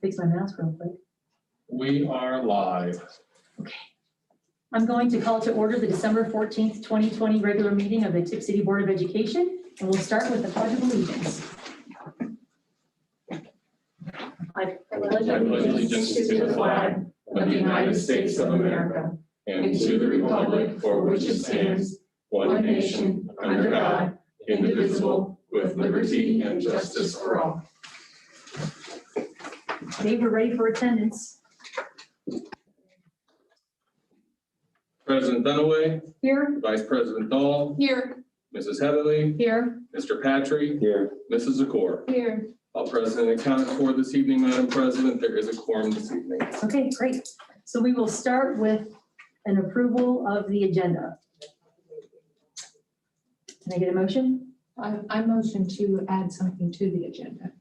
Fix my mask real quick. We are live. Okay. I'm going to call to order the December 14th, 2020 regular meeting of the Tipp City Board of Education, and we'll start with the Pledge of Allegiance. I pledge allegiance to the flag of the United States of America and to the republic for which it stands, one nation, under God, indivisible, with liberty and justice for all. Dave, we're ready for attendance. President Dunaway, Here. Vice President Dahl, Here. Mrs. Heatherly, Here. Mr. Patry, Here. Mrs. Zakor. Here. All present and accounted for this evening, Madam President. There is a quorum this evening. Okay, great. So we will start with an approval of the agenda. Can I get a motion? I motion to add something to the agenda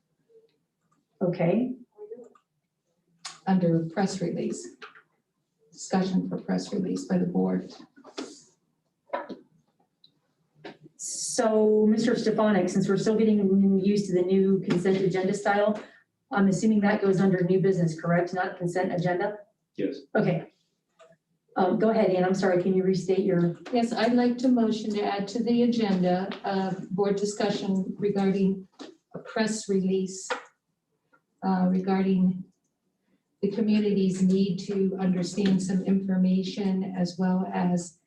Okay, under press release. Discussion for press release by the board. so Mr. Stefanik, since we're still getting used to the new consent agenda style, I'm assuming that goes under new business, correct? Not consent agenda? Yes. Okay. Go ahead, Ann. I'm sorry. Can you restate your? Yes, I'd like to motion to add to the agenda board discussion regarding a press release regarding the community's need to understand some information, as well as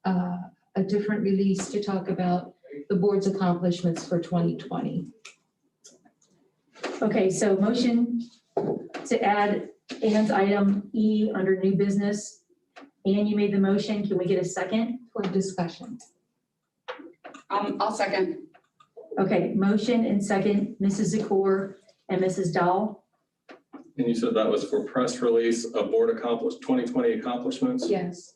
a different release to talk about the board's accomplishments for 2020. Okay, so motion to add Ann's item E under new business. Ann, you made the motion. Can we get a second? For discussion. I'll second. Okay, motion and second, Mrs. Zakor and Mrs. Dahl. And you said that was for press release of board 2020 accomplishments? Yes.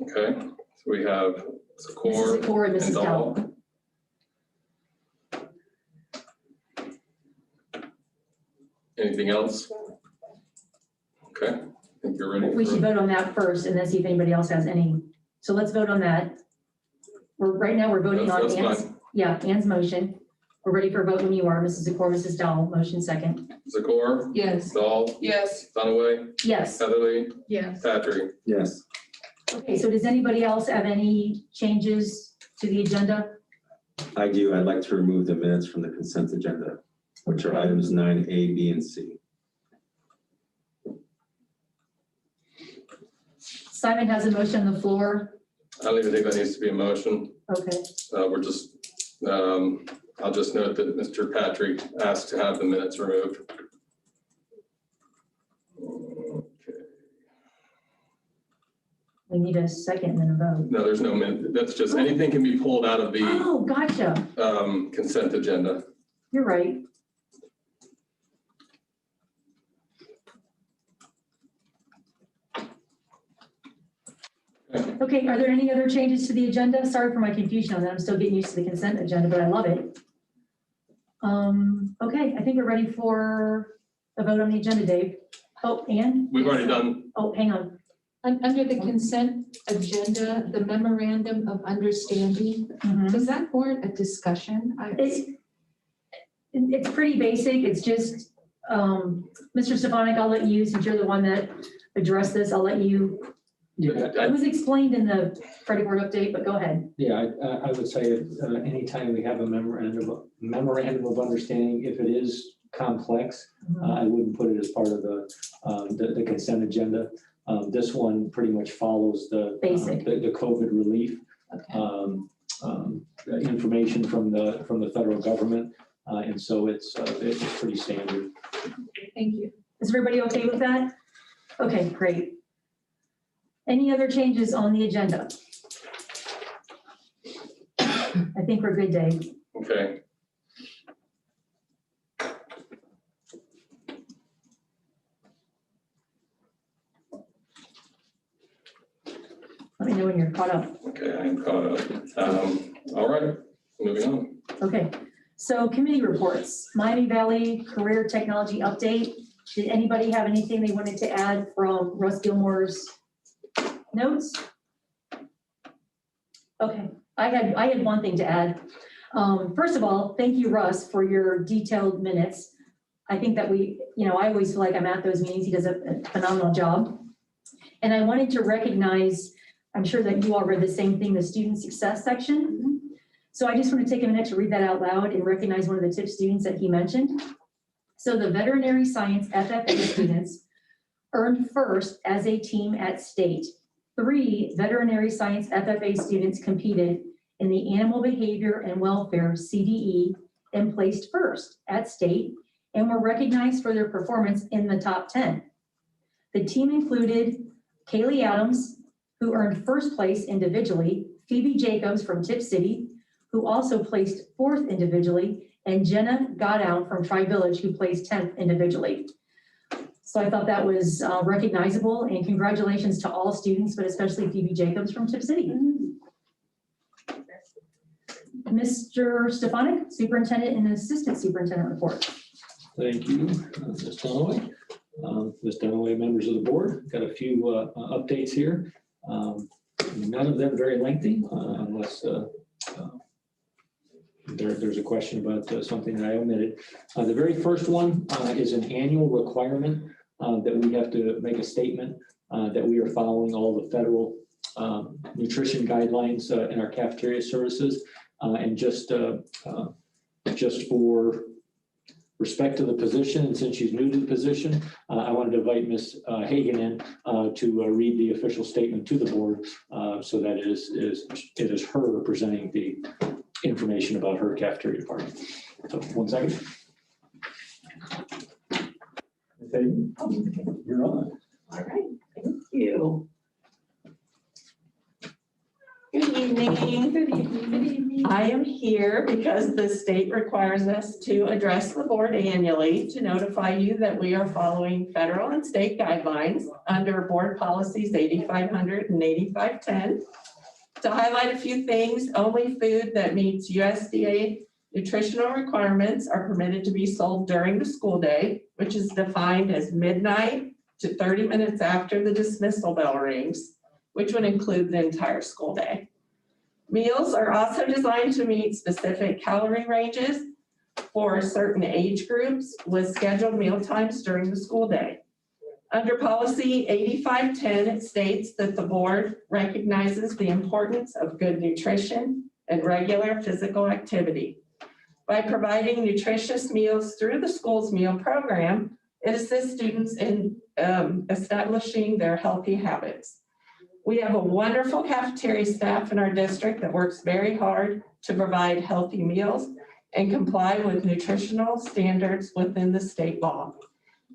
Okay, so we have Mrs. Zakor Zakor and Mrs. and Dahl. Dahl. Anything else? Okay, I think you're ready. We should vote on that first and then see if anybody else has any. So let's vote on that. Right now we're voting on That's Ann's, fine. yeah, Ann's motion. We're ready for a vote when you are, Mrs. Zakor, Mrs. Dahl, motion second. Zakor, Yes. Dahl, Yes. Dunaway, Yes. Heatherly, Yes. Patry. Yes. Okay, so does anybody else have any changes to the agenda? I do. I'd like to remove the minutes from the consent agenda, which are items 9A, B, and C. Simon has a motion on the floor. I don't even think that needs to be a motion. Okay, We're just, I'll just note that Mr. Patry asked to have the minutes removed. Okay. we need a second and then a vote. No, there's no minute. That's just, anything can be pulled out of the Oh, gotcha. consent agenda. You're right. Okay, are there any other changes to the agenda? Sorry for my confusion on that. I'm still getting used to the consent agenda, but I love it. Okay, I think we're ready for a vote on the agenda, Dave. Oh, Ann? We've already done, Oh, hang on. Under the consent agenda, the memorandum of understanding, Mhm. does that warrant a discussion? It's pretty basic. It's just, Mr. Stefanik, I'll let you, since you're the one that addressed this, I'll let you. It was explained in the credit board update, but go ahead. Yeah, I would say anytime we have a memorandum of understanding, if it is complex, I wouldn't put it as part of the consent agenda. This one pretty much follows the Basic. the COVID relief Okay. information from the federal government, and so it's pretty standard. Thank you. Is everybody okay with that? Okay, great. Any other changes on the agenda? I think we're good, Dave. okay. Let me know when you're caught up. Okay, I am caught up. All right, moving on. Okay, so committee reports. Miami Valley Career Technology Update. Did anybody have anything they wanted to add from Russ Gilmore's notes? Okay, I had one thing to add. First of all, thank you, Russ, for your detailed minutes. I think that I always feel like I'm at those meetings. He does a phenomenal job. And I wanted to recognize, I'm sure that you all read the same thing, the student success section. So I just want to take a minute to read that out loud and recognize one of the TIP students that he mentioned. So the veterinary science FFA students earned first as a team at state. 3 veterinary science FFA students competed in the animal behavior and welfare CDE and placed first at state and were recognized for their performance in the top 10. The team included Kaylee Adams, who earned first place individually, Phoebe Jacobs from Tipp City, who also placed 4th individually, and Jenna Godown from Tri-Village, who placed 10th individually. So I thought that was recognizable, and congratulations to all students, but especially Phoebe Jacobs from Tipp City. Mr. Stefanik, Superintendent and Assistant Superintendent report. Thank you, Ms. Dunaway. Ms. Dunaway, members of the board, got a few updates here. None of them very lengthy, unless there's a question about something that I omitted. The very first one is an annual requirement that we have to make a statement that we are following all the federal nutrition guidelines in our cafeteria services. And just for respect to the position, and since she's new to the position, I wanted to invite Ms. Hagan in to read the official statement to the board so that it is her presenting the information about her cafeteria department. So 1 second. Okay, you're on. All right, thank you. Good evening. Good evening. I am here because the state requires us to address the board annually to notify you that we are following federal and state guidelines under board policies 8500 and 8510. To highlight a few things, only food that meets USDA nutritional requirements are permitted to be sold during the school day, which is defined as midnight to 30 minutes after the dismissal bell rings, which would include the entire school day. Meals are also designed to meet specific calorie ranges for certain age groups with scheduled meal times during the school day. Under policy 8510, it states that the board recognizes the importance of good nutrition and regular physical activity. By providing nutritious meals through the school's meal program, it assists students in establishing their healthy habits. We have a wonderful cafeteria staff in our district that works very hard to provide healthy meals and comply with nutritional standards within the state law.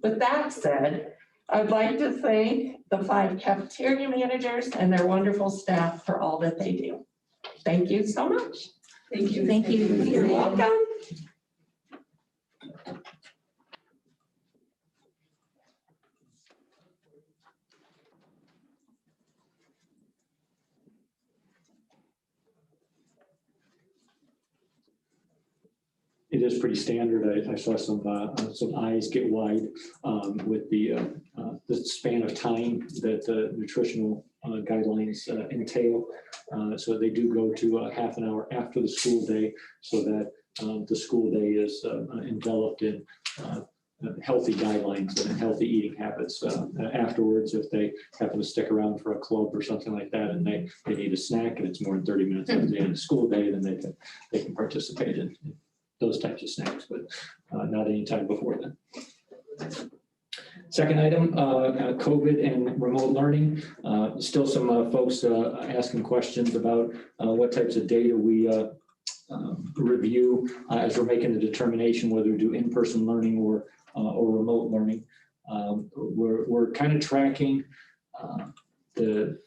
With that said, I'd like to thank the 5 cafeteria managers and their wonderful staff for all that they do. Thank you so much. Thank you. Thank you. You're welcome. It is pretty standard. I saw some eyes get wide with the span of time that the nutritional guidelines entail. So they do go to half an hour after the school day so that the school day is enveloped in healthy guidelines and healthy eating habits. Afterwards, if they happen to stick around for a club or something like that and they need a snack and it's more than 30 minutes after the end of the school day, then they can participate in those types of snacks, but not any time before then. Second item, COVID and remote learning. Still some folks asking questions about what types of data we review as we're making the determination whether to do in-person learning or remote learning. We're kind of tracking the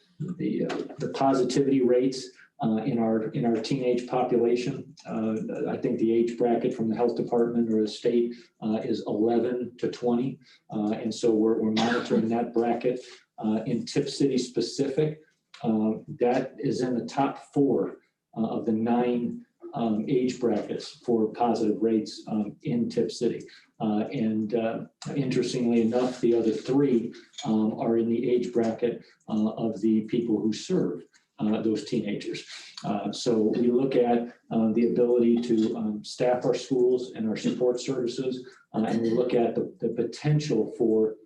positivity rates in our teenage population. I think the age bracket from the health department or the state is 11 to 20. And so we're monitoring that bracket. In Tipp City specific, that is in the top 4 of the 9 age brackets for positive rates in Tipp City. And interestingly enough, the other 3 are in the age bracket of the people who serve those teenagers. So we look at the ability to staff our schools and our support services, and we look at the potential for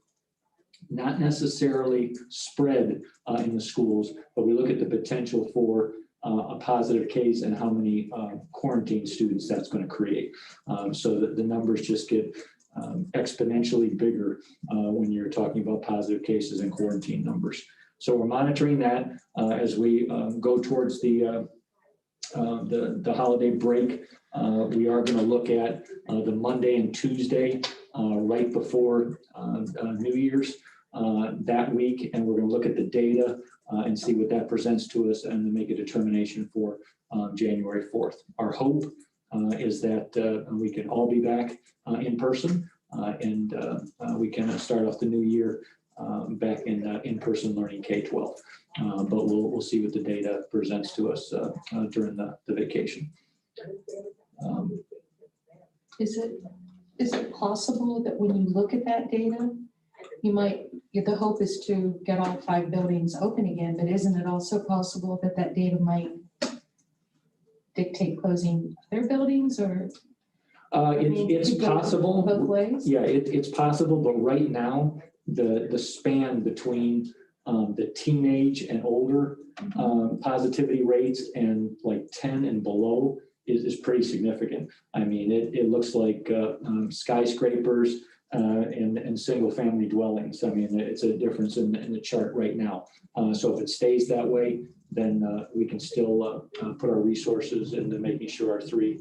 not necessarily spread in the schools, but we look at the potential for a positive case and how many quarantine students that's going to create. So that the numbers just get exponentially bigger when you're talking about positive cases and quarantine numbers. So we're monitoring that as we go towards the holiday break. We are going to look at the Monday and Tuesday right before New Year's that week, and we're going to look at the data and see what that presents to us, and then make a determination for January 4th. Our hope is that we can all be back in person, and we can start off the new year back in-person learning K-12. But we'll see what the data presents to us during the vacation. Is it possible that when you look at that data, the hope is to get all 5 buildings open again, but isn't it also possible that that data might dictate closing other buildings, or? It's possible. Both ways? Yeah, it's possible, but right now, the span between the teenage and older positivity rates and like 10 and below is pretty significant. I mean, it looks like skyscrapers and single family dwellings. I mean, it's a difference in the chart right now. So if it stays that way, then we can still put our resources into making sure our 3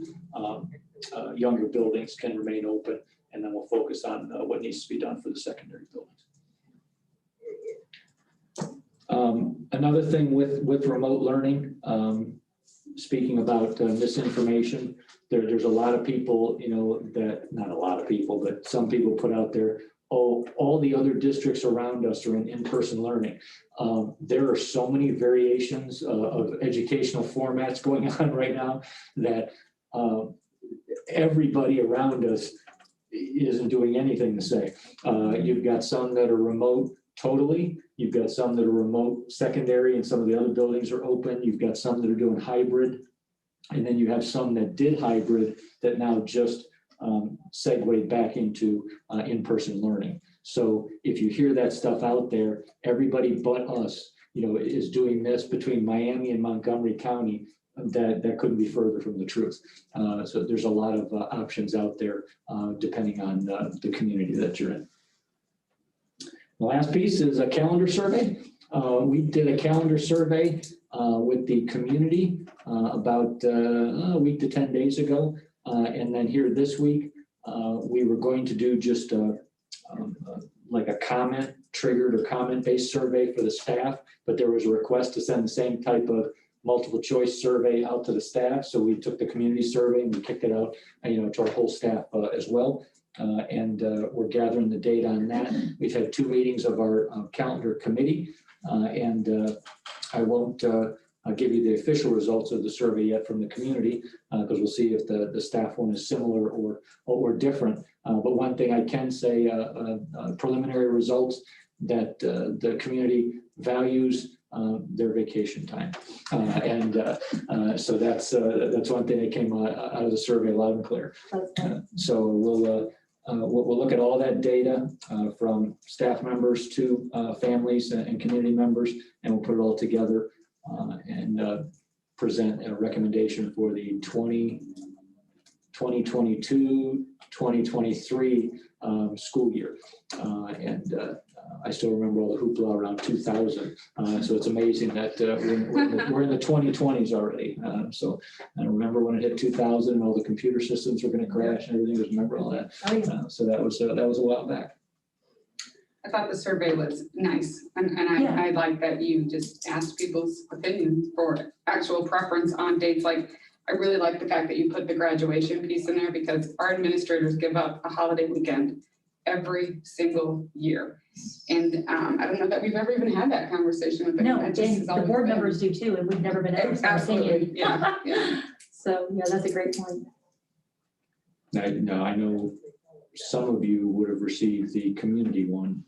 younger buildings can remain open, and then we'll focus on what needs to be done for the secondary buildings. Another thing with remote learning, speaking about misinformation, there's a lot of people, that, not a lot of people, but some people put out there, oh, all the other districts around us are in in-person learning. There are so many variations of educational formats going on right now that everybody around us isn't doing anything the same. You've got some that are remote totally. You've got some that are remote secondary, and some of the other buildings are open. You've got some that are doing hybrid. And then you have some that did hybrid that now just segued back into in-person learning. So if you hear that stuff out there, everybody but us, is doing this between Miami and Montgomery County. That couldn't be further from the truth. So there's a lot of options out there depending on the community that you're in. The last piece is a calendar survey. We did a calendar survey with the community about a week to 10 days ago. And then here this week, we were going to do just like a comment triggered or comment-based survey for the staff, but there was a request to send the same type of multiple choice survey out to the staff. So we took the community survey and we kicked it out, to our whole staff as well. And we're gathering the data on that. We've had 2 meetings of our calendar committee, and I won't give you the official results of the survey yet from the community because we'll see if the staff one is similar or different. But one thing I can say, preliminary results that the community values their vacation time, and so that's one thing that came out of the survey loud and clear. So we'll look at all that data from staff members to families and community members, and we'll put it all together and present a recommendation for the 2022-2023 school year. And I still remember all the hoopla around 2000. So it's amazing that we're in the 2020s already. So I remember when it hit 2000 and all the computer systems were going to crash and everything. Just remember all that. So that was a while back. I thought the survey was nice, and I like that you just asked people's opinions for actual preference on dates. Like, I really like the fact that you put the graduation piece in there because our administrators give up a holiday weekend every single year. And I don't know that we've ever even had that conversation with them. No, and the board members do too, and we've never been able to Absolutely, yeah. So, yeah, that's a great point. I know some of you would have received the community one,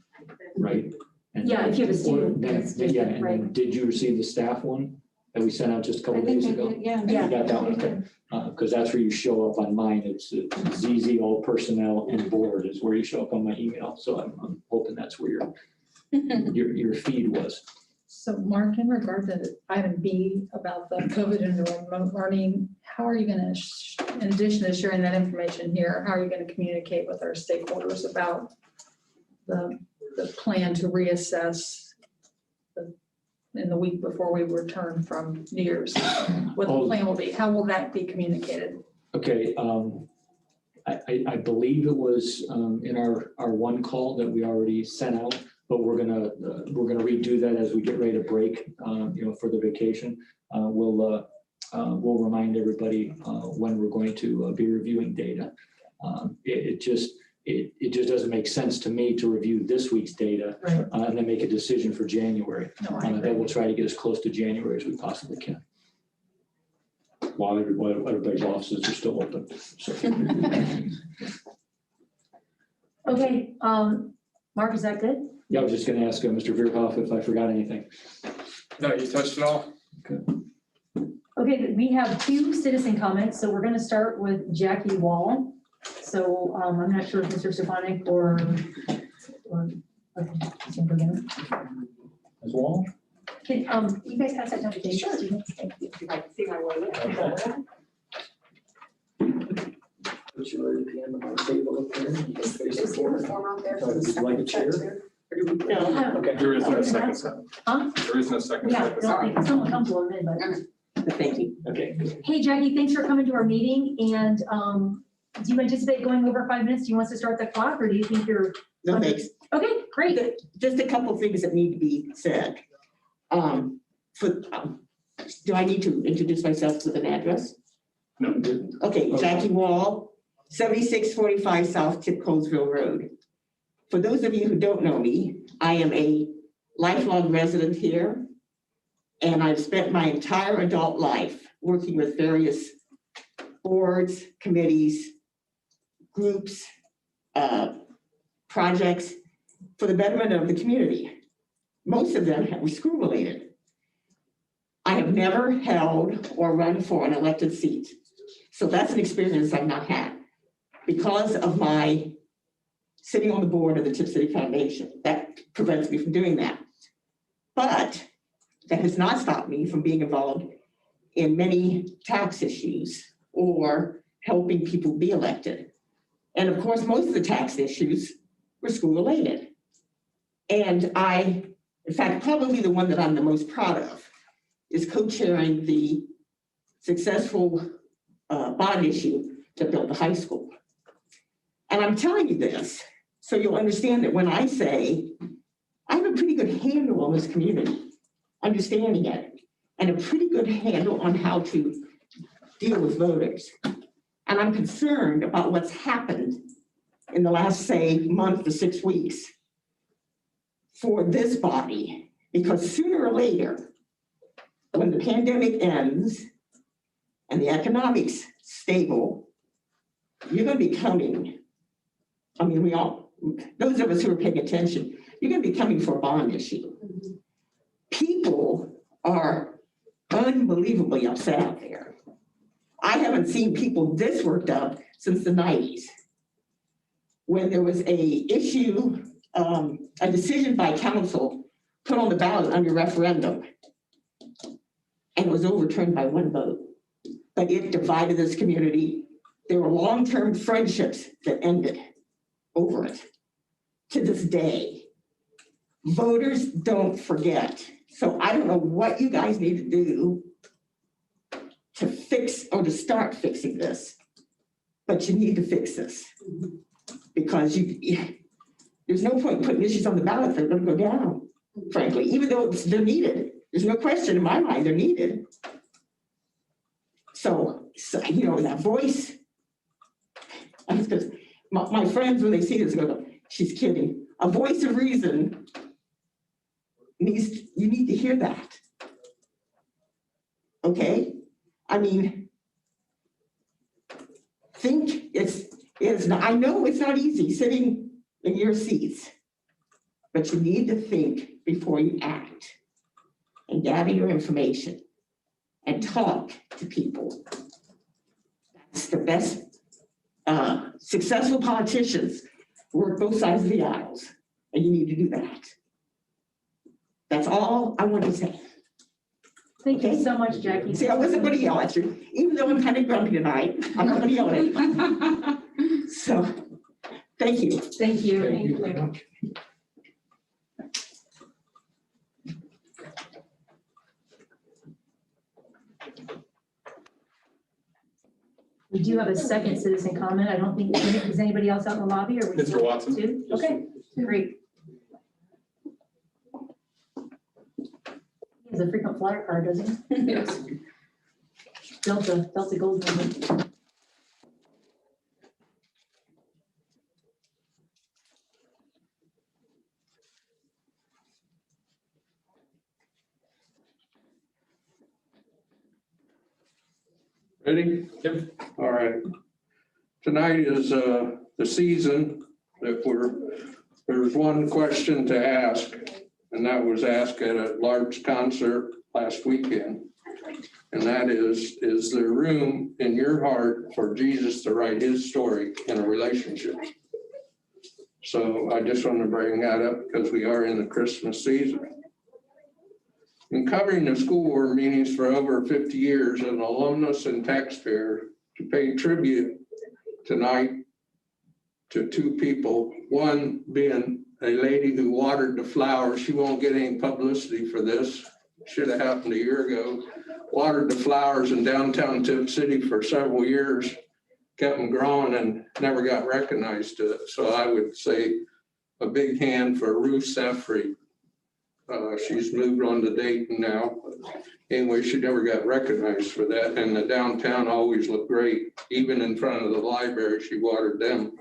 right? And- Yeah, if you have a student, Or- that's just- Yeah, and right. then did you receive the staff one that we sent out just a couple I think days I ago? did, yeah. Yeah. You got that one, okay. Because that's where you show up on mine. It's ZZ, all personnel and board is where you show up on my email. So I'm hoping that's where your feed was. So Mark, in regard to item B about the COVID and remote learning, how are you going to, in addition to sharing that information here, how are you going to communicate with our stakeholders about the plan to reassess in the week before we return from New Year's? What the plan will be, how will that be communicated? Okay, I believe it was in our one call that we already sent out, but we're gonna redo that as we get ready to break, for the vacation. We'll remind everybody when we're going to be reviewing data. It just doesn't make sense to me to review this week's data Right. and then make a decision for January. No, I agree. Then we'll try to get as close to January as we possibly can. While everybody's offices are still open. So. Okay, Mark, is that good? Yeah, I was just gonna ask Mr. Veerhoff if I forgot anything. No, you touched it all. Okay, we have 2 citizen comments, so we're gonna start with Jackie Wall. So I'm not sure if Mr. Stefanik or okay, Mr. Bergen. As well? Can, you guys pass that down to Dave? Sure. Thank you. Put your hand on the table up there. Is there a form out there for the Would you like a second chair? set too? Or do we- No, Okay. There is no second set. Huh? There is no second Yeah, set. no, I think someone comes to them in, but. thank you. Okay. Hey, Jackie, thanks for coming to our meeting, and do you anticipate going over 5 minutes? Do you want us to start the clock, or do you think you're? No, thanks. Okay, great. Just a couple of things that need to be said. Do I need to introduce myself with an address? No. Okay, Jackie Wall, 7645 South Tipp Colesville Road. For those of you who don't know me, I am a lifelong resident here, and I've spent my entire adult life working with various boards, committees, groups, projects for the betterment of the community. Most of them were school-related. I have never held or run for an elected seat. So that's an experience I've not had because of my sitting on the board of the Tipp City Foundation. That prevents me from doing that. But that has not stopped me from being involved in many tax issues or helping people be elected. And of course, most of the tax issues were school-related. And in fact, probably the one that I'm the most proud of is co-chairing the successful bond issue that built the high school. And I'm telling you this so you'll understand that when I say I have a pretty good handle on this community, understanding it, and a pretty good handle on how to deal with voters. And I'm concerned about what's happened in the last, say, month to 6 weeks for this body, because sooner or later, when the pandemic ends and the economics stable, you're going to be coming. I mean, those of us who are paying attention, you're going to be coming for a bond issue. People are unbelievably upset out there. I haven't seen people this worked up since the 90s, when there was a decision by council put on the ballot under referendum, and it was overturned by 1 vote. But it divided this community. There were long-term friendships that ended over it. To this day, voters don't forget. So I don't know what you guys need to do to fix or to start fixing this, but you need to fix this because there's no point in putting issues on the ballot that are going to go down, frankly, even though they're needed. There's no question in my mind they're needed. So that voice, my friends, when they see this, go, she's kidding. A voice of reason you need to hear that. Okay? I mean, think is, I know it's not easy sitting in your seats, but you need to think before you act and gather your information and talk to people. That's the best. Successful politicians work both sides of the aisles, and you need to do that. That's all I want to say. Thank you so much, Jackie. See, I wasn't going to yell at you, even though I'm kind of grumpy tonight. I'm not going to yell at you. So, thank you. Thank you. Thank you very much. We do have a second citizen comment. I don't think, is anybody else out in the lobby or? Mr. Watson. Two? Okay, great. He has a frequent flyer card, doesn't he? Yes. Delta Gold Movement. Ready? Yep. All right. Tonight is the season that there's one question to ask, and that was asked at a large concert last weekend. And that is there room in your heart for Jesus to write his story in a relationship? So I just want to bring that up because we are in the Christmas season. In covering the school board meetings for over 50 years, as an alumnus and taxpayer, to pay tribute tonight to two people, one being a lady who watered the flowers. She won't get any publicity for this. Should have happened a year ago. Watered the flowers in downtown Tipp City for several years, kept them growing and never got recognized. So I would say a big hand for Ruth Seffrey. She's moved on to Dayton now. Anyway, she never got recognized for that. And the downtown always looked great. Even in front of the library, she watered them.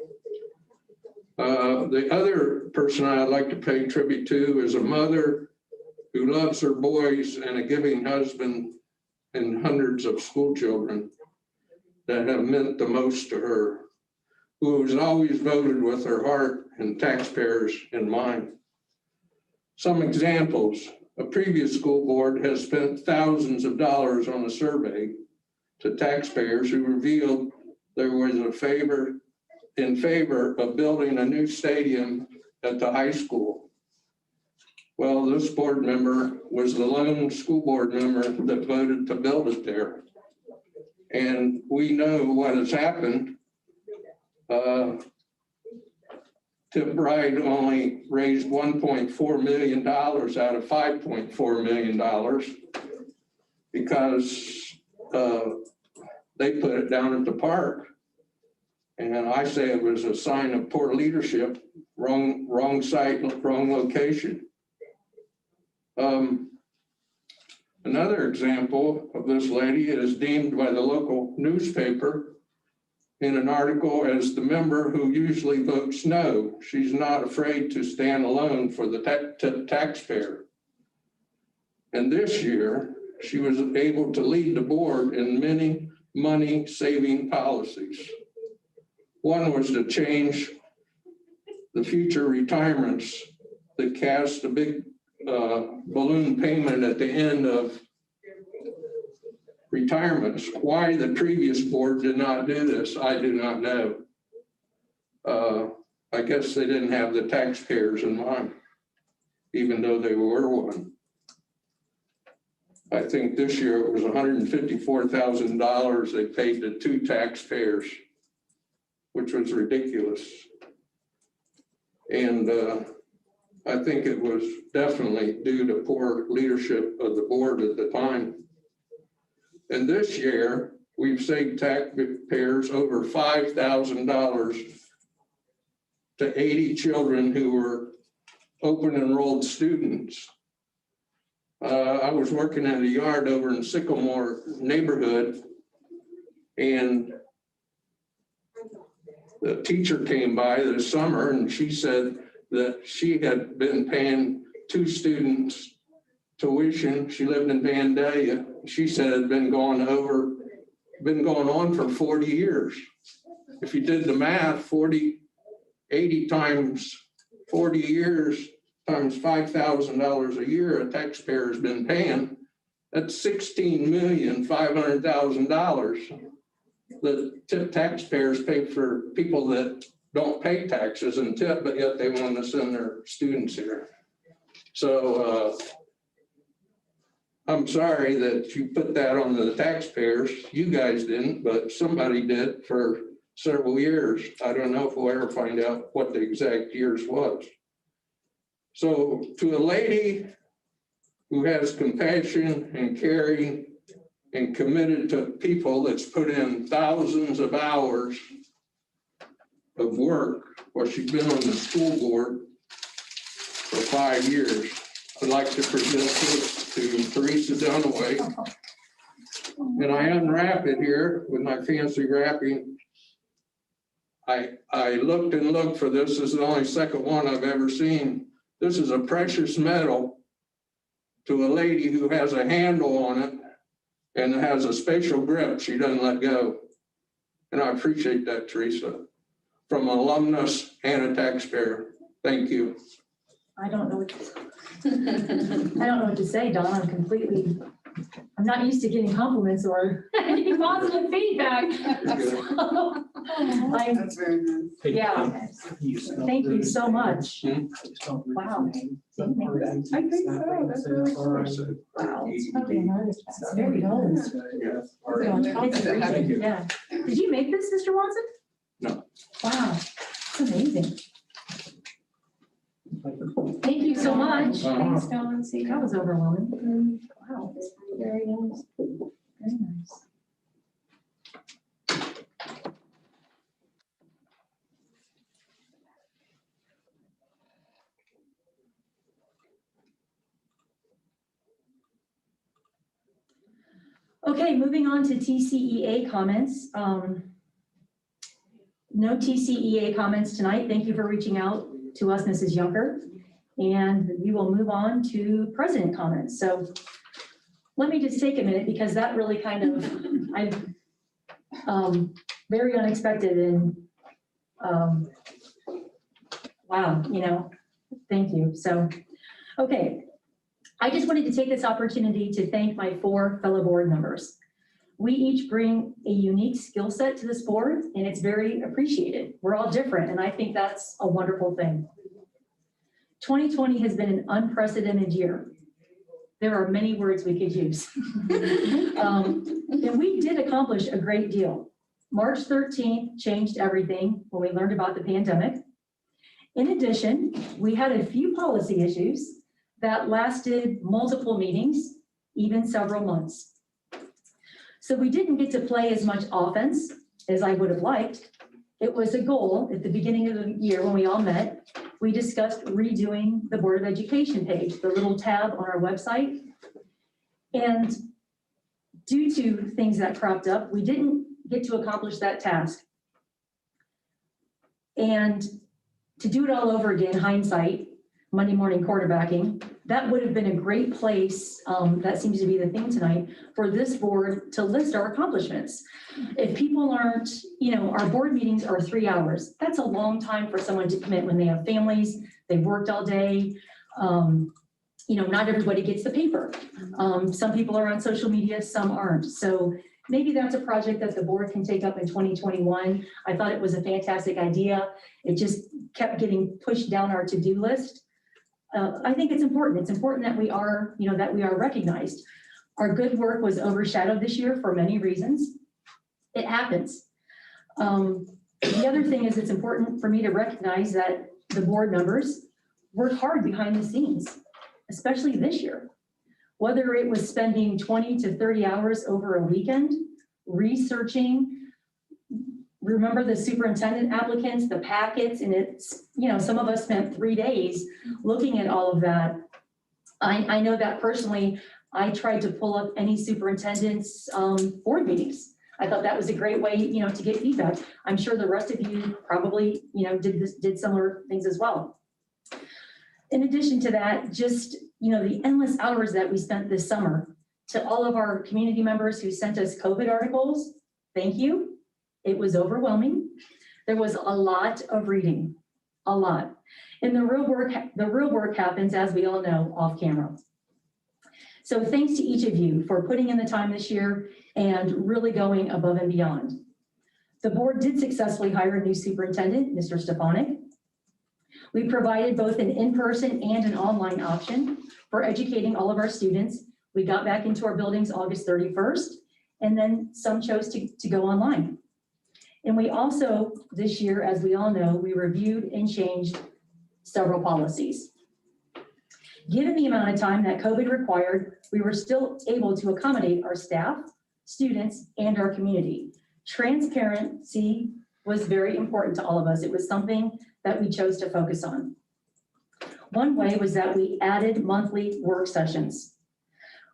The other person I'd like to pay tribute to is a mother who loves her boys and a giving husband and hundreds of school children that have meant the most to her, who has always voted with her heart and taxpayers in mind. Some examples: a previous school board has spent thousands of dollars on a survey to taxpayers who revealed there was in favor of building a new stadium at the high school. Well, this board member was the lone school board member that voted to build it there. And we know what has happened. Tipp Bride only raised $1.4 million out of $5.4 million because they put it down at the park. And I say it was a sign of poor leadership, wrong site, wrong location. Another example of this lady is deemed by the local newspaper in an article as the member who usually votes no. She's not afraid to stand alone for the taxpayer. And this year, she was able to lead the board in many money-saving policies. One was to change the future retirements that cast a big balloon payment at the end of retirements. Why the previous board did not do this, I do not know. I guess they didn't have the taxpayers in mind, even though they were one. I think this year it was $154,000 they paid to two taxpayers, which was ridiculous. And I think it was definitely due to poor leadership of the board at the time. And this year, we've saved taxpayers over $5,000 to 80 children who were open enrolled students. I was working in a yard over in Sycamore neighborhood, and the teacher came by this summer and she said that she had been paying two students tuition. She lived in Vandalia. She said it had been going on for 40 years. if you did the math, 80 times 40 years times $5,000 a year a taxpayer's been paying, that's $16,500,000 that tip taxpayers pay for people that don't pay taxes and tip, but yet they want to send their students here. So I'm sorry that you put that on the taxpayers. You guys didn't, but somebody did for several years. I don't know if we'll ever find out what the exact years was. So to a lady who has compassion and caring and committed to people that's put in thousands of hours of work, well, she's been on the school board for 5 years. I'd like to present this to Teresa Dunaway. And I unwrap it here with my fancy wrapping. I looked and looked for this. This is the only second one I've ever seen. This is a precious medal to a lady who has a handle on it and has a special grip she doesn't let go. And I appreciate that, Teresa, from an alumnus and a taxpayer. Thank you. I don't know what to say, Don. I'm not used to getting compliments or any positive feedback. So, That's very nice. yeah, thank you so much. Wow. I think so, that's really cool. Wow, it's probably an artist. It's very old. Yeah. Did you make this, Mr. Watson? No. Wow, it's amazing. Thank you so much. Thanks, Dawn. See That was overwhelming. Wow. Very nice. Very nice. Okay, moving on to TCEA comments. No TCEA comments tonight. Thank you for reaching out to us, Mrs. Junker. And we will move on to president comments. So let me just take a minute because that really kind of, very unexpected and wow, thank you. So, okay. I just wanted to take this opportunity to thank my 4 fellow board members. We each bring a unique skill set to this board and it's very appreciated. We're all different and I think that's a wonderful thing. 2020 has been an unprecedented year. There are many words we could use. And we did accomplish a great deal. March 13th changed everything when we learned about the pandemic. In addition, we had a few policy issues that lasted multiple meetings, even several months. So we didn't get to play as much offense as I would have liked. It was a goal at the beginning of the year when we all met. We discussed redoing the Board of Education page, the little tab on our website. And due to things that cropped up, we didn't get to accomplish that task. And to do it all over again, hindsight, Monday morning quarterbacking, that would have been a great place, that seems to be the theme tonight, for this board to list our accomplishments. If people aren't, our board meetings are 3 hours. That's a long time for someone to commit when they have families, they've worked all day. Not everybody gets the paper. Some people are on social media, some aren't. So maybe that's a project that the board can take up in 2021. I thought it was a fantastic idea. It just kept getting pushed down our to-do list. I think it's important. It's important that we are, recognized. Our good work was overshadowed this year for many reasons. It happens. The other thing is it's important for me to recognize that the board members work hard behind the scenes, especially this year. Whether it was spending 20 to 30 hours over a weekend, researching, remember the superintendent applicants, the packets, and it's, some of us spent 3 days looking at all of that. I know that personally, I tried to pull up any superintendent's board meetings. I thought that was a great way, to get feedback. I'm sure the rest of you probably, did similar things as well. In addition to that, just, the endless hours that we spent this summer. To all of our community members who sent us COVID articles, thank you. It was overwhelming. There was a lot of reading, a lot. And the real work happens, as we all know, off camera. So thanks to each of you for putting in the time this year and really going above and beyond. The board did successfully hire a new superintendent, Mr. Stefanik. We provided both an in-person and an online option for educating all of our students. We got back into our buildings August 31st, and then some chose to go online. And we also, this year, as we all know, we reviewed and changed several policies. Given the amount of time that COVID required, we were still able to accommodate our staff, students, and our community. Transparency was very important to all of us. It was something that we chose to focus on. One way was that we added monthly work sessions.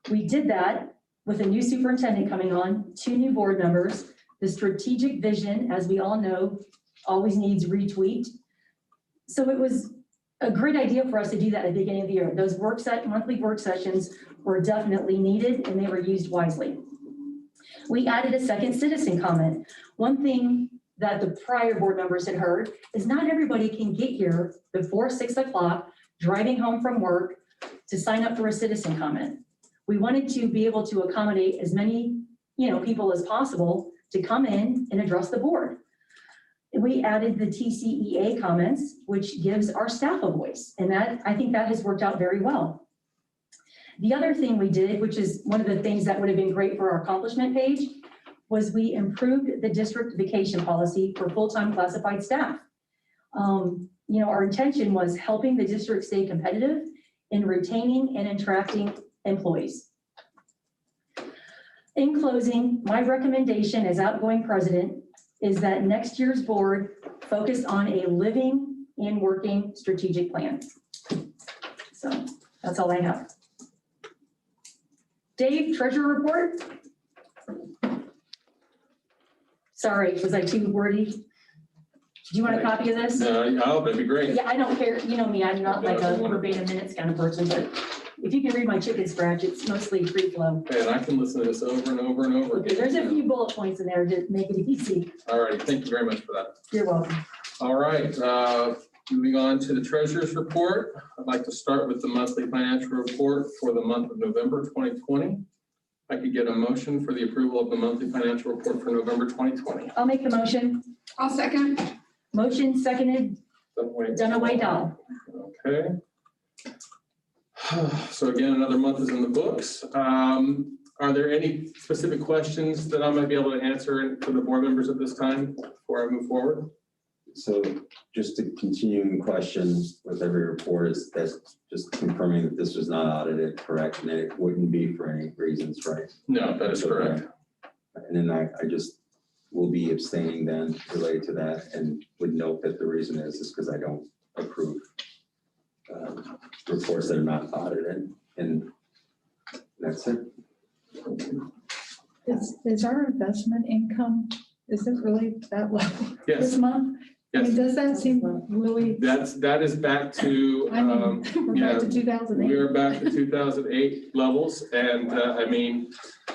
We did that with a new superintendent coming on, 2 new board members. The strategic vision, as we all know, always needs retweaked. So it was a great idea for us to do that at the beginning of the year. Those monthly work sessions were definitely needed and they were used wisely. We added a second citizen comment. One thing that the prior board members had heard is not everybody can get here before 6 o'clock, driving home from work to sign up for a citizen comment. We wanted to be able to accommodate as many people as possible to come in and address the board. We added the TCEA comments, which gives our staff a voice. And I think that has worked out very well. The other thing we did, which is one of the things that would have been great for our accomplishment page, was we improved the district vacation policy for full-time classified staff. Our intention was helping the district stay competitive in retaining and attracting employees. In closing, my recommendation as outgoing president is that next year's board focus on a living and working strategic plan. So that's all I have. Dave, treasurer report? Sorry, was I too wordy? Do you want a copy of this? Oh, that'd be great. Yeah, I don't care. You know me, I'm not like a verbatim minutes kind of person, but if you can read my chicken scratch, it's mostly free flow. And I can listen to this over and over and over Okay, again. there's a few bullet points in there to make it easy. All right, thank you very much for that. You're welcome. All right, moving on to the treasurer's report. I'd like to start with the monthly financial report for the month of November 2020. I could get a motion for the approval of the monthly financial report for November 2020. I'll make the motion. I'll second. Motion seconded, Dunaway Dahl. Okay. So again, another month is in the books. Are there any specific questions that I might be able to answer for the board members at this time before I move forward? So just a continuing question with every report is that's just confirming that this was not audited, correct? And it wouldn't be for any reasons, right? No, that is correct. And then I just will be abstaining then related to that and would note that the reason is because I don't approve reports that are not audited, and that's it. Is our investment income, is it really that low Yes. this month? I mean, Yes, does that seem really, that is back to, I mean, we're back to 2008. we are back to 2008 levels. And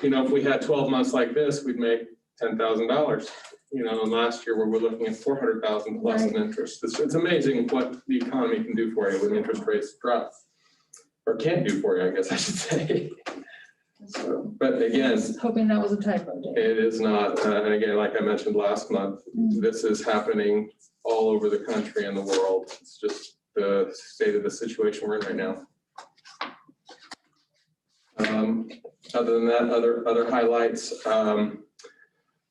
if we had 12 months like this, we'd make $10,000. And last year we're looking at 400,000 plus in interest. It's amazing what the economy can do for you when interest rates drop, or can't do for you, I guess I should say. So, but again, Hoping that was a typo, Dave. it is not, and again, like I mentioned last month, this is happening all over the country and the world. It's just the state of the situation we're in right now. Other than that, other highlights.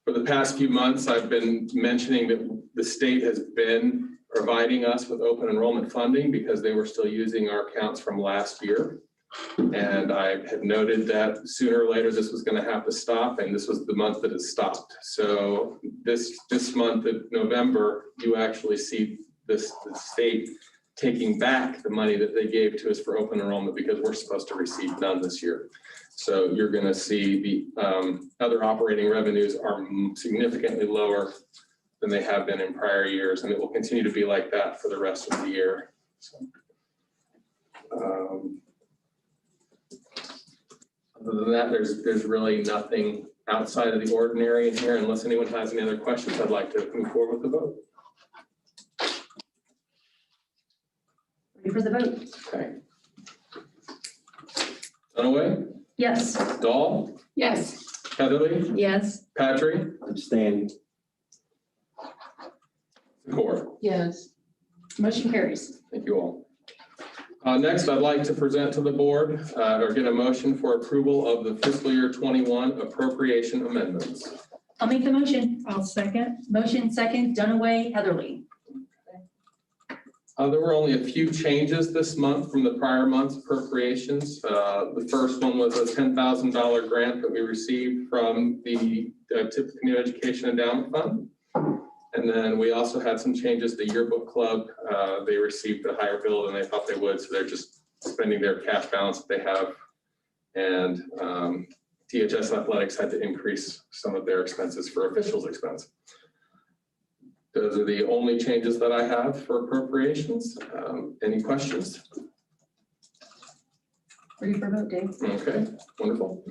For the past few months, I've been mentioning that the state has been providing us with open enrollment funding because they were still using our accounts from last year. And I had noted that sooner or later this was going to have to stop, and this was the month that it stopped. So this month of November, you actually see the state taking back the money that they gave to us for open enrollment because we're supposed to receive none this year. So you're going to see the other operating revenues are significantly lower than they have been in prior years, and it will continue to be like that for the rest of the year. So, Other than that, there's really nothing outside of the ordinary in here. Unless anyone has any other questions, I'd like to move forward with the vote. Ready for the vote? Okay. Dunaway, Yes. Dahl, Yes. Heatherly, Yes. Patrick, Abstain. Zakor. Yes. Motion carries. Thank you all. Next, I'd like to present to the board or get a motion for approval of the fiscal year 21 appropriation amendments. I'll make the motion. I'll second. Motion second, Dunaway, Heatherly. There were only a few changes this month from the prior month's appropriations. The first one was a $10,000 grant that we received from the Tipp Community Education Endowment Fund. And then we also had some changes. The yearbook club, they received a higher bill than they thought they would, so they're just spending their cash balance that they have. And THS Athletics had to increase some of their expenses for officials' expense. Those are the only changes that I have for appropriations. Any questions? Ready for a vote, Dave? Okay, wonderful.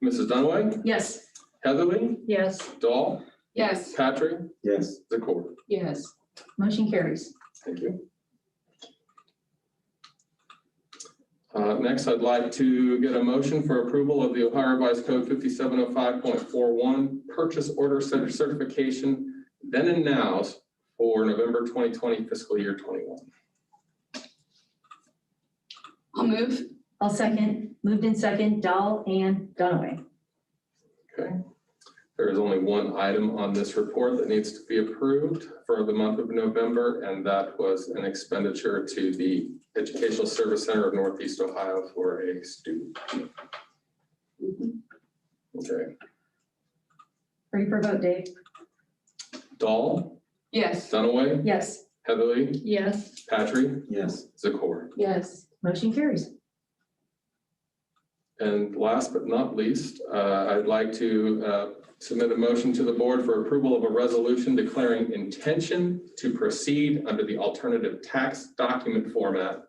Mrs. Dunaway, Yes. Heatherly, Yes. Dahl, Yes. Patrick, Yes. Zakor. Yes. Motion carries. Thank you. Next, I'd like to get a motion for approval of the Ohio Revised Code 5705.41 purchase order certification then and nows for November 2020 fiscal year 21. I'll move. I'll second. Moved in second, Dahl and Dunaway. Okay. There is only one item on this report that needs to be approved for the month of November, and that was an expenditure to the Educational Service Center of Northeast Ohio for a student. Okay. Ready for a vote, Dave? Dahl, Yes. Dunaway, Yes. Heatherly, Yes. Patrick, Yes. Zakor. Yes. Motion carries. And last but not least, I'd like to submit a motion to the board for approval of a resolution declaring intention to proceed under the alternative tax document format,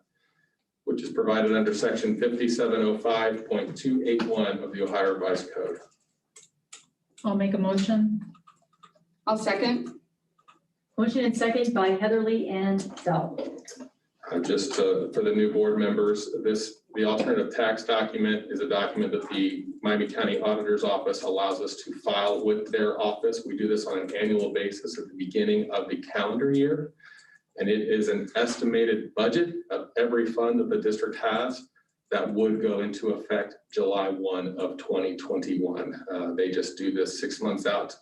which is provided under section 5705.281 of the Ohio Revised Code. I'll make a motion. I'll second. Motion and second by Heatherly and Dahl. Just for the new board members, the alternative tax document is a document that the Miami County Auditor's Office allows us to file with their office. We do this on an annual basis at the beginning of the calendar year. And it is an estimated budget of every fund that the district has that would go into effect July 1 of 2021. They just do this 6 months out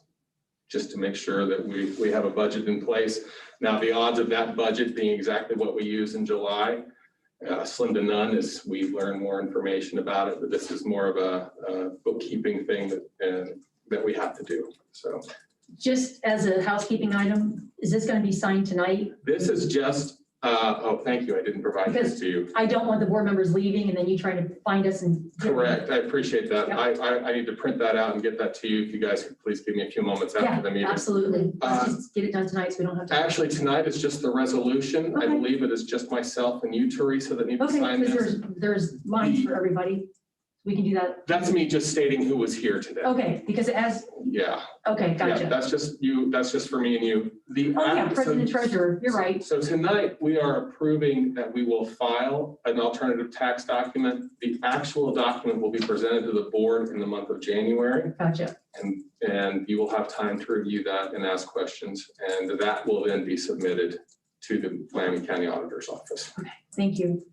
just to make sure that we have a budget in place. Now, the odds of that budget being exactly what we use in July, slim to none as we learn more information about it, but this is more of a bookkeeping thing that we have to do, so. Just as a housekeeping item, is this going to be signed tonight? This is just, oh, thank you, I didn't provide this to you. I don't want the board members leaving and then you trying to find us and. Correct, I appreciate that. Yep. I need to print that out and get that to you. If you guys could please give me a few moments after the meeting. Absolutely. Let's just get it done tonight so we don't have to. Actually, tonight is just the resolution. I Okay. believe it is just myself and you, Teresa, that need to Okay, sign because this. there's lines for everybody. We can do that. That's me just stating who was here today. Okay, because it has, Yeah, okay, yeah, gotcha. that's just you, that's just for me and you. Oh, yeah, president and treasurer, you're right. So tonight, we are approving that we will file an alternative tax document. The actual document will be presented to the board in the month of January. Gotcha. And you will have time to review that and ask questions. And that will then be submitted to the Miami County Auditor's Office. Thank you.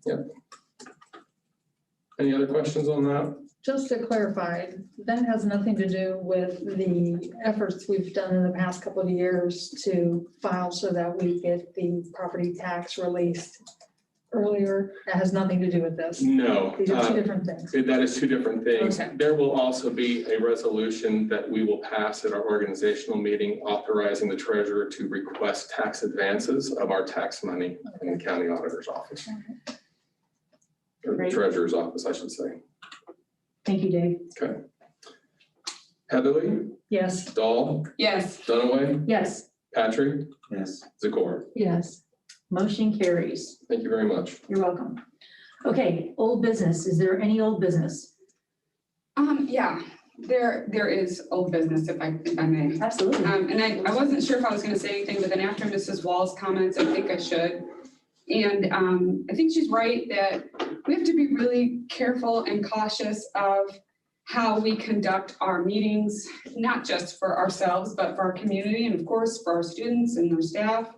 Any other questions on that? Just to clarify, that has nothing to do with the efforts we've done in the past couple of years to file so that we get the property tax released earlier. That has nothing to do with this. No. These are two different things. That is two different things. Okay. There will also be a resolution that we will pass at our organizational meeting authorizing the treasurer to request tax advances of our tax money in the county auditor's office. Or the Great. treasurer's office, I should say. Thank you, Dave. Okay. Heatherly, Yes. Dahl, Yes. Dunaway, Yes, Patrick, Yes. Zakor. Yes. motion carries. Thank you very much. You're welcome. Okay, old business. Is there any old business? Yeah, there is old business, if I may. Absolutely. And I wasn't sure if I was gonna say anything, but then after Mrs. Wall's comments, I think I should. And I think she's right that we have to be really careful and cautious of how we conduct our meetings, not just for ourselves, but for our community and of course for our students and their staff.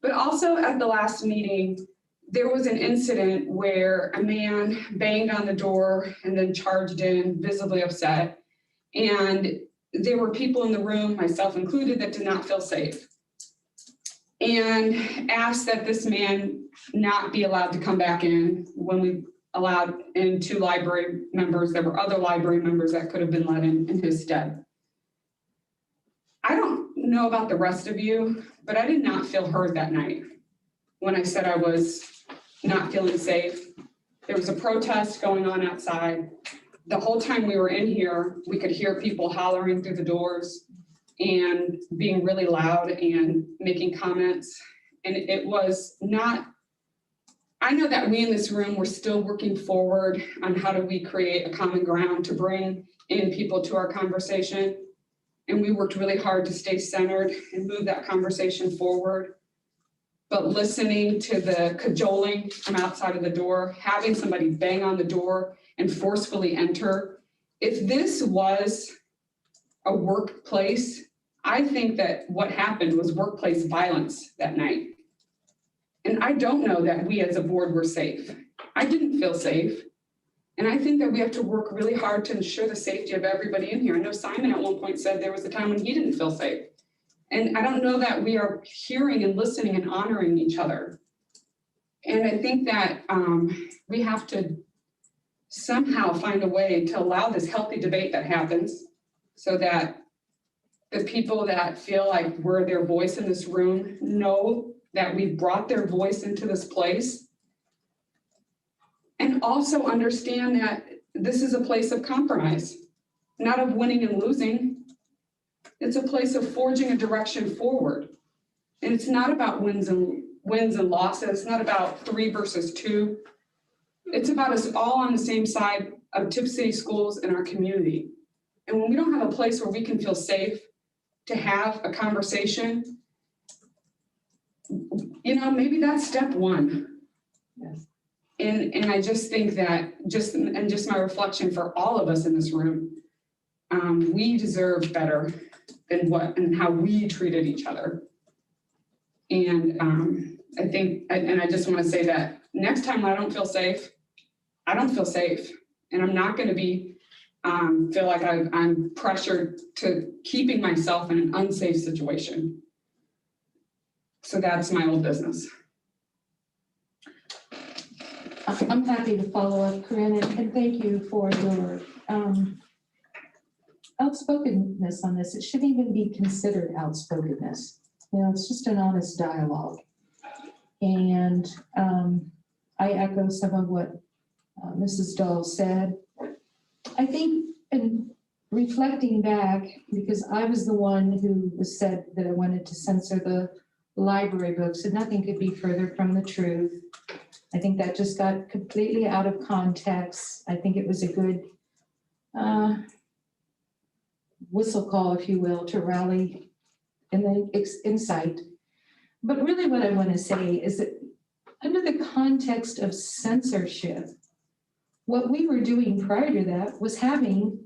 But also at the last meeting, there was an incident where a man banged on the door and then charged in, visibly upset. And there were people in the room, myself included, that did not feel safe. And asked that this man not be allowed to come back in. When we allowed in 2 library members, there were other library members that could have been let in his stead. I don't know about the rest of you, but I did not feel heard that night when I said I was not feeling safe. There was a protest going on outside. The whole time we were in here, we could hear people hollering through the doors and being really loud and making comments. And it was not, I know that we in this room, we're still working forward on how do we create a common ground to bring in people to our conversation. And we worked really hard to stay centered and move that conversation forward. But listening to the cajoling from outside of the door, having somebody bang on the door and forcefully enter, if this was a workplace, I think that what happened was workplace violence that night. And I don't know that we as a board were safe. I didn't feel safe. And I think that we have to work really hard to ensure the safety of everybody in here. I know Simon at one point said there was a time when he didn't feel safe. And I don't know that we are hearing and listening and honoring each other. And I think that we have to somehow find a way to allow this healthy debate that happens so that the people that feel like we're their voice in this room know that we've brought their voice into this place. And also understand that this is a place of compromise, not of winning and losing. It's a place of forging a direction forward. And it's not about wins and losses. It's not about 3 versus 2. It's about us all on the same side of Tipp City Schools and our community. And when we don't have a place where we can feel safe to have a conversation, maybe that's step 1. Yes. And I just think that just my reflection for all of us in this room, we deserve better than how we treated each other. And I think, and I just want to say that next time when I don't feel safe, I don't feel safe. And I'm not going to be, feel like I'm pressured to keeping myself in an unsafe situation. So that's my old business. I'm happy to follow up, Corinne, and thank you for your outspokenness on this. It shouldn't even be considered outspokenness. It's just an honest dialogue. And I echo some of what Mrs. Dahl said. I think in reflecting back, because I was the one who said that I wanted to censor the library books, and nothing could be further from the truth. I think that just got completely out of context. I think it was a good whistle call, if you will, to rally in the insight. But really what I want to say is that under the context of censorship, what we were doing prior to that was having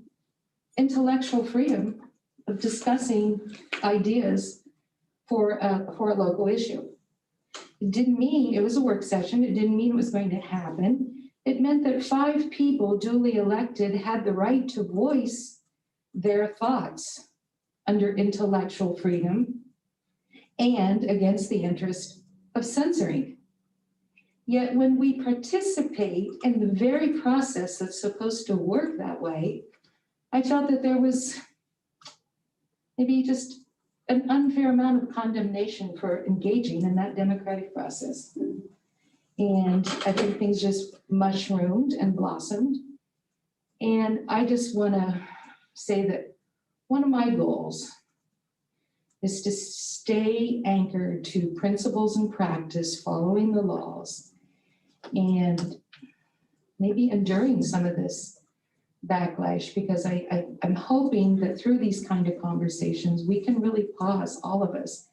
intellectual freedom of discussing ideas for a local issue. It didn't mean it was a work session. It didn't mean it was going to happen. It meant that 5 people duly elected had the right to voice their thoughts under intellectual freedom and against the interest of censoring. Yet when we participate in the very process that's supposed to work that way, I felt that there was maybe just an unfair amount of condemnation for engaging in that democratic process. And I think things just mushroomed and blossomed. And I just want to say that one of my goals is to stay anchored to principles and practice, following the laws, and maybe enduring some of this backlash, because I'm hoping that through these kind of conversations, we can really pause, all of us,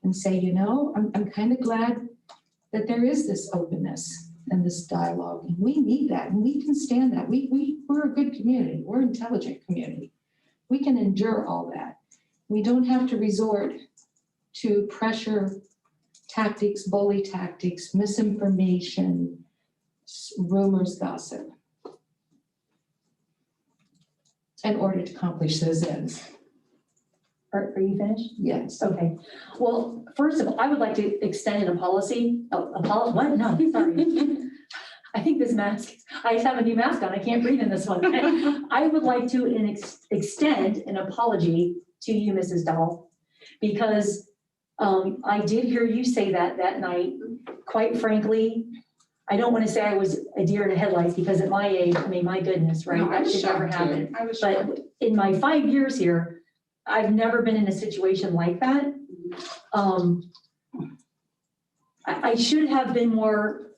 and say, you know, I'm kind of glad that there is this openness and this dialogue, and we need that, and we can stand that. We're a good community. We're an intelligent community. We can endure all that. We don't have to resort to pressure tactics, bully tactics, misinformation, rumors, gossip, in order to accomplish those ends. Are you finished? Yes. Okay. Well, first of all, I would like to extend in a policy, what? No, sorry. I think this mask, I have a new mask on. I can't breathe in this one. I would like to extend an apology to you, Mrs. Dahl, because I did hear you say that night. Quite frankly, I don't want to say I was a deer in the headlights, because at my age, I mean, my goodness, right? No, I That was should never shocked too. happen. I was shocked. But in my 5 years here, I've never been in a situation like that. I should have been more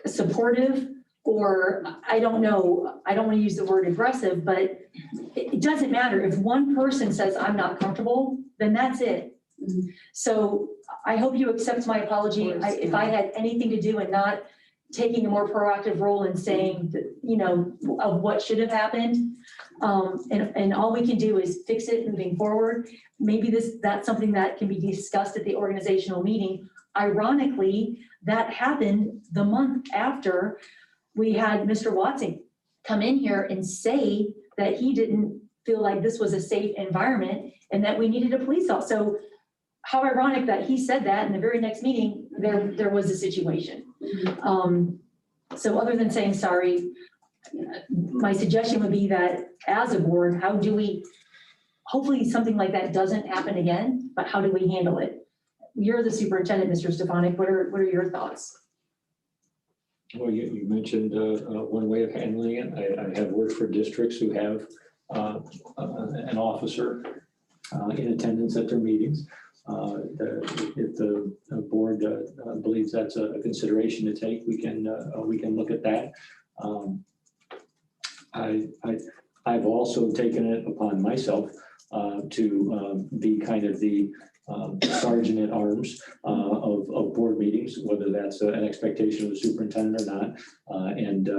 supportive, or I don't know, I don't want to use the word aggressive, but it doesn't matter. If one person says I'm not comfortable, then that's it. Mhm. So I hope you accept my apology. Of course, If yeah. I had anything to do in not taking a more proactive role in saying, that, you know, of what should have happened. And all we can do is fix it moving forward. Maybe that's something that can be discussed at the organizational meeting. Ironically, that happened the month after we had Mr. Watson come in here and say that he didn't feel like this was a safe environment and that we needed a police officer. So how ironic that he said that in the very next meeting, there was a situation. So other than saying sorry, my suggestion would be that as a board, how do we, hopefully something like that doesn't happen again, but how do we handle it? You're the superintendent, Mr. Stefanik. What are your thoughts? Well, you mentioned one way of handling it. I have worked for districts who have an officer in attendance at their meetings. If the board believes that's a consideration to take, we can look at that. I've also taken it upon myself to be kind of the sergeant at arms of board meetings, whether that's an expectation of the superintendent or not, and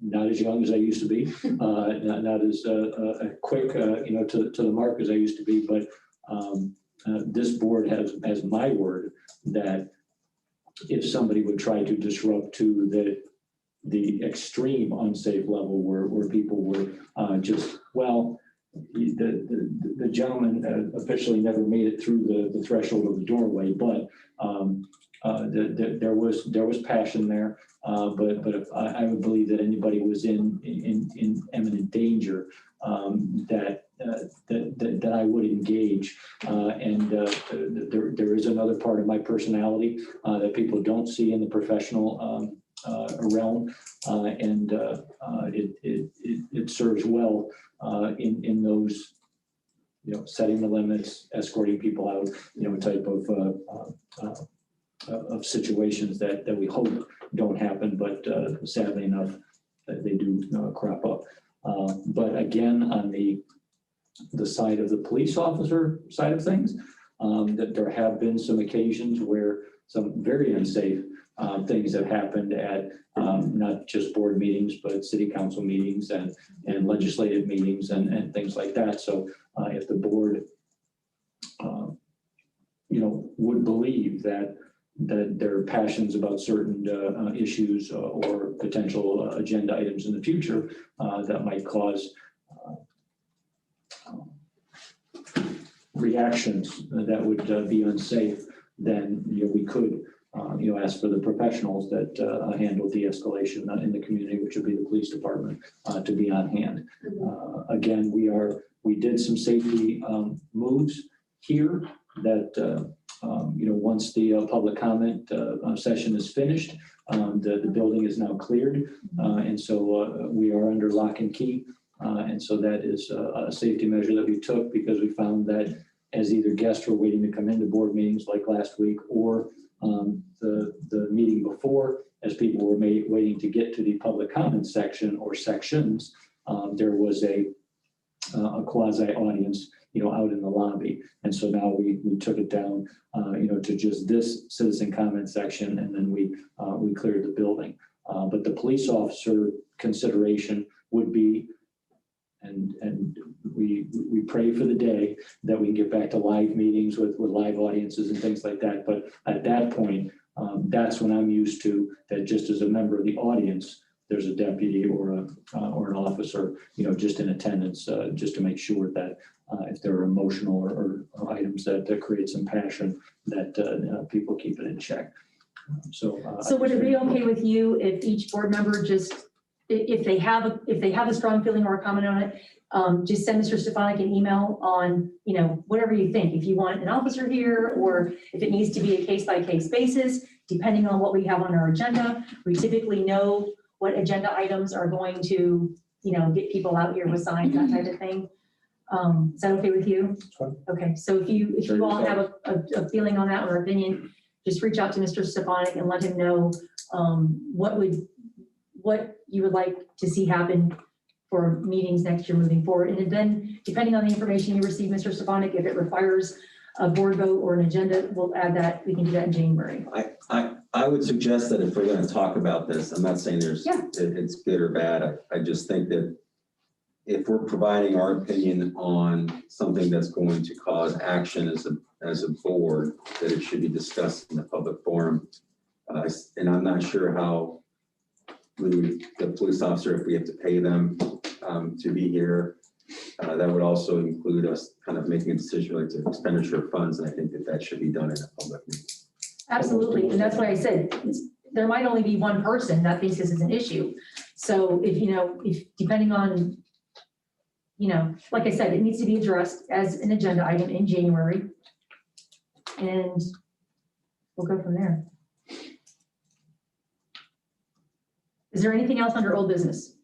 not as young as I used to be, not as quick, to the mark as I used to be, but this board has my word that if somebody would try to disrupt to the extreme unsafe level where people were just, well, the gentleman officially never made it through the threshold of the doorway, but there was passion there. But if I would believe that anybody was in imminent danger, that I would engage. And there is another part of my personality that people don't see in the professional realm, and it serves well in those, setting the limits, escorting people out, type of situations that we hope don't happen, but sadly enough, they do crop up. But again, on the side of the police officer side of things, that there have been some occasions where some very unsafe things have happened at not just board meetings, but city council meetings and legislative meetings and things like that. So if the board, would believe that there are passions about certain issues or potential agenda items in the future that might cause reactions that would be unsafe, then we could ask for the professionals that handle de-escalation in the community, which would be the police department, to be on hand. Again, we did some safety moves here that once the public comment session is finished, the building is now cleared, and so we are under lock and key, and so that is a safety measure that we took because we found that as either guests were waiting to come into board meetings like last week, or the meeting before, as people were waiting to get to the public comment section or sections, there was a quasi audience, out in the lobby. And so now we took it down, to just this citizen comment section, and then we cleared the building. But the police officer consideration would be, and we pray for the day that we can get back to live meetings with live audiences and things like that. But at that point, that's when I'm used to that just as a member of the audience, there's a deputy or an officer, just in attendance, just to make sure that if there are emotional or items that create some passion, that people keep it in check. So would it be okay with you if each board member just, if they have a strong feeling or a comment on it, just send Mr. Stefanik an email on, whatever you think. If you want an officer here, or if it needs to be a case-by-case basis, depending on what we have on our agenda. We typically know what agenda items are going to, get people out here with signs, that type of thing. Is that okay with you? Fine. Okay, so if you all have a feeling on that or opinion, just reach out to Mr. Stefanik and let him know what you would like to see happen for meetings next year moving forward. And then, depending on the information you receive, Mr. Stefanik, if it requires a board vote or an agenda, we'll add that. We can do that in January. I would suggest that if we're going to talk about this, I'm not saying it's good or bad. I just think that if we're providing our opinion on something that's going to cause action as a board, that it should be discussed in the public forum. And I'm not sure how the police officer, if we have to pay them to be here, that would also include us kind of making a decision related to expenditure of funds. And I think that should be done in a public meeting. Absolutely, and that's why I said there might only be one person that thinks this is an issue. So if depending on, like I said, it needs to be addressed as an agenda item in January, and we'll go from there. Is there anything else under old business?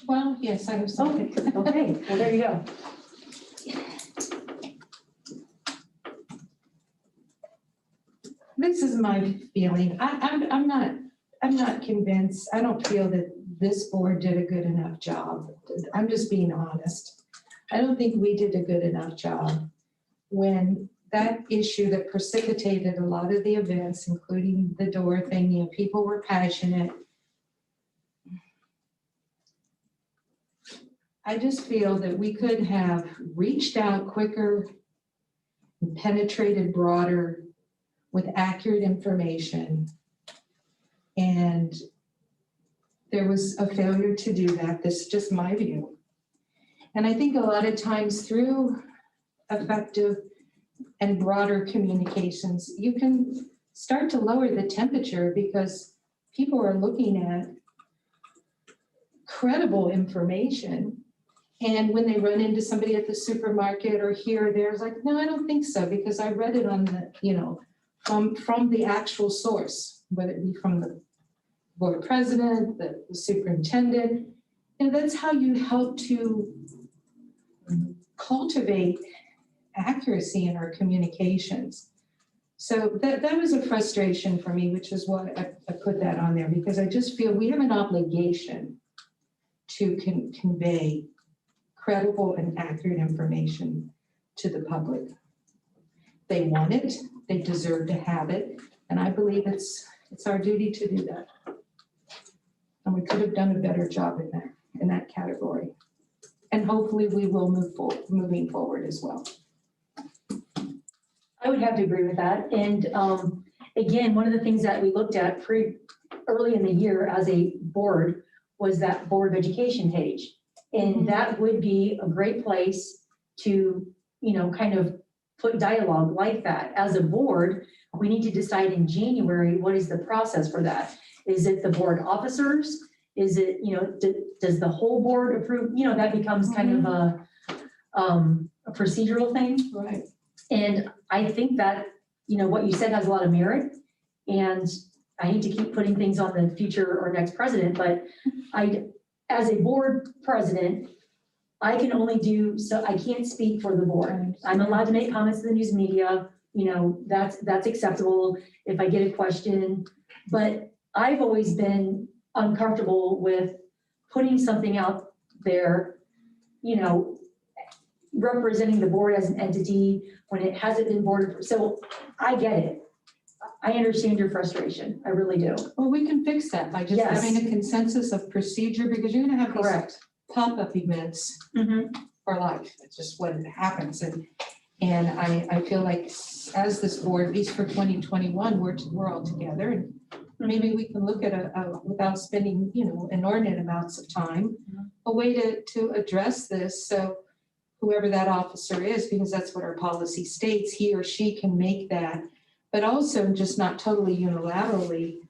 Well, yes, I have something. Okay, well, there you go. This is my feeling. I'm not convinced. I don't feel that this board did a good enough job. I'm just being honest. I don't think we did a good enough job when that issue that precipitated a lot of the events, including the door thing, people were passionate. I just feel that we could have reached out quicker, penetrated broader with accurate information. And there was a failure to do that. This is just my view. And I think a lot of times through effective and broader communications, you can start to lower the temperature because people are looking at credible information. And when they run into somebody at the supermarket or here or there, it's like, no, I don't think so, because I read it on the, from the actual source, whether it be from the board president, the superintendent. That's how you help to cultivate accuracy in our communications. So that was a frustration for me, which is why I put that on there, because I just feel we have an obligation to convey credible and accurate information to the public. They want it, they deserve to have it, and I believe it's our duty to do that. And we could have done a better job in that category. And hopefully we will moving forward as well. I would have to agree with that. And again, one of the things that we looked at early in the year as a board was that Board of Education page. And that would be a great place to, kind of put dialogue like that. As a board, we need to decide in January, what is the process for that? Is it the board officers? Is it, does the whole board approve? That becomes kind of a procedural thing. Right. And I think that, what you said has a lot of merit, and I hate to keep putting things on the future or next president, but as a board president, I can only do, so I can't speak for the board. I'm allowed to make comments to the news media, that's acceptable if I get a question, but I've always been uncomfortable with putting something out there, you know, representing the board as an entity when it hasn't been board. So I get it. I understand your frustration. I really do. Well, we can fix that by just Yes. having a consensus of procedure, because you're gonna have these Correct. pop-up events Mhm. for life. It's just what happens. And I feel like as this board, at least for 2021, we're all together. And maybe we can look at without spending, you know, inordinate amounts of time, a way to address this. So whoever that officer is, because that's what our policy states, he or she can make that. But also just not totally unilaterally,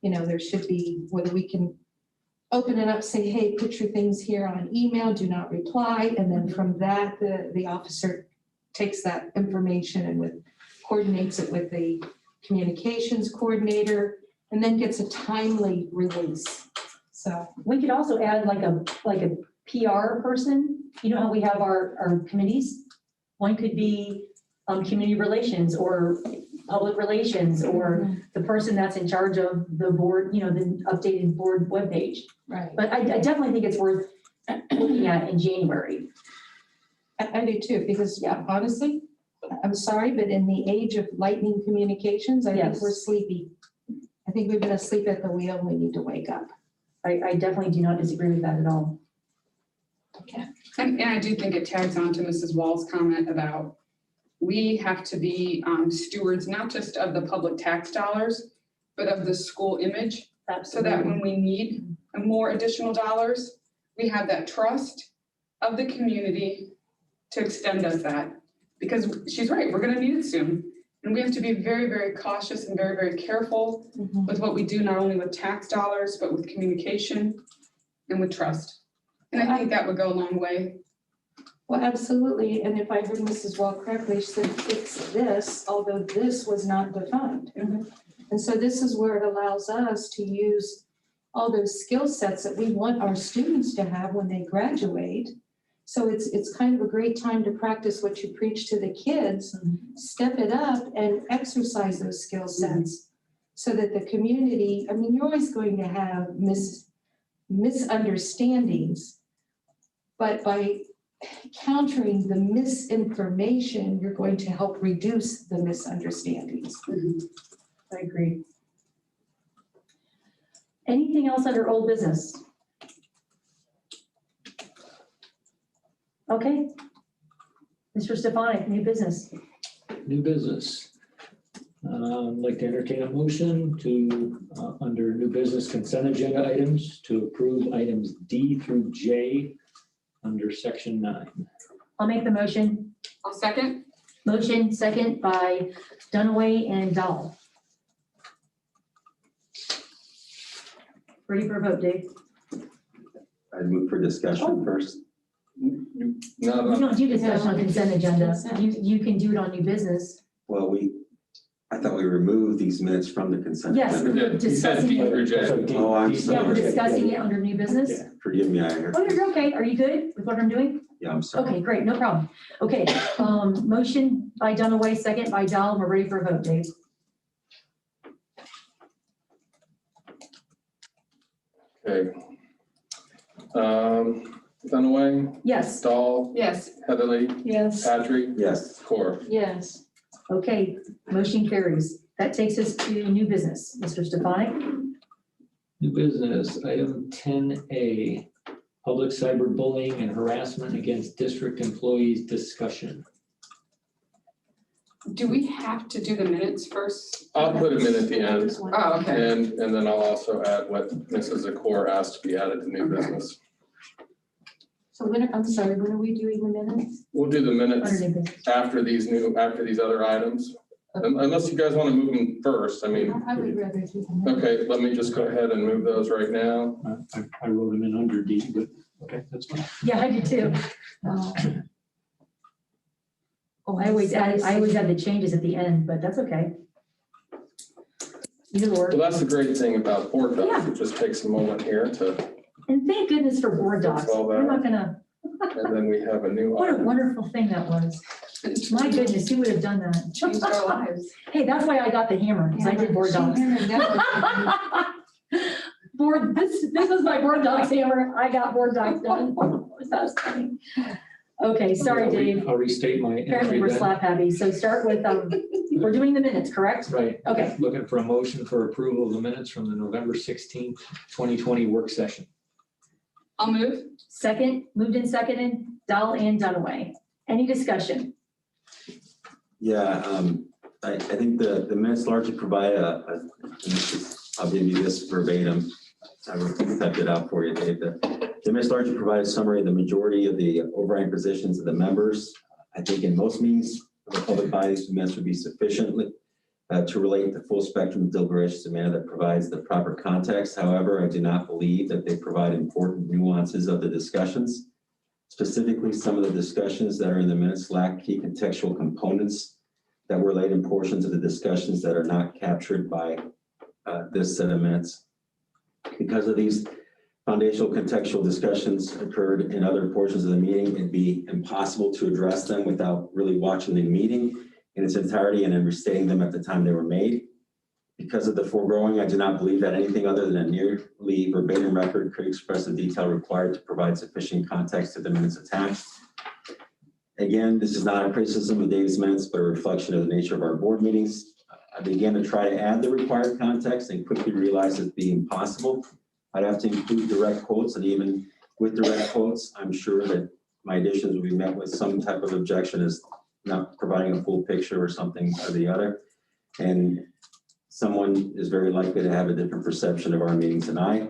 you know, there should be, whether we can open it up, say, hey, put your things here on email, do not reply. And then from that, the officer takes that information and coordinates it with the communications coordinator, and then gets a timely release. So, We could also add like a PR person. You know how we have our committees? One could be community relations or public relations, or the person that's in charge of the board, you know, the updated board webpage. right. But I definitely think it's worth looking at in January. I do too, because honestly, I'm sorry, but in the age of lightning communications, I think Yes. we're sleepy. I think we've been asleep at the wheel and we need to wake up. I definitely do not disagree with that at all. And I do think it tags on to Mrs. Wall's comment about we have to be stewards, not just of the public tax dollars, but of the school image, so that when we need more additional dollars, we have that trust of the community to extend us that. Because she's right, we're gonna need it soon. And we have to be very, very cautious and very, very careful with what we do, not only with tax dollars, but with communication and with trust. And I think that would go a long way. Well, absolutely, and if I heard Mrs. Wall correctly, she said it's this, although this was not defined. And so this is where it allows us to use all those skill sets that we want our students to have when they graduate. So it's kind of a great time to practice what you preach to the kids, step it up and exercise those skill sets so that the community, I mean, you're always going to have misunderstandings, but by countering the misinformation, you're going to help reduce the misunderstandings. I agree. Anything else under old business? Okay. Mr. Stefanik, new business. New business. I'd like to entertain a motion to, under new business consent agenda items, to approve items D through J under section 9. I'll make the motion. I'll second. Motion second by Dunaway and Dahl. Ready for a vote, Dave? I move for discussion first. We don't do discussion on consent agenda. You can do it on new business. Well, I thought we removed these minutes from the consent. Yes, agenda. we're discussing it. Oh, I'm Yeah, sorry. we're discussing it under new business. Yeah. Forgive me, I heard. Oh, you're okay. Are you good with what I'm doing? Yeah, I'm sorry. Okay, great, no problem. Okay, motion by Dunaway, second by Dahl. We're ready for a vote, Dave. Okay. Dunaway, Yes, Dahl, Yes. Heatherly, Yes. Patrick, Yes, Core. Yes. okay, motion carries. That takes us to new business. Mr. Stefanik? New business, item 10A, public cyberbullying and harassment against district employees discussion. Do we have to do the minutes first? I'll put them in at the end, Oh, okay. and then I'll also add what Mrs. Zakor asked to be added to new Okay. business. So I'm sorry, when are we doing the minutes? We'll do the minutes Under new business. after these other items. Unless you guys want to move them first, I mean, I would rather do the minutes. okay, let me just go ahead and move those right now. I wrote them in under D, but okay, that's fine. Yeah, I do too. Oh, I always add the changes at the end, but that's okay. Either or. Well, that's the great thing about board docs. Yeah. It just takes a moment here to, And thank goodness for board docs. That's all that. We're not gonna, and then we have a new what a item. wonderful thing that was. My goodness, who would have done that? Changed our lives. Hey, that's why I got the hammer, because I did board docs. board, this is my board docs hammer. I got board docs done. That's funny. Okay, sorry, Dave. I'll restate my Apparently we're entry then. slap happy. So start with, we're doing the minutes, correct? Right. Okay. Looking for a motion for approval of the minutes from the November 16th, 2020 work session. I'll move. Second, moved and seconded, Dahl and Dunaway. Any discussion? Yeah, I think the minutes largely provide I'll give you this verbatim. I typed it out for you, Dave. The minutes largely provide a summary of the majority of the overriding positions of the members. I think in most meetings of the public bodies, the minutes would be sufficiently to relate the full spectrum of deliberations in a manner that provides the proper context. However, I do not believe that they provide important nuances of the discussions. Specifically, some of the discussions that are in the minutes lack key contextual components that were laid in portions of the discussions that are not captured by this set of minutes. Because of these foundational contextual discussions occurred in other portions of the meeting, it'd be impossible to address them without really watching the meeting in its entirety and then restating them at the time they were made. Because of the foregoing, I do not believe that anything other than a nearly verbatim record could express the detail required to provide sufficient context to the minutes attached. Again, this is not a criticism of Dave's minutes, but a reflection of the nature of our board meetings. I began to try to add the required context and quickly realized it being impossible. I'd have to include direct quotes, and even with direct quotes, I'm sure that my additions will be met with some type of objection as not providing a full picture or something or the other. And someone is very likely to have a different perception of our meetings than I.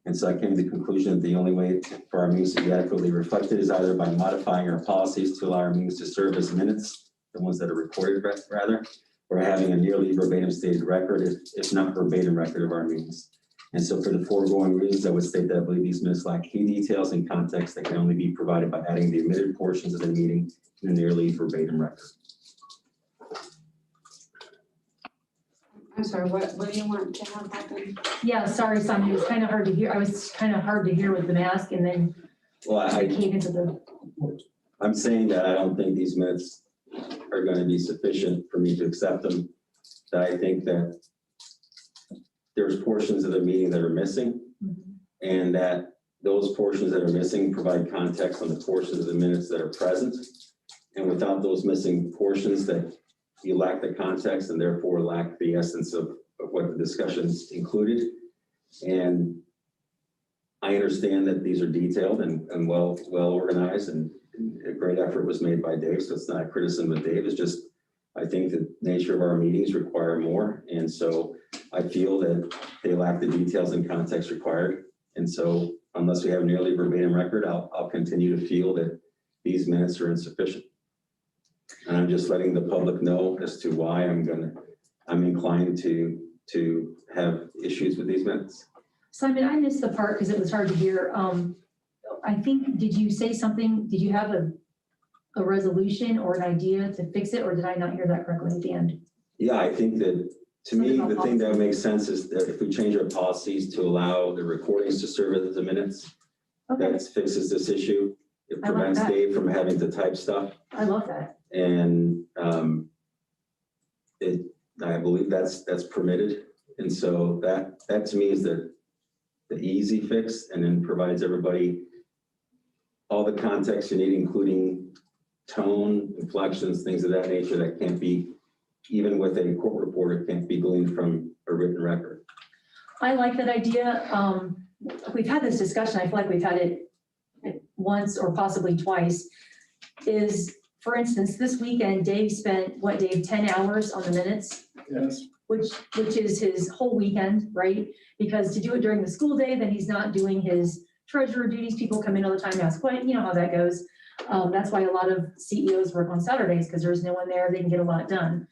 And so I came to the conclusion that the only way for our meetings to be adequately reflected is either by modifying our policies to allow our meetings to serve as minutes, the ones that are recorded rather, or having a nearly verbatim stated record, if not verbatim record of our meetings. And so for the foregoing reasons, I would state that I believe these minutes lack key details and context that can only be provided by adding the omitted portions of the meeting in a nearly verbatim record. I'm sorry, what do you want to have happen? Yeah, sorry, Simon, it was kind of hard to hear. I was kind of hard to hear with the mask and then Well, I came into the, I'm saying that I don't think these minutes are going to be sufficient for me to accept them. That I think that there's portions of the meeting that are missing, and that those portions that are missing provide context on the portions of the minutes that are present. And without those missing portions, that you lack the context and therefore lack the essence of what the discussions included. And I understand that these are detailed and well organized, and a great effort was made by Dave. So it's not a criticism of Dave. It's just, I think the nature of our meetings require more. And so I feel that they lack the details and context required. And so unless we have a nearly verbatim record, I'll continue to feel that these minutes are insufficient. And I'm just letting the public know as to why I'm inclined to have issues with these minutes. Simon, I missed the part because it was hard to hear. I think, did you say something? Did you have a resolution or an idea to fix it, or did I not hear that correctly at the end? Yeah, I think that, to me, the thing that would make sense is that if we change our policies to allow the recordings to serve as the minutes, Okay, that fixes this issue. It I like prevents that. Dave from having to type stuff. I love that. And I believe that's permitted. And so that to me is the easy fix, and then provides everybody all the context you need, including tone, inflections, things of that nature that can't be, even with a court reporter, can't be gleaned from a written record. I like that idea. We've had this discussion. I feel like we've had it once or possibly twice. Is, for instance, this weekend, Dave spent, what, Dave, 10 hours on the minutes? Yes. Which is his whole weekend, right? Because to do it during the school day, then he's not doing his treasurer duties. People come in all the time and ask, what, you know how that goes. That's why a lot of CEOs work on Saturdays, because there's no one there, they can get a lot done.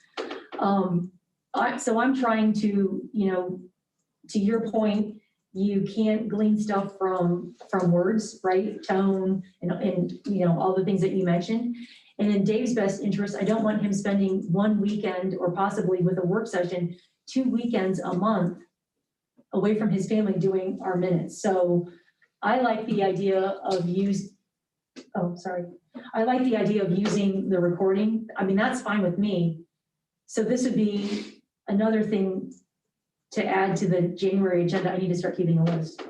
So I'm trying to, to your point, you can't glean stuff from words, right? Tone and all the things that you mentioned. And in Dave's best interest, I don't want him spending one weekend or possibly with a work session, 2 weekends a month away from his family doing our minutes. So I like the idea of I like the idea of using the recording. I mean, that's fine with me. So this would be another thing to add to the January agenda, I need to start keeping a list.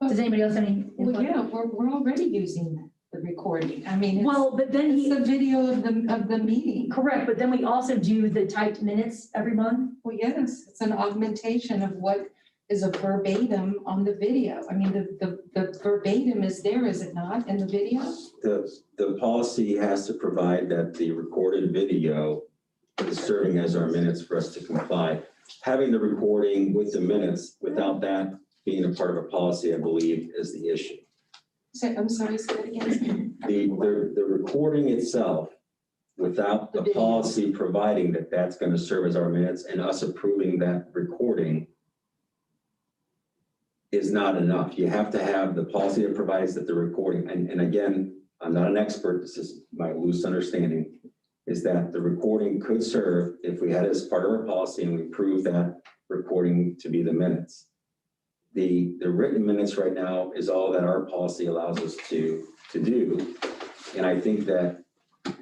Does anybody else have any? Well, input? yeah, we're already using the recording. I mean, Well, but then it's he, the video of the meeting. correct, but then we also do the typed minutes every month. Well, yes, it's an augmentation of what is a verbatim on the video. I mean, the verbatim is there, is it not, in the video? The policy has to provide that the recorded video is serving as our minutes for us to comply. Having the recording with the minutes, without that being a part of a policy, I believe, is the issue. So, I'm sorry, say that again. The recording itself, without The the video. policy providing that that's going to serve as our minutes and us approving that recording is not enough. You have to have the policy that provides that the recording, and again, I'm not an expert, this is my loose understanding, is that the recording could serve if we had it as part of our policy and we prove that recording to be the minutes. The written minutes right now is all that our policy allows us to do. And I think that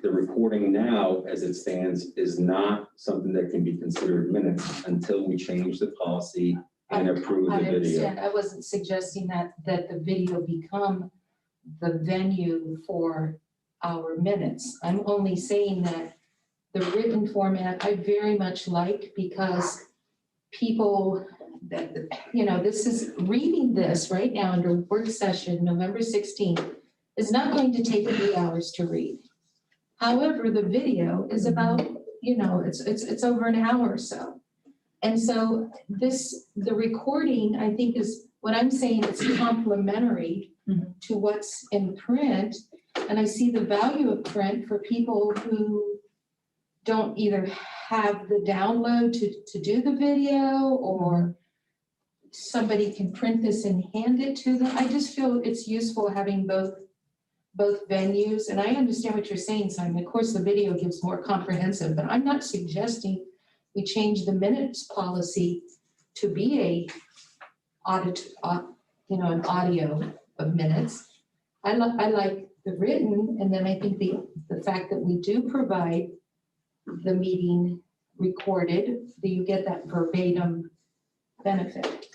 the recording now, as it stands, is not something that can be considered minutes until we change the policy and approve I the video. understand. I wasn't suggesting that the video become the venue for our minutes. I'm only saying that the written format I very much like, because people that, you know, this is reading this right now under work session, November 16th, is not going to take 3 hours to read. However, the video is about, you know, it's over an hour or so. And so the recording, I think, is what I'm saying, it's complementary to what's in print. And I see the value of print for people who don't either have the download to do the video, or somebody can print this and hand it to them. I just feel it's useful having both venues. And I understand what you're saying, Simon. Of course, the video gives more comprehensive, but I'm not suggesting we change the minutes policy to be an audio of minutes. I like the written, and then I think the fact that we do provide the meeting recorded, that you get that verbatim benefit.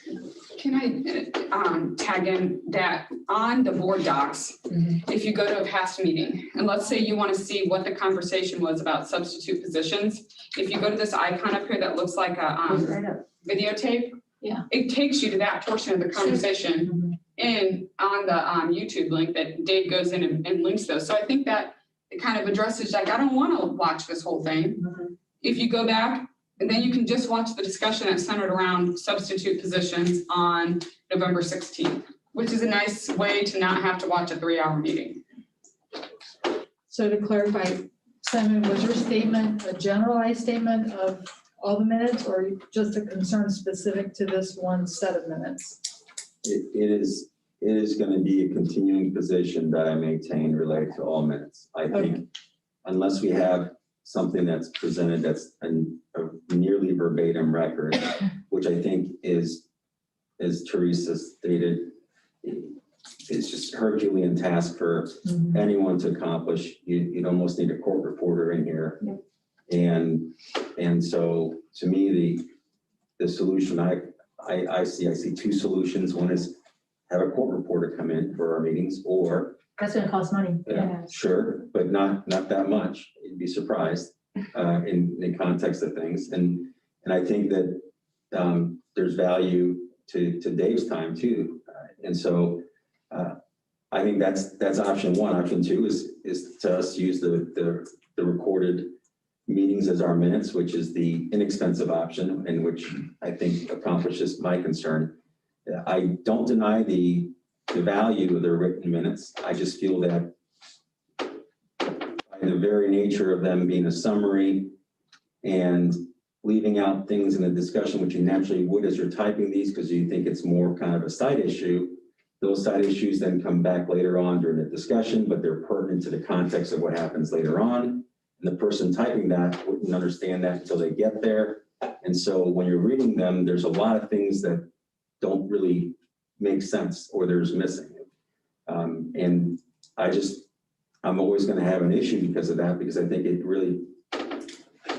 Can I tag in that on the board docs, if you go to a past meeting, and let's say you want to see what the conversation was about substitute positions, if you go to this icon up here that looks like a Right up. videotape, Yeah. it takes you to that portion of the conversation in on the YouTube link that Dave goes in and links those. So I think that it kind of addresses, like, I don't want to watch this whole thing. If you go back, and then you can just watch the discussion that's centered around substitute positions on November 16th, which is a nice way to not have to watch a 3-hour meeting. So to clarify, Simon, was your statement a generalized statement of all the minutes, or just a concern specific to this one set of minutes? It is going to be a continuing position that I maintain related to all minutes. I think unless we have something that's presented that's a nearly verbatim record, which I think is, as Teresa stated, it's just Herculean task for anyone to accomplish. You'd almost need a court reporter in here. And so to me, the solution I see 2 solutions. One is have a court reporter come in for our meetings, or That's gonna cost money. sure, but not that much. You'd be surprised in the context of things. And I think that there's value to Dave's time too. And so I think that's option one. Option two is to us use the recorded meetings as our minutes, which is the inexpensive option, and which I think accomplishes my concern. I don't deny the value of the written minutes. I just feel that by the very nature of them being a summary and leaving out things in the discussion, which you naturally would as you're typing these, because you think it's more kind of a side issue, those side issues then come back later on during the discussion, but they're pertinent to the context of what happens later on. And the person typing that wouldn't understand that until they get there. And so when you're reading them, there's a lot of things that don't really make sense, or there's missing. And I'm always going to have an issue because of that, because I think it really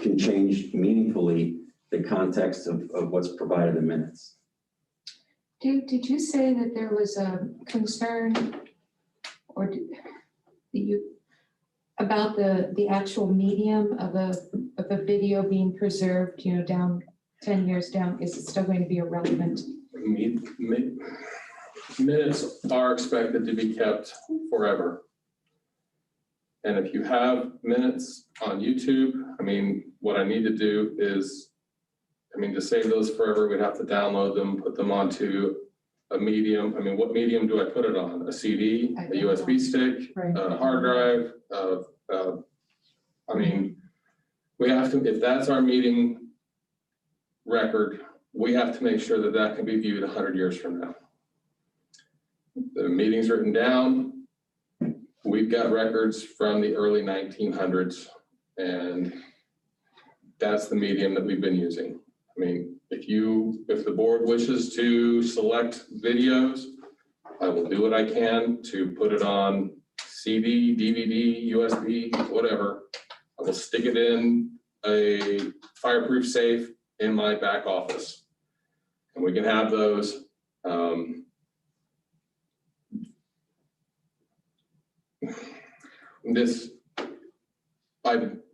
can change meaningfully the context of what's provided in minutes. Did you say that there was a concern or about the actual medium of a video being preserved, down 10 years down? Is it still going to be irrelevant? Minutes are expected to be kept forever. And if you have minutes on YouTube, what I need to do is, to save those forever, we'd have to download them, put them onto a medium. What medium do I put it on? A CD, a USB stick, Right. a hard drive? We have to, if that's our meeting record, we have to make sure that that can be viewed 100 years from now. The meeting's written down. We've got records from the early 1900s, and that's the medium that we've been using. If the board wishes to select videos, I will do what I can to put it on CD, DVD, USB, whatever. I will stick it in a fireproof safe in my back office, and we can have those.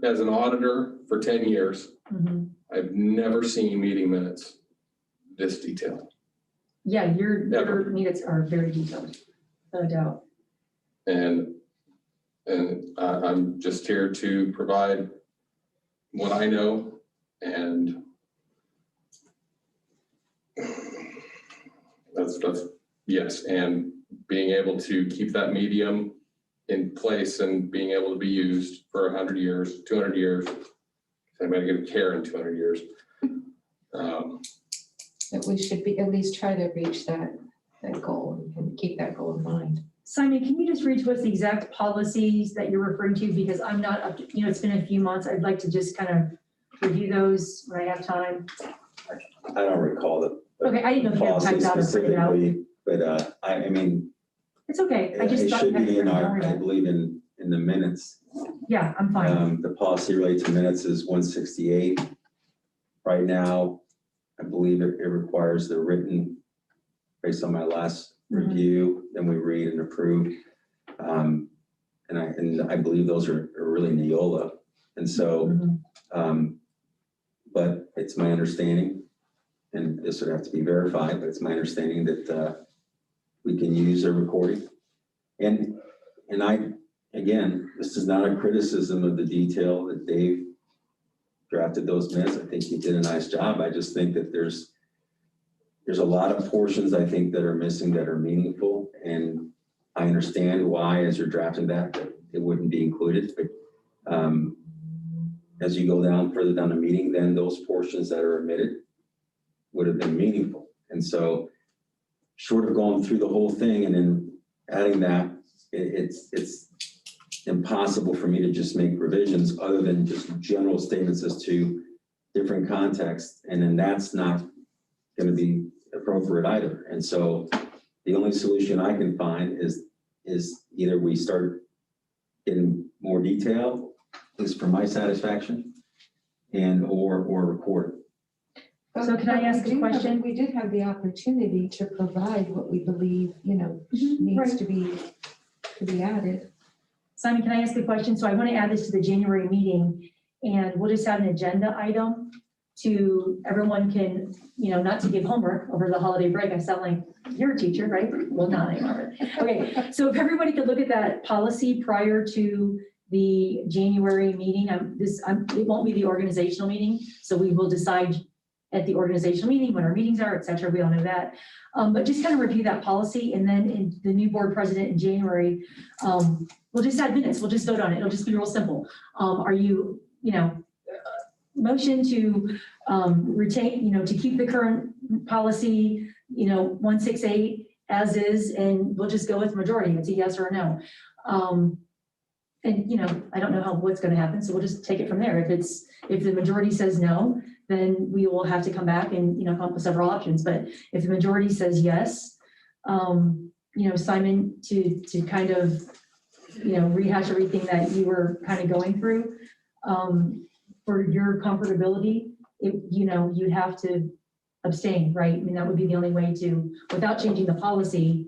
As an auditor for 10 years, Mhm. I've never seen meeting minutes this detailed. Yeah, your Never. minutes are very detailed, no doubt. And I'm just here to provide what I know, and that's yes, and being able to keep that medium in place and being able to be used for 100 years, 200 years. Anybody get care in 200 years. That we should at least try to reach that goal and keep that goal in mind. Simon, can you just read to us the exact policies that you're referring to? Because I'm not up to, it's been a few months. I'd like to just kind of review those when I have time. I don't recall the Okay, I didn't know if you had policy typed out or printed out. specifically, but It's okay. I just it thought should you had be to in our, I remember. believe in the minutes. Yeah, I'm fine. The policy related to minutes is 168. Right now, I believe it requires the written, based on my last Mhm. review, then we read and approve. And I believe those are really Neola. And so, Mhm. but it's my understanding, and this would have to be verified, but it's my understanding that we can use a recording. And again, this is not a criticism of the detail that Dave drafted those minutes. I think he did a nice job. I just think that there's a lot of portions I think that are missing that are meaningful. And I understand why, as you're drafting that it wouldn't be included. But as you go further down the meeting, then those portions that are omitted would have been meaningful. And so short of going through the whole thing and then adding that, it's impossible for me to just make revisions other than just general statements as to different contexts. And then that's not going to be appropriate either. And so the only solution I can find is either we start getting more detail, at least for my satisfaction, or record it. So can I ask a question? We did have the opportunity to provide what we believe, Mhm, needs right. to be added. Simon, can I ask a question? So I want to add this to the January meeting, and we'll just have an agenda item to, everyone can, not to give homework over the holiday break. I sound like you're a teacher, right? Well, not anymore. Okay, so if everybody could look at that policy prior to the January meeting, it won't be the organizational meeting, so we will decide at the organizational meeting when our meetings are, et cetera. We all know that. But just kind of review that policy, and then in the new board president in January, we'll just add minutes. We'll just vote on it. It'll just be real simple. Are you, motion to retain, to keep the current policy, 168 as is, and we'll just go with majority. It's a yes or a no. And I don't know what's going to happen, so we'll just take it from there. If the majority says no, then we will have to come back and come up with several options. But if the majority says yes, Simon, to kind of rehash everything that you were kind of going through, for your comfortability, you'd have to abstain, right? I mean, that would be the only way to, without changing the policy,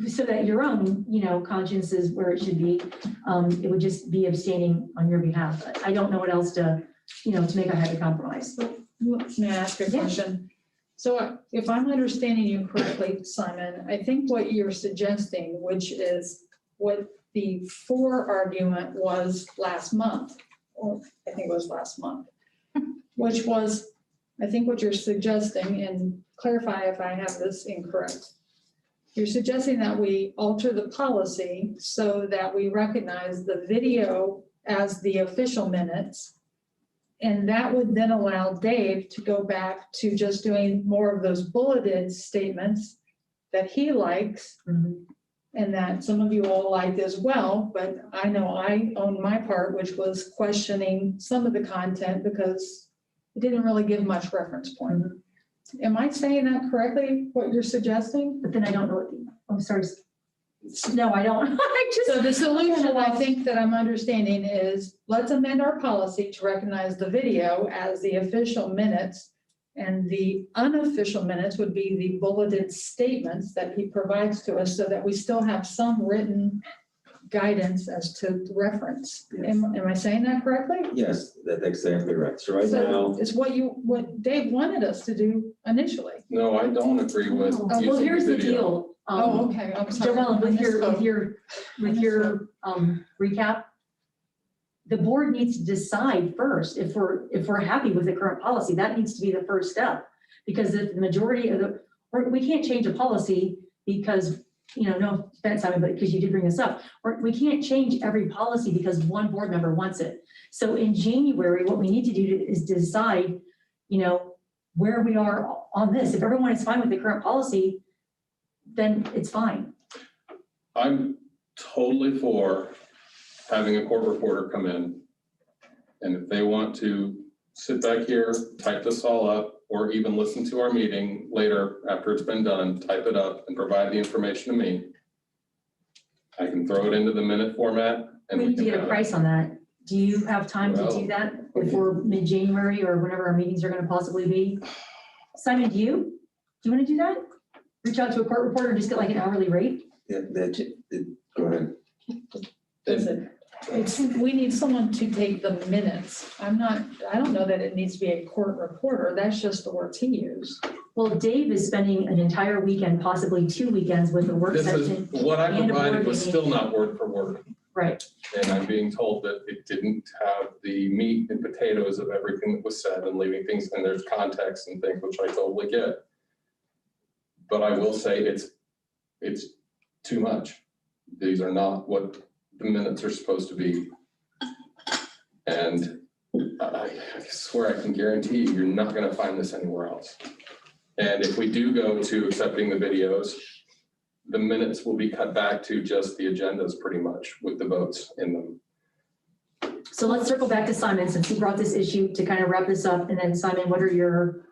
so that your own, conscience is where it should be. It would just be abstaining on your behalf. I don't know what else to make a happy compromise. May I ask a Yeah. question? So if I'm understanding you correctly, Simon, I think what you're suggesting, which is what the for argument was last month, or I think it was last month, which was, I think what you're suggesting, and clarify if I have this incorrect. You're suggesting that we alter the policy so that we recognize the video as the official minutes. And that would then allow Dave to go back to just doing more of those bulleted statements that he likes and that some of you all liked as well. But I know I own my part, which was questioning some of the content because it didn't really give much reference point. Am I saying that correctly, what you're suggesting? But then I don't know what I'm sorry. No, I don't. So the solution, I think that I'm understanding is, let's amend our policy to recognize the video as the official minutes. And the unofficial minutes would be the bulleted statements that he provides to us so that we still have some written guidance as to reference. Yes. Am I saying that correctly? Yes, that's exactly right. So right So now, it's what Dave wanted us to do initially. No, I don't agree with Well, using here's the video. deal. Oh, okay, I'm sorry. Joelle, with I your recap, the board needs to decide first if we're happy with the current policy. That needs to be the first step. Because if the majority of we can't change a policy because, no offense, Simon, but because you did bring this up, we can't change every policy because one board member wants it. So in January, what we need to do is decide, where we are on this. If everyone is fine with the current policy, then it's fine. I'm totally for having a court reporter come in. And if they want to sit back here, type this all up, or even listen to our meeting later after it's been done, type it up and provide the information to me, I can throw it into the minute format and We we need to can get a have it. price on that. Do you have time to Well, do that before mid-January or whenever our meetings are going to possibly be? Simon, do you want to do that? Reach out to a court reporter and just get like an hourly rate? go ahead. We need someone to take the minutes. I don't know that it needs to be a court reporter. That's just the words he used. Well, Dave is spending an entire weekend, possibly 2 weekends with a work This is, session. what I and a provided board was meeting. still not word for word. Right. And I'm being told that it didn't have the meat and potatoes of everything that was said and leaving things, and there's context and things, which I totally get. But I will say it's too much. These are not what the minutes are supposed to be. And I swear I can guarantee you're not gonna find this anywhere else. And if we do go to accepting the videos, the minutes will be cut back to just the agendas pretty much with the votes in them. So let's circle back to Simon since he brought this issue to kind of wrap this up. And then Simon, what are your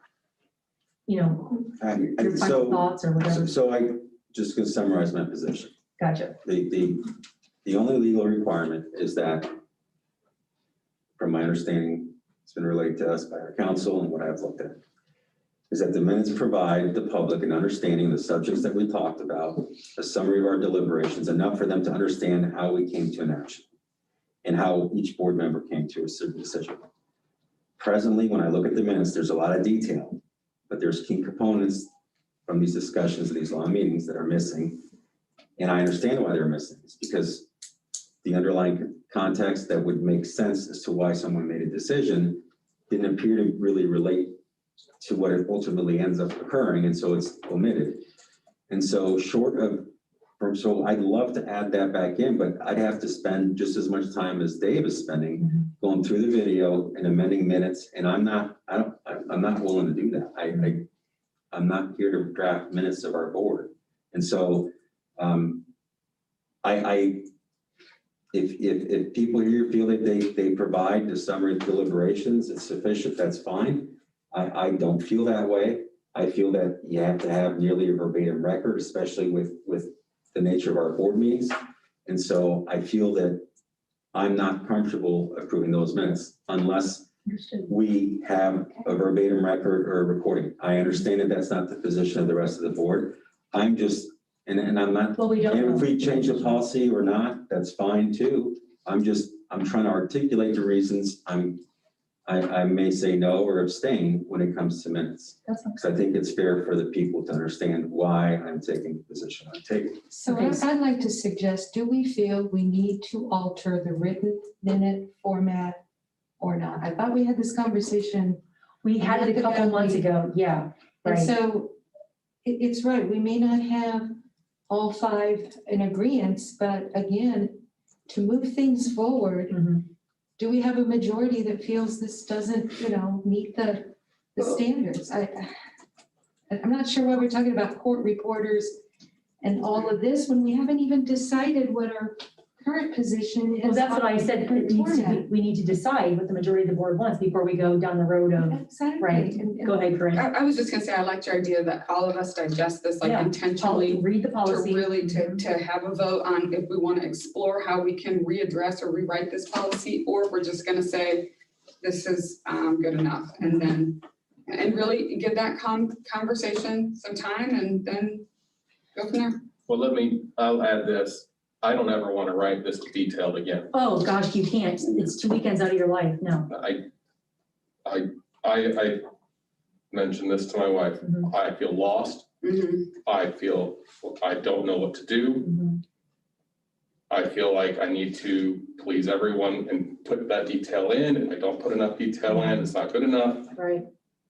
final thoughts or whatever? So I just gonna summarize my position. Gotcha. The only legal requirement is that, from my understanding, it's been relayed to us by our counsel and what I've looked at, is that the minutes provide the public an understanding of the subjects that we talked about, a summary of our deliberations, enough for them to understand how we came to an action and how each board member came to a certain decision. Presently, when I look at the minutes, there's a lot of detail, but there's key components from these discussions of these long meetings that are missing. And I understand why they're missing. It's because the underlying context that would make sense as to why someone made a decision didn't appear to really relate to what it ultimately ends up occurring, and so it's omitted. And so so I'd love to add that back in, but I'd have to spend just as much time as Dave is spending going through the video and amending minutes, and I'm not willing to do that. I'm not here to draft minutes of our board. And so if people here feel that they provide the summary of deliberations, it's sufficient, that's fine. I don't feel that way. I feel that you have to have nearly a verbatim record, especially with the nature of our board meetings. And so I feel that I'm not comfortable approving those minutes unless Understood. we have a verbatim record or a recording. I understand that that's not the position of the rest of the board. I'm just, and I'm not, Well, we don't and if know. we change the policy or not, that's fine too. I'm trying to articulate the reasons I may say no or abstain when it comes to minutes. That's Because I think it's fair for the people to understand why I'm taking the position I'm taking. So Okay. I'd like to suggest, do we feel we need to alter the written minute format or not? I thought we had this conversation. We had it a couple months ago, yeah, And right. so it's right, we may not have all five in agreement, but again, to move things forward, Mhm. do we have a majority that feels this doesn't, meet the standards? I'm not sure why we're talking about court reporters and all of this when we haven't even decided what our current position is. Well, that's what I said, on the format. we need to decide what the majority of the board wants before we go down the road of, Exactly. right. And- Go ahead, Corinne. I was just gonna say, I liked your idea that all of us digest this like Yeah. intentionally. Read the To policy. really, to have a vote on if we want to explore how we can readdress or rewrite this policy, or if we're just gonna say, this is good enough, and then, and really give that conversation some time and then go from there. Well, I'll add this. I don't ever want to write this detailed again. Oh, gosh, you can't. It's 2 weekends out of your life. No. I mentioned this to my wife. Mhm. I feel lost. I feel I don't know what to do. Mhm. I feel like I need to please everyone and put that detail in. If I don't put enough detail in, it's not good enough. Right.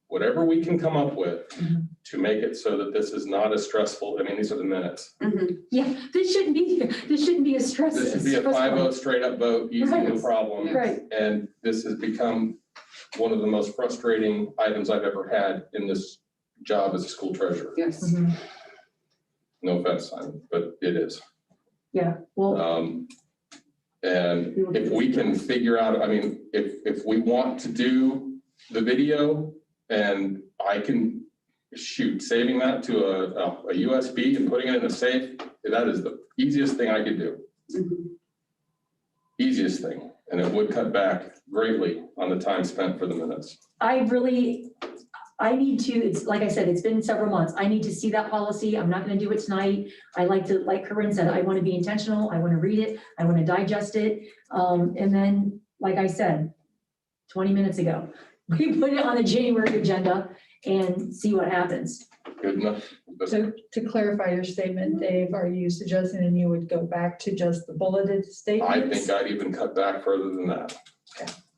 Whatever we can come up with Mhm. to make it so that this is not as stressful. I mean, these are the minutes. Yeah, this shouldn't be a stress. This should be a 5-0 straight up vote, easy, no Right. problem. Right. And this has become one of the most frustrating items I've ever had in this job as a school treasurer. Yes. Mhm. No offense, Simon, but it is. Yeah, well, And if we can figure out, I mean, if we want to do the video and I can saving that to a USB and putting it in a safe, that is the easiest thing I could do. Easiest thing. And it would cut back greatly on the time spent for the minutes. I need to, it's like I said, it's been several months. I need to see that policy. I'm not gonna do it tonight. I like to, like Corinne said, I want to be intentional. I want to read it. I want to digest it. And then, like I said, 20 minutes ago, we put it on the January agenda and see what happens. Good enough? So to clarify your statement, Dave, are you suggesting that you would go back to just the bulleted I statements? think I'd even cut back further than that.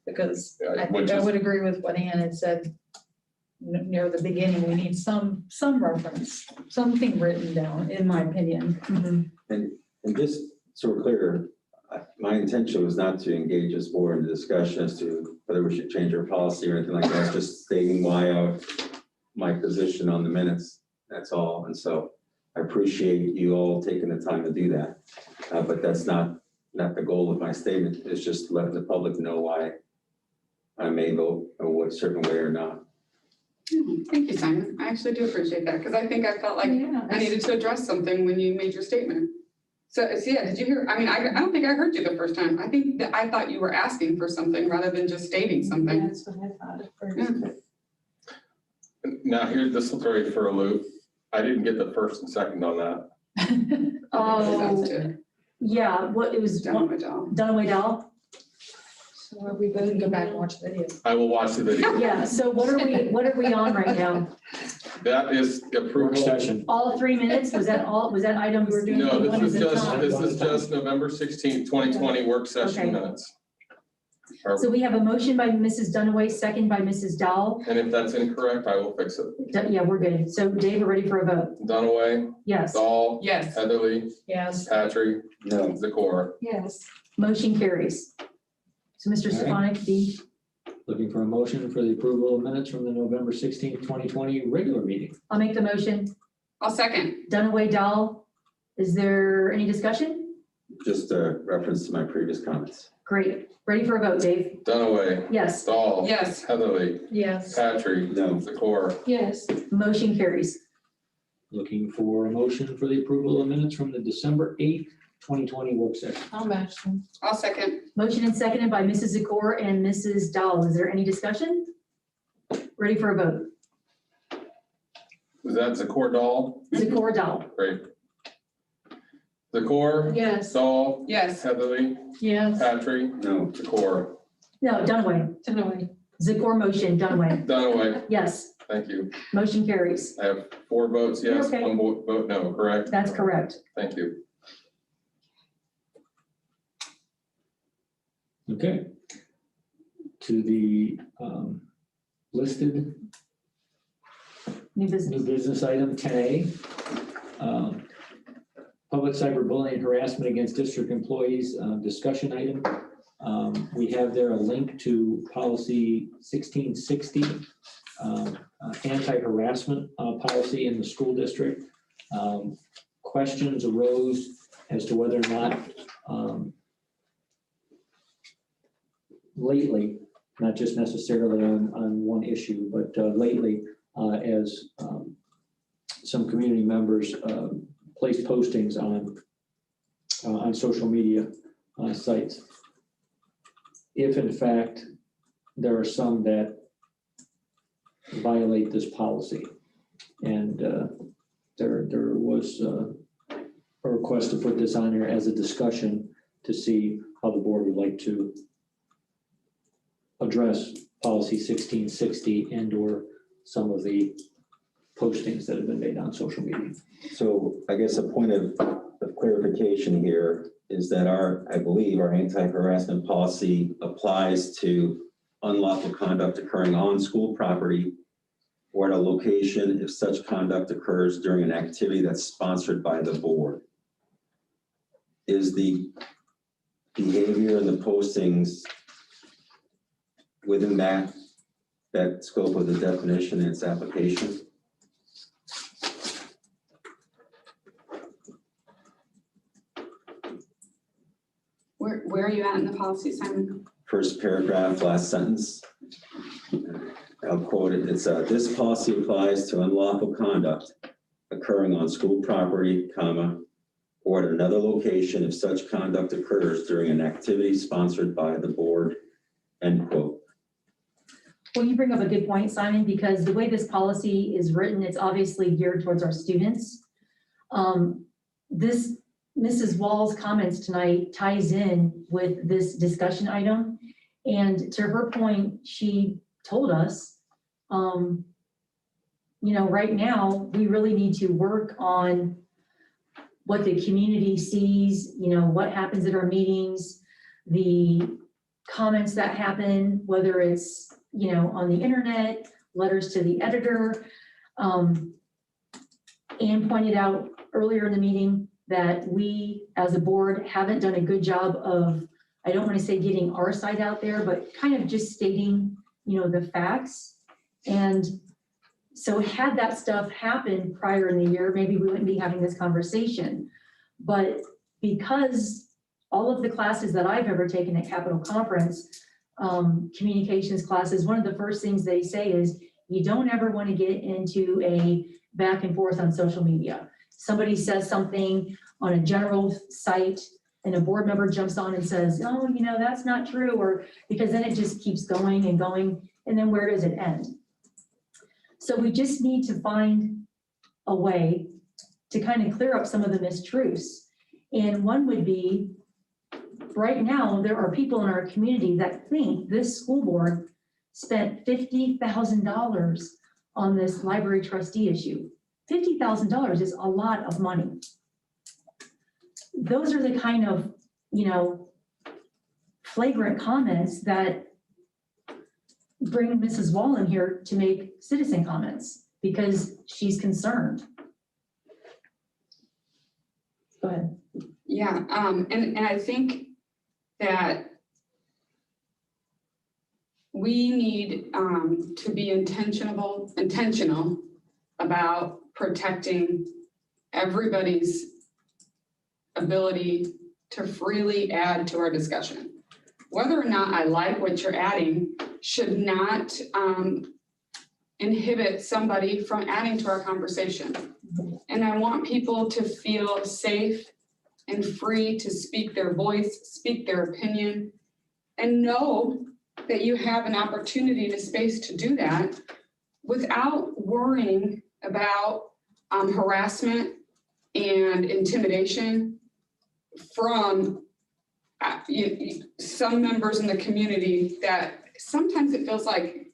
Because Yeah, I which think I is- would agree with what Ann had said near the beginning. We need some reference, something written down, in my opinion. And just so we're clear, my intention was not to engage this board in discussion as to whether we should change our policy or anything like that. It's just stating my position on the minutes, that's all. And so I appreciate you all taking the time to do that. But that's not the goal of my statement. It's just letting the public know why I may vote a certain way or not. Thank you, Simon. I actually do appreciate that, because I think I felt like I needed to address something when you made your statement. So yeah, did you hear, I mean, I don't think I heard you the first time. I thought you were asking for something rather than just stating something. That's what I thought at first. but- Now this will throw you for a loop. I didn't get the first and second on that. Oh, That's yeah, what, it was done with all. Dunaway Dell? So are we both can go back and watch the video? I will watch the video. Yeah, so what are we on right now? That is Work approval. session. All 3 minutes? Was that item we were doing? No, one this at a time? is just November 16th, 2020 work session Okay. minutes. So we have a motion by Mrs. Dunaway, second by Mrs. Dowell. And if that's incorrect, I will fix it. Yeah, we're good. So Dave, we're ready for a vote. Dunaway, Yes, Dahl, Yes. Heatherly, Yes. Patrick, No, Zakor. Yes, motion carries. So Mr. All right. Stefanik, the, Looking for a motion for the approval of minutes from the November 16th, 2020 regular meeting. I'll make the motion. I'll second. Dunaway, Dowell. Is there any discussion? just a reference to my previous comments. Great. Ready for a vote, Dave? Dunaway, Yes, Dahl. Yes. Heatherly, Yes. Patrick, No. Zakor. yes, motion carries. Looking for a motion for the approval of minutes from the December 8th, 2020 work session. I'll match them. I'll second. Motion and seconded by Mrs. Zakor and Mrs. Dahl. Is there any discussion? Ready for a vote? Was that Zakor Dahl? Zakor, Dahl. Great. Zakor, Yes. Dahl, Yes. Heatherly, Yes. Patrick, No, Zakor, No, Dunaway. Dunaway. Zakor motion, Dunaway. Dunaway. Yes, Thank you. motion carries. I have 4 votes yes, Okay. 1 vote no, correct? That's correct. Thank you. Okay. To the listed New business. new business item 10A. Public cyberbullying and harassment against district employees, discussion item. We have there a link to policy 1660, anti-harassment policy in the school district. Questions arose as to whether or not lately, not just necessarily on one issue, but lately, as some community members placed postings on social media sites. If in fact, there are some that violate this policy. And there was a request to put this on here as a discussion to see how the board would like to address policy 1660 and or some of the postings that have been made on social media. so I guess a point of clarification here is that I believe our anti-harassment policy applies to unlawful conduct occurring on school property or at a location if such conduct occurs during an activity that's sponsored by the board. Is the behavior and the postings within that scope of the definition and its application? Where are you at in the policy, Simon? First paragraph, last sentence. I'll quote it. It's this policy applies to unlawful conduct occurring on school property, comma, or at another location if such conduct occurs during an activity sponsored by the board, end quote. Well, you bring up a good point, Simon, because the way this policy is written, it's obviously geared towards our students. This Mrs. Wall's comments tonight ties in with this discussion item. And to her point, she told us, right now, we really need to work on what the community sees, what happens at our meetings, the comments that happen, whether it's, on the internet, letters to the editor. Anne pointed out earlier in the meeting that we, as a board, haven't done a good job of, I don't want to say getting our side out there, but kind of just stating, the facts. And so had that stuff happened prior in the year, maybe we wouldn't be having this conversation. But because all of the classes that I've ever taken at Capitol Conference, communications classes, one of the first things they say is, you don't ever want to get into a back and forth on social media. Somebody says something on a general site and a board member jumps on and says, oh, that's not true, or because then it just keeps going and going. And then where does it end? So we just need to find a way to kind of clear up some of the mistruths. And one would be, right now, there are people in our community that think this school board spent $50,000 on this library trustee issue. $50,000 is a lot of money. Those are the kind of, flagrant comments that bring Mrs. Wall in here to make citizen comments because she's concerned. Go ahead. Yeah, and I think that we need to be intentional about protecting everybody's ability to freely add to our discussion. Whether or not I like what you're adding should not inhibit somebody from adding to our conversation. And I want people to feel safe and free to speak their voice, speak their opinion, and know that you have an opportunity and a space to do that without worrying about harassment and intimidation from some members in the community that sometimes it feels like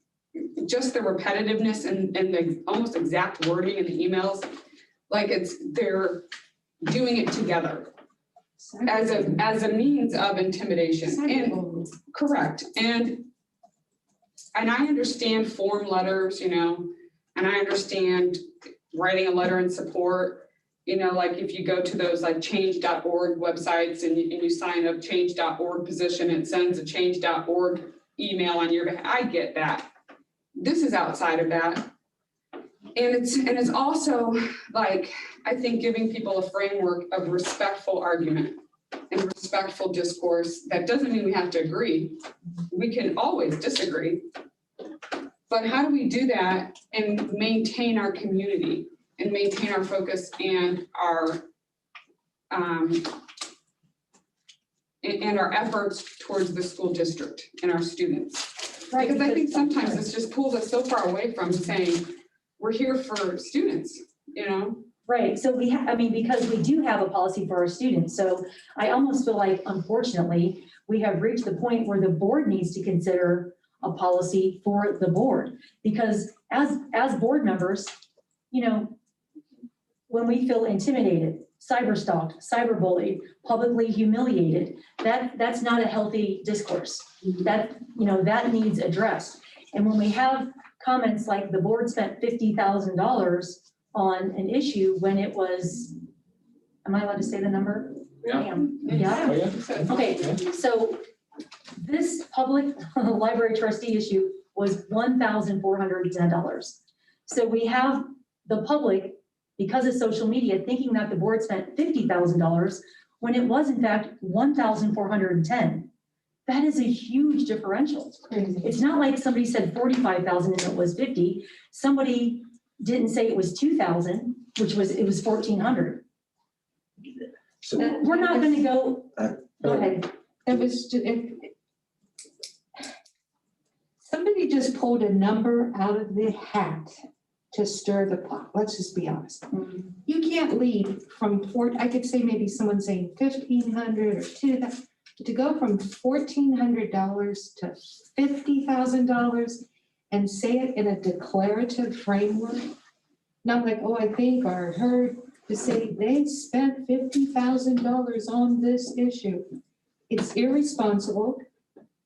just the repetitiveness and the almost exact wording in the emails, like they're doing it together as a means of intimidation. And correct. And I understand form letters, and I understand writing a letter in support. Like if you go to those like change.org websites and you sign a change.org position, it sends a change.org email on your behalf. I get that. This is outside of that. And it's also like, I think giving people a framework of respectful argument and respectful discourse. That doesn't mean we have to agree. We can always disagree. But how do we do that and maintain our community and maintain our focus and our efforts towards the school district and our students? Right, Because I think sometimes this just pulls us so far away from saying, we're here for students, Right, so because we do have a policy for our students, so I almost feel like, unfortunately, we have reached the point where the board needs to consider a policy for the board. Because as board members, when we feel intimidated, cyberstalked, cyberbullied, publicly humiliated, that's not a healthy discourse. That needs addressed. And when we have comments like the board spent $50,000 on an issue when it was, am I allowed to say the number? Yeah. I am. Yeah. Oh, yeah. Okay, so this public library trustee issue was $1,410. So we have the public, because of social media, thinking that the board spent $50,000 when it was in fact $1,410. That is a huge differential. It's not like somebody said 45,000 and it was 50. Somebody didn't say it was 2,000, it was 1,400. So We're not going to go ahead. Somebody just pulled a number out of the hat to stir the pot. Let's just be honest. You can't leave from I could say maybe someone saying 1,500 or 2,000. To go from $1,400 to $50,000 and say it in a declarative framework, not like, oh, I think or heard, to say they spent $50,000 on this issue. It's irresponsible.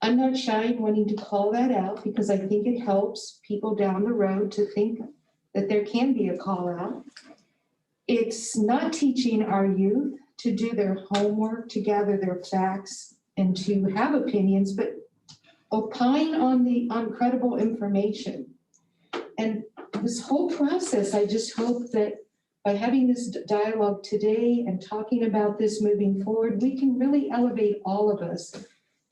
I'm not shy in wanting to call that out because I think it helps people down the road to think that there can be a call out. It's not teaching our youth to do their homework, to gather their facts, and to have opinions, but opine on credible information. And this whole process, I just hope that by having this dialogue today and talking about this moving forward, we can really elevate all of us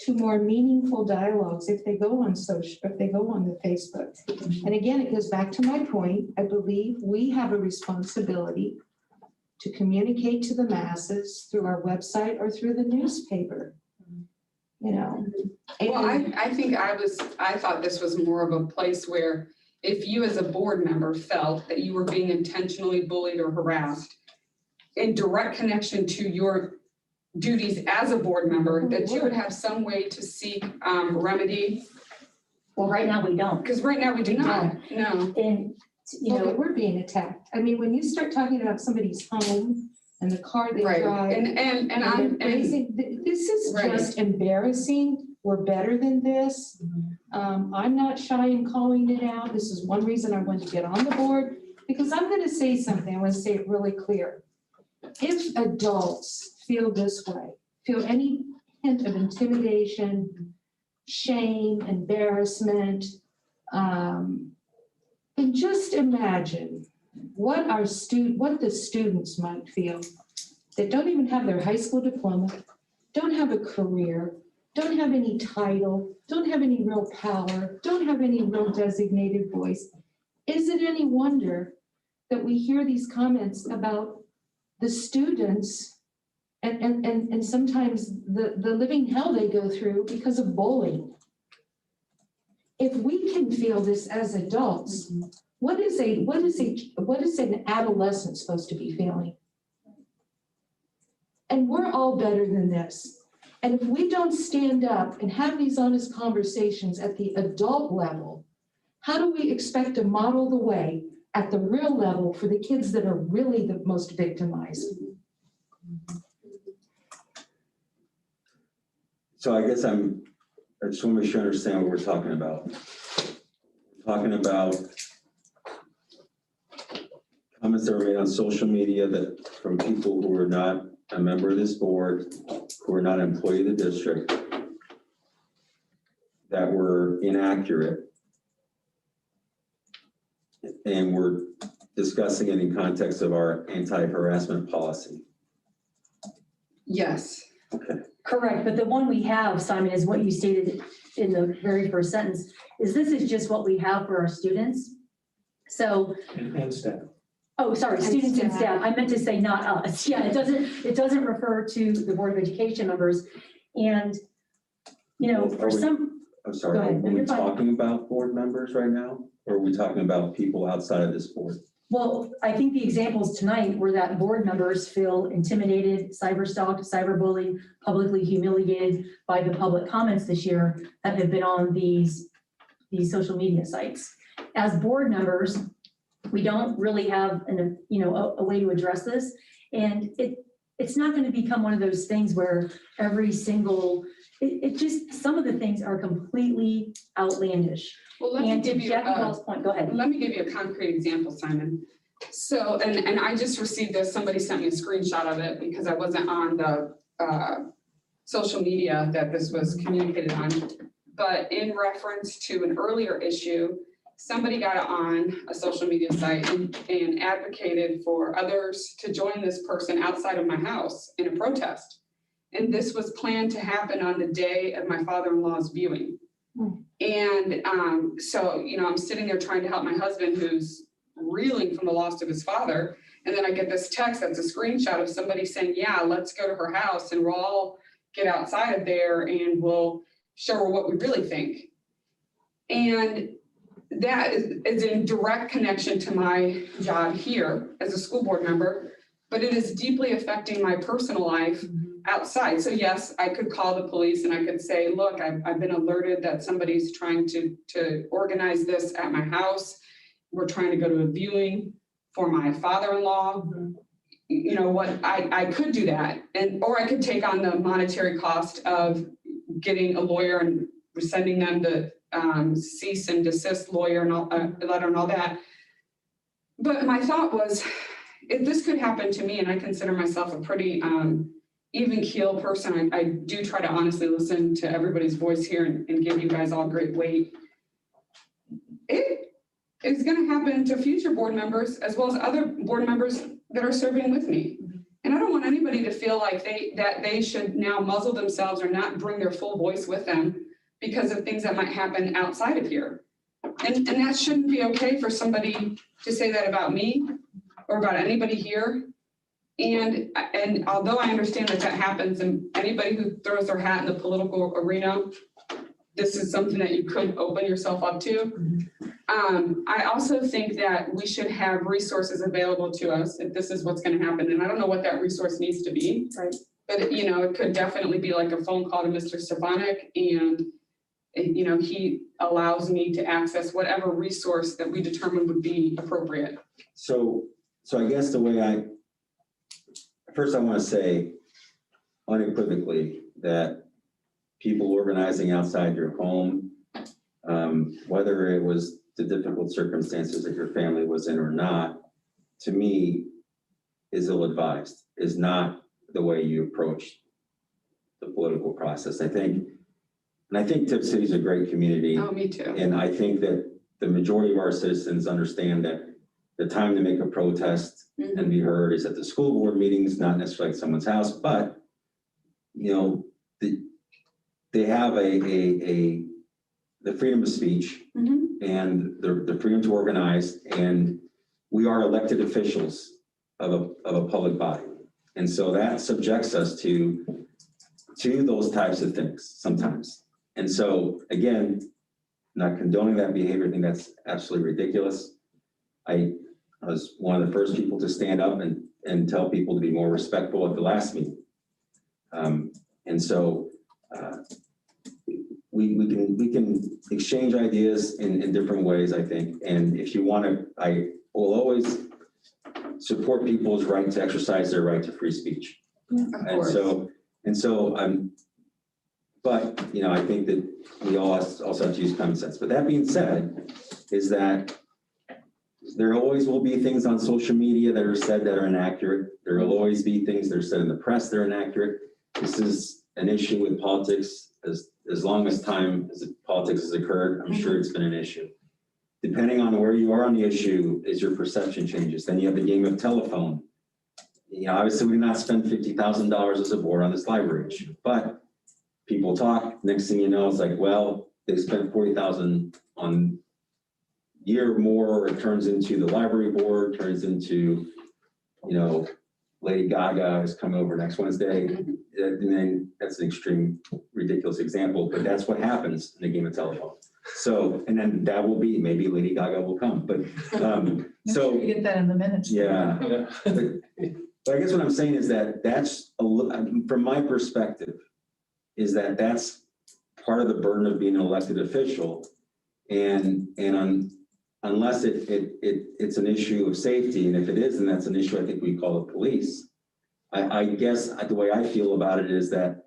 to more meaningful dialogues if they go on the Facebook. And again, it goes back to my point. I believe we have a responsibility to communicate to the masses through our website or through the newspaper, Well, I thought this was more of a place where if you as a board member felt that you were being intentionally bullied or harassed in direct connection to your duties as a board member, that you would have some way to seek remedy. Well, right now we don't. Because right now we do not, no. And, but we're being attacked. I mean, when you start talking about somebody's home and the car they Right, drive. This is Right. just embarrassing. We're better than this. I'm not shy in calling it out. This is one reason I wanted to get on the board, because I'm going to say something. I want to say it really clear. If adults feel this way, feel any hint of intimidation, shame, embarrassment, and just imagine what the students might feel that don't even have their high school diploma, don't have a career, don't have any title, don't have any real power, don't have any real designated voice. Is it any wonder that we hear these comments about the students And sometimes the living hell they go through because of bullying. If we can feel this as adults, what is an adolescent supposed to be feeling? And we're all better than this. And if we don't stand up and have these honest conversations at the adult level, how do we expect to model the way at the real level for the kids that are really the most victimized? So I guess I just want to make sure I understand what we're talking about. We're talking about comments that were made on social media that from people who are not a member of this board, who are not an employee of the district, that were inaccurate. And we're discussing it in context of our anti-harassment policy. Yes. Okay. Correct, but the one we have, Simon, is what you stated in the very first sentence, is this is just what we have for our students. So, And staff. oh, sorry, And students and staff. staff. I meant to say not us. Yeah, it doesn't refer to the Board of Education members. And, you know, for some, I'm sorry, Go ahead. are No, we you're fine. talking about board members right now? Or are we talking about people outside of this board? well, I think the examples tonight were that board members feel intimidated, cyberstalked, cyberbullied, publicly humiliated by the public comments this year that have been on these social media sites. As board members, we don't really have a way to address this. And it's not going to become one of those things where every single, it just, some of the things are completely outlandish. Well, let me And to give you, Jackie Hall's point, go ahead. let me give you a concrete example, Simon. So, and I just received this, somebody sent me a screenshot of it because I wasn't on the social media that this was communicated on. But in reference to an earlier issue, somebody got on a social media site and advocated for others to join this person outside of my house in a protest. And this was planned to happen on the day of my father-in-law's viewing. And so, I'm sitting there trying to help my husband who's reeling from the loss of his father. And then I get this text that's a screenshot of somebody saying, yeah, let's go to her house and we'll all get outside of there and we'll show her what we really think. And that is in direct connection to my job here as a school board member, but it is deeply affecting my personal life outside. So yes, I could call the police and I could say, look, I've been alerted that somebody's trying to organize this at my house. We're trying to go to a viewing for my father-in-law. You know what, I could do that. Or I could take on the monetary cost of getting a lawyer and sending them the cease and desist lawyer and all, letter and all that. But my thought was, if this could happen to me, and I consider myself a pretty even keel person, I do try to honestly listen to everybody's voice here and give you guys all great weight. It is going to happen to future board members as well as other board members that are serving with me. And I don't want anybody to feel like they should now muzzle themselves or not bring their full voice with them because of things that might happen outside of here. And that shouldn't be okay for somebody to say that about me or about anybody here. And although I understand that happens, and anybody who throws their hat in the political arena, this is something that you could open yourself up to. I also think that we should have resources available to us if this is what's going to happen. And I don't know what that resource needs to be. Right. But it could definitely be like a phone call to Mr. Stefanik, and he allows me to access whatever resource that we determine would be appropriate. So I guess the way first I want to say unequivocally that people organizing outside your home, whether it was the difficult circumstances that your family was in or not, to me is ill-advised, is not the way you approach the political process. I think Tipp City is a great community. Oh, me too. And I think that the majority of our citizens understand that the time to make a protest and be heard is at the school board meetings, not necessarily at someone's house, but they have the freedom of speech and the freedom to organize, and we are elected officials of a public body. And so that subjects us to those types of things sometimes. And so again, not condoning that behavior, I think that's absolutely ridiculous. I was one of the first people to stand up and tell people to be more respectful at the last meeting. And so we can exchange ideas in different ways, I think. And if you want to, I will always support people's right to exercise their right to free speech. And so but you know, I think that we all also have to use common sense. But that being said, is that there always will be things on social media that are said that are inaccurate. There will always be things that are said in the press that are inaccurate. This is an issue with politics. As long as politics has occurred, I'm sure it's been an issue. Depending on where you are on the issue, is your perception changes. Then you have the game of telephone. You know, obviously we did not spend $50,000 as a board on this library issue, but people talk. Next thing you know, it's like, well, they spent $40,000 on year more. It turns into the library board, turns into, you know, Lady Gaga is coming over next Wednesday. And then that's an extreme, ridiculous example, but that's what happens in the game of telephone. So, and then that will be, maybe Lady Gaga will come, but so. You get that in the minutes. Yeah. But I guess what I'm saying is that that's, from my perspective, is that that's part of the burden of being an elected official. And unless it's an issue of safety, and if it is, then that's an issue I think we call the police. I guess the way I feel about it is that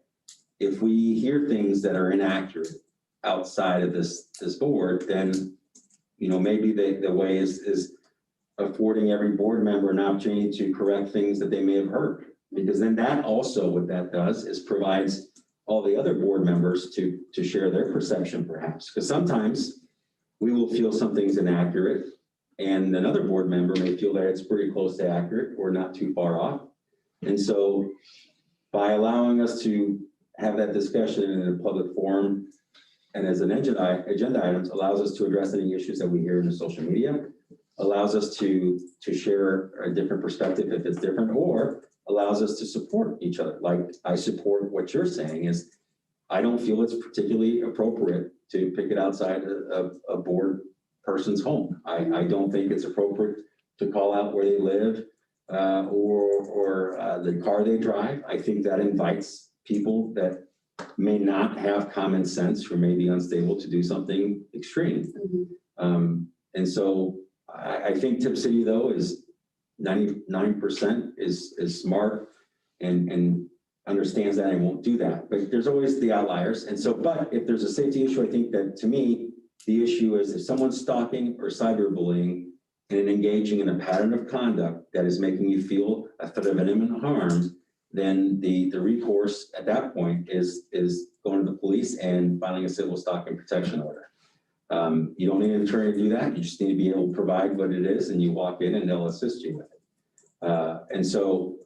if we hear things that are inaccurate outside of this board, then, you know, maybe the way is affording every board member an opportunity to correct things that they may have heard. Because then that also, what that does is provides all the other board members to share their perception perhaps. Because sometimes we will feel something's inaccurate and another board member may feel that it's pretty close to accurate or not too far off. And so by allowing us to have that discussion in a public forum and as an agenda items allows us to address any issues that we hear in the social media, allows us to share a different perspective if it's different, or allows us to support each other. Like I support what you're saying is, I don't feel it's particularly appropriate to pick it outside of a board person's home. I don't think it's appropriate to call out where they live or the car they drive. I think that invites people that may not have common sense or may be unstable to do something extreme. And so I think Tipp City though is 99% is smart and understands that and won't do that. But there's always the outliers. And so, but if there's a safety issue, I think that to me, the issue is if someone's stalking or cyberbullying and engaging in a pattern of conduct that is making you feel a threat of imminent harm, then the recourse at that point is going to the police and filing a civil stalking protection order. You don't need an attorney to do that. You just need to be able to provide what it is and you walk in and they'll assist you with it. And so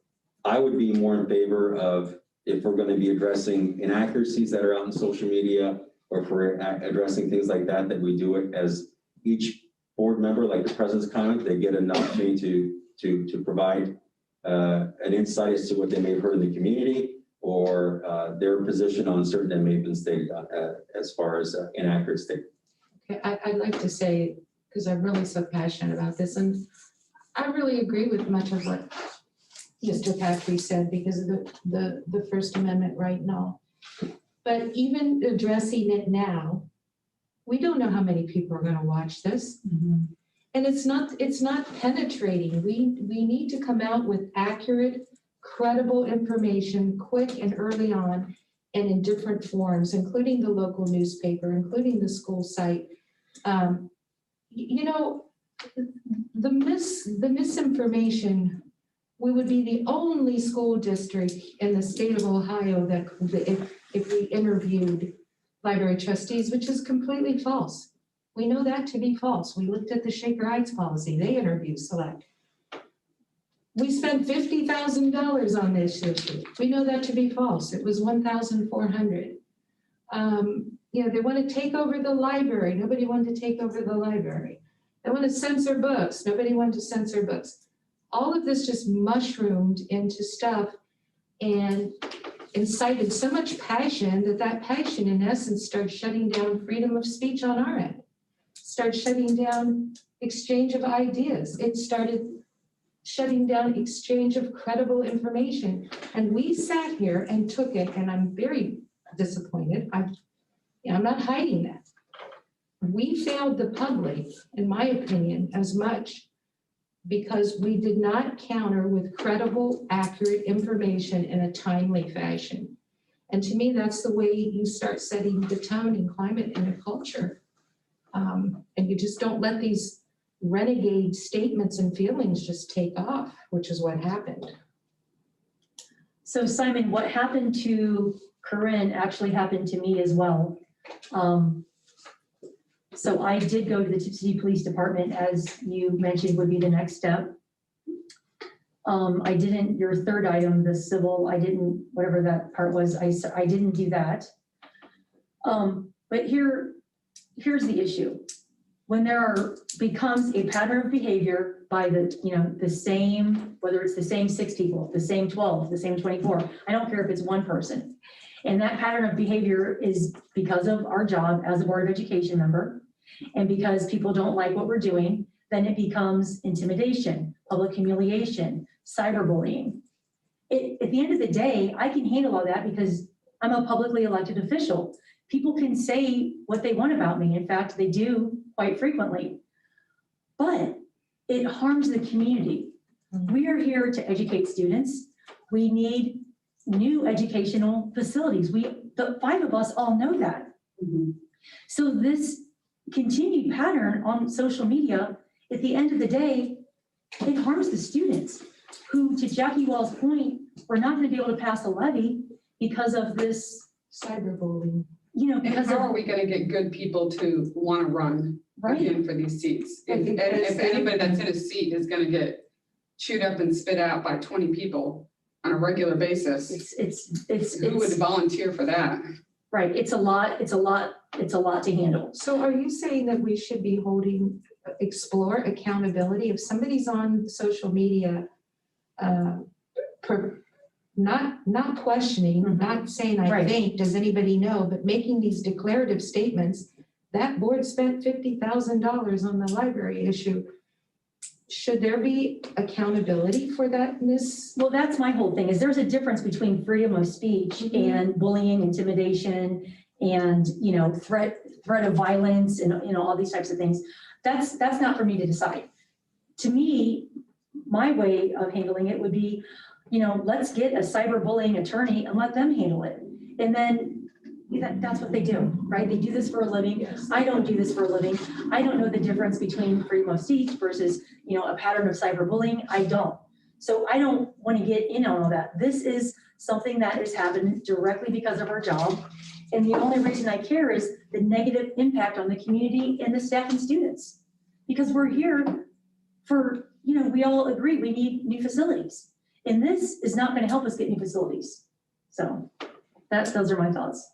I would be more in favor of, if we're going to be addressing inaccuracies that are out in social media, or if we're addressing things like that, that we do it as each board member, like the president's comment, they get an opportunity to provide an insight as to what they may have heard in the community or their position on certain that may have been stated as far as inaccurate statement. Okay, I'd like to say, because I'm really so passionate about this, and I really agree with much of what Mr. Patrick said because of the First Amendment right now. But even addressing it now, we don't know how many people are going to watch this. And it's not penetrating. We need to come out with accurate, credible information quick and early on and in different forms, including the local newspaper, including the school site. You know, the misinformation, we would be the only school district in the state of Ohio that if we interviewed library trustees, which is completely false. We know that to be false. We looked at the Shaker Heights policy. They interviewed select. We spent $50,000 on this issue. We know that to be false. It was $1,400. You know, they want to take over the library. Nobody wanted to take over the library. They want to censor books. Nobody wanted to censor books. all of this just mushroomed into stuff and incited so much passion that passion in essence started shutting down freedom of speech on our end, started shutting down exchange of ideas. It started shutting down exchange of credible information. And we sat here and took it, and I'm very disappointed. I'm not hiding that. We failed the public, in my opinion, as much because we did not counter with credible, accurate information in a timely fashion. And to me, that's the way you start setting the tone and climate in a culture. And you just don't let these renegade statements and feelings just take off, which is what happened. So Simon, what happened to Corinne actually happened to me as well. So I did go to the Tipp City Police Department, as you mentioned would be the next step. I didn't, your third item, the civil, I didn't, whatever that part was, I didn't do that. But here's the issue. When there becomes a pattern of behavior by the same, whether it's the same 6 people, the same 12, the same 24, I don't care if it's one person. And that pattern of behavior is because of our job as a Board of Education member, and because people don't like what we're doing, then it becomes intimidation, public humiliation, cyberbullying. At the end of the day, I can handle all that because I'm a publicly elected official. People can say what they want about me. In fact, they do quite frequently, but it harms the community. We are here to educate students. We need new educational facilities. The 5 of us all know that. Mm-hmm. So this continued pattern on social media, at the end of the day, it harms the students who, to Jackie Wall's point, we're not going to be able to pass a levy because of this Cyberbullying. And because how are of, we gonna get good people to wanna run right? again for these seats? Right, because If anybody that's in a seat is gonna get chewed up and spit out by 20 people on a regular basis, who would volunteer for that? Right, it's a lot to handle. So are you saying that we should be explore accountability? If somebody's on social media, not questioning, not saying I Right. think, does anybody know, but making these declarative statements, that board spent $50,000 on the library issue. Should there be accountability for that, Ms.? Well, that's my whole thing, is there's a difference between freedom of speech and bullying, intimidation, and, threat of violence and, all these types of things. That's not for me to decide. To me, my way of handling it would be, let's get a cyberbullying attorney and let them handle it. And then that's what they do, right? They do this for a living. I don't do this for a living. I don't know the difference between freedom of speech versus, a pattern of cyberbullying. I don't. So I don't want to get in on all that. This is something that has happened directly because of our job. And the only reason I care is the negative impact on the community and the staff and students. Because we're here for, we all agree we need new facilities. And this is not going to help us get new facilities. So those are my thoughts.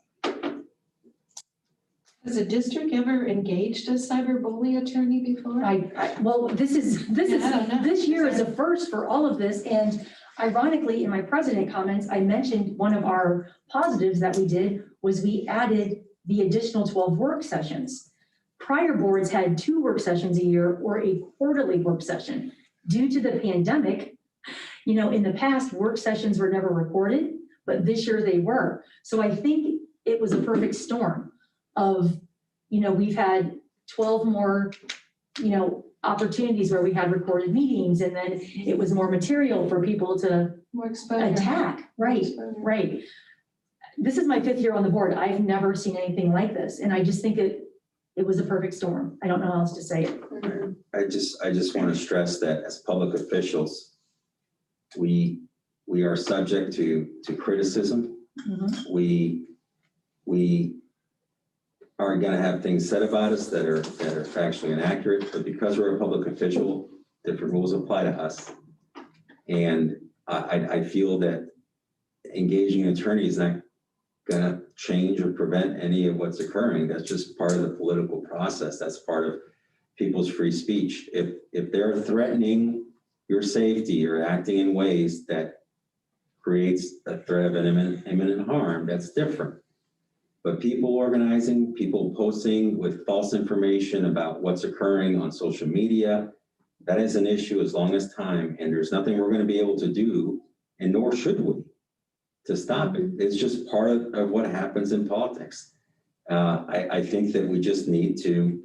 Has a district ever engaged a cyberbully attorney before? Well, this year is a first for all of this. And ironically, in my president comments, I mentioned one of our positives that we did was we added the additional 12 work sessions. Prior boards had 2 work sessions a year or a quarterly work session. Due to the pandemic, in the past, work sessions were never recorded, but this year they were. So I think it was a perfect storm of, we've had 12 more, opportunities where we had recorded meetings, and then it was more material for people to More exposure. attack. Right, right. This is my 5th year on the board. I've never seen anything like this. And I just think it was a perfect storm. I don't know how else to say it. I just want to stress that as public officials, we are subject to criticism. Mhm. We are going to have things said about us that are factually inaccurate, but because we're a public official, different rules apply to us. And I feel that engaging an attorney is not going to change or prevent any of what's occurring. That's just part of the political process. That's part of people's free speech. If they're threatening your safety or acting in ways that creates a threat of imminent harm, that's different. But people organizing, people posting with false information about what's occurring on social media, that is an issue as long as time, and there's nothing we're going to be able to do, and nor should we, to stop it. It's just part of what happens in politics. I think that we just need to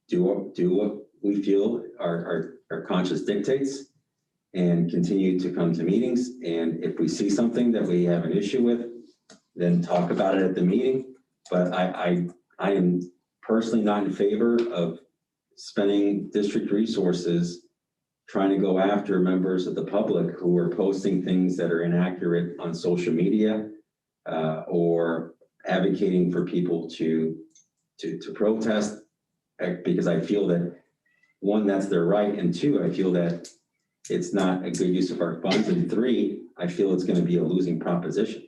do what we feel our conscience dictates and continue to come to meetings. And if we see something that we have an issue with, then talk about it at the meeting. But I am personally not in favor of spending district resources trying to go after members of the public who are posting things that are inaccurate on social media or advocating for people to protest, because I feel that, one, that's their right, and two, I feel that it's not a good use of our funds, and three, I feel it's going to be a losing proposition.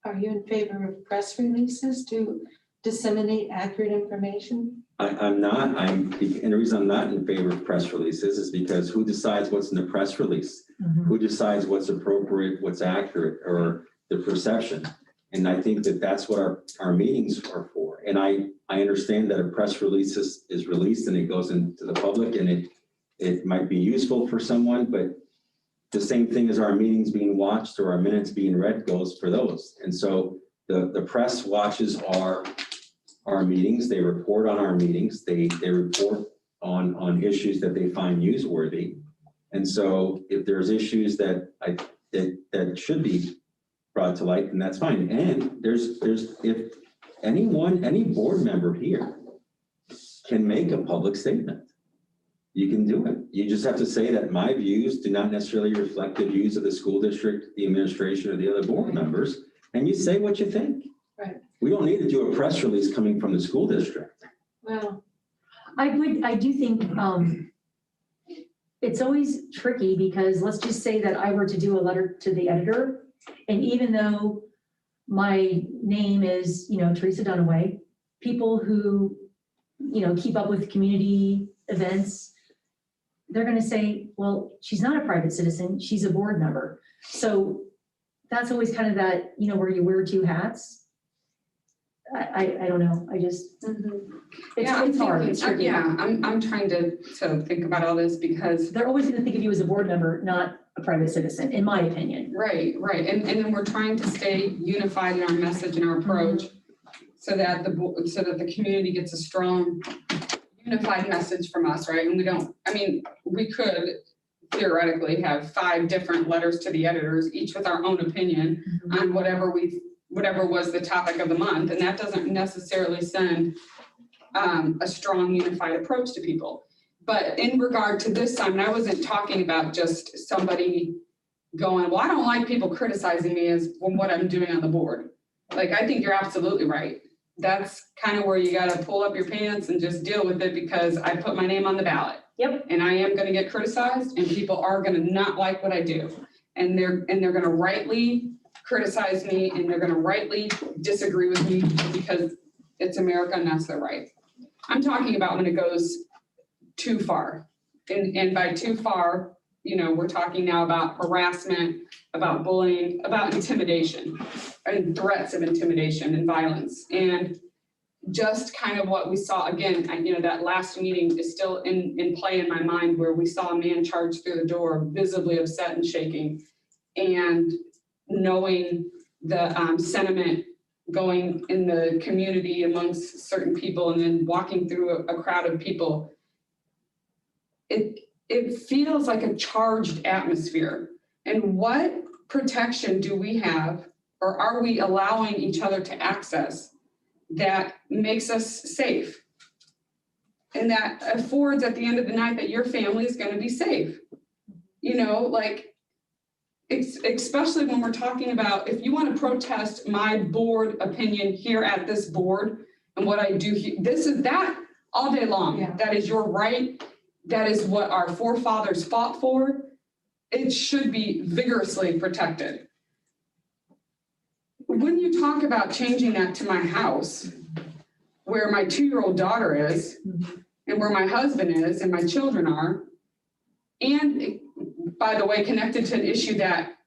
Are you in favor of press releases to disseminate accurate information? I'm not. And the reason I'm not in favor of press releases is because who decides what's in the press release? Who decides what's appropriate, what's accurate, or the perception? And I think that that's what our meetings are for. And I understand that a press release is released and it goes into the public, and it might be useful for someone, but the same thing as our meetings being watched or our minutes being read goes for those. And so the press watches our meetings, they report on our meetings, they report on issues that they find newsworthy. And so if there's issues that should be brought to light, then that's fine. And if any board member here can make a public statement, you can do it. You just have to say that my views do not necessarily reflect the views of the school district, the administration, or the other board members, and you say what you think. Right. We don't need to do a press release coming from the school district. Well, I do think it's always tricky, because let's just say that I were to do a letter to the editor, and even though my name is, Teresa Dunaway, people who, keep up with community events, they're going to say, well, she's not a private citizen, she's a board member. So that's always kind of that, where you wear two hats. I don't know. I just, it's hard, it's tricky. Yeah, I'm trying to think about all this, because They're always going to think of you as a board member, not a private citizen, in my opinion. right. And then we're trying to stay unified in our message and our approach, so that the community gets a strong, unified message from us, right? And we could theoretically have 5 different letters to the editors, each with our own opinion on whatever was the topic of the month, and that doesn't necessarily send a strong, unified approach to people. But in regard to this time, and I wasn't talking about just somebody going, well, I don't like people criticizing me as what I'm doing on the board. Like, I think you're absolutely right. That's kind of where you got to pull up your pants and just deal with it, because I put my name on the ballot. Yep. And I am going to get criticized, and people are going to not like what I do. And they're going to rightly criticize me, and they're going to rightly disagree with me, because it's America and that's their right. I'm talking about when it goes too far. And by too far, we're talking now about harassment, about bullying, about intimidation, and threats of intimidation and violence. And just kind of what we saw, again, that last meeting is still in play in my mind, where we saw a man charge through the door, visibly upset and shaking, and knowing the sentiment going in the community amongst certain people, and then walking through a crowd of people. It feels like a charged atmosphere. And what protection do we have, or are we allowing each other to access, that makes us safe? And that affords, at the end of the night, that your family is going to be safe. Especially when we're talking about, if you want to protest my board opinion here at this board and what I do here, this is that all day long. Yeah. That is your right. That is what our forefathers fought for. It should be vigorously protected. When you talk about changing that to my house, where my 2-year-old daughter is, and where my husband is, and my children are, and by the way, connected to an issue that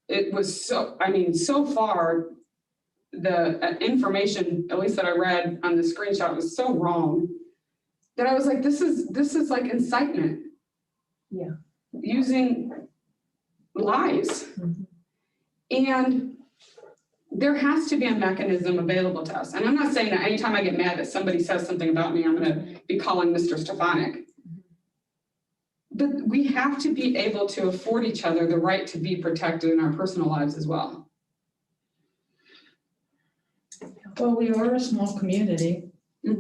it was so, I mean, so far, the information, at least that I read on the screenshot, was so wrong that I was like, this is like incitement. Yeah. Using lies. And there has to be a mechanism available to us. And I'm not saying that anytime I get mad that somebody says something about me, I'm gonna be calling Mr. Stefanik. But we have to be able to afford each other the right to be protected in our personal lives as well. Well, we are a small community.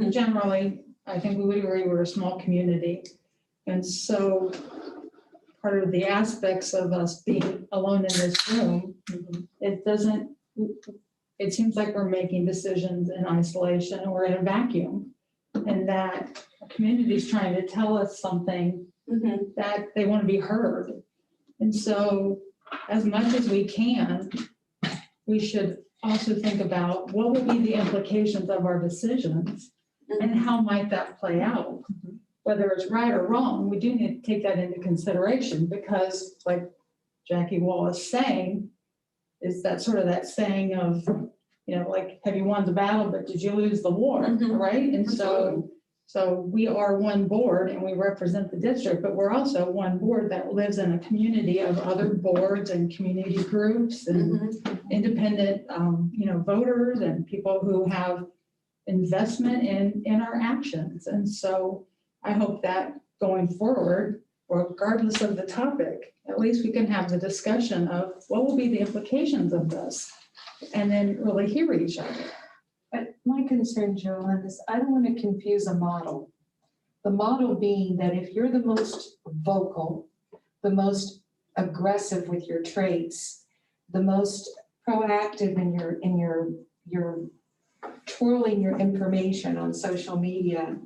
Generally, I think we would agree we're a small community. And so part of the aspects of us being alone in this room, it seems like we're making decisions in isolation or in a vacuum. And that a community is trying to tell us something that they want to be heard. And so as much as we can, we should also think about what will be the implications of our decisions and how might that play out. Whether it's right or wrong, we do need to take that into consideration because like Jackie Wall is saying, is that sort of that saying of, you know, like, have you won the battle, but did you lose the war, right? And so we are one board and we represent the district, but we're also one board that lives in a community of other boards and community groups and independent, you know, voters and people who have investment in our actions. And so I hope that going forward, regardless of the topic, at least we can have the discussion of what will be the implications of this and then really hear each other. But my concern, Joanne, is I don't want to confuse a model. The model being that if you're the most vocal, the most aggressive with your traits, the most proactive in your twirling your information on social media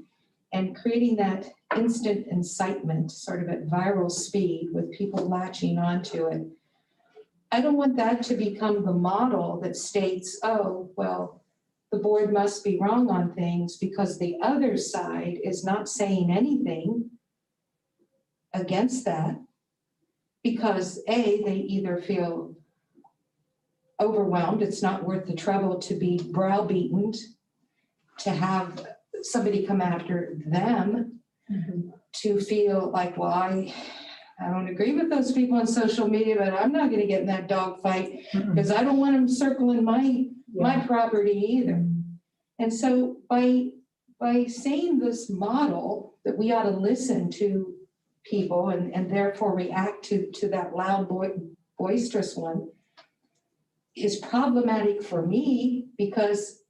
and creating that instant incitement sort of at viral speed with people latching onto it. I don't want that to become the model that states, oh, well, the board must be wrong on things because the other side is not saying anything against that because A, they either feel overwhelmed, it's not worth the trouble to be browbeaten, to have somebody come after them, to feel like, well, I don't agree with those people on social media, but I'm not gonna get in that dog fight because I don't want them circling my property either. And so by saying this model that we ought to listen to people and therefore react to that loud boisterous one is problematic for me because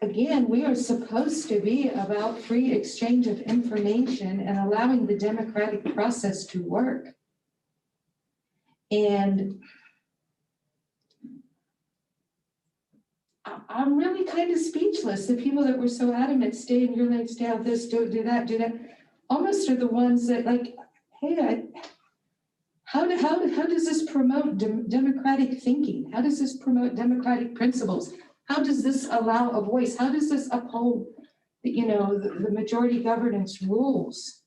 again, we are supposed to be about free exchange of information and allowing the democratic process to work. And I'm really kind of speechless. The people that were so adamant, stay in your lane, stay out this, do that, almost are the ones that like, hey, how does this promote democratic thinking? How does this promote democratic principles? How does this allow a voice? How does this uphold, the majority governance rules?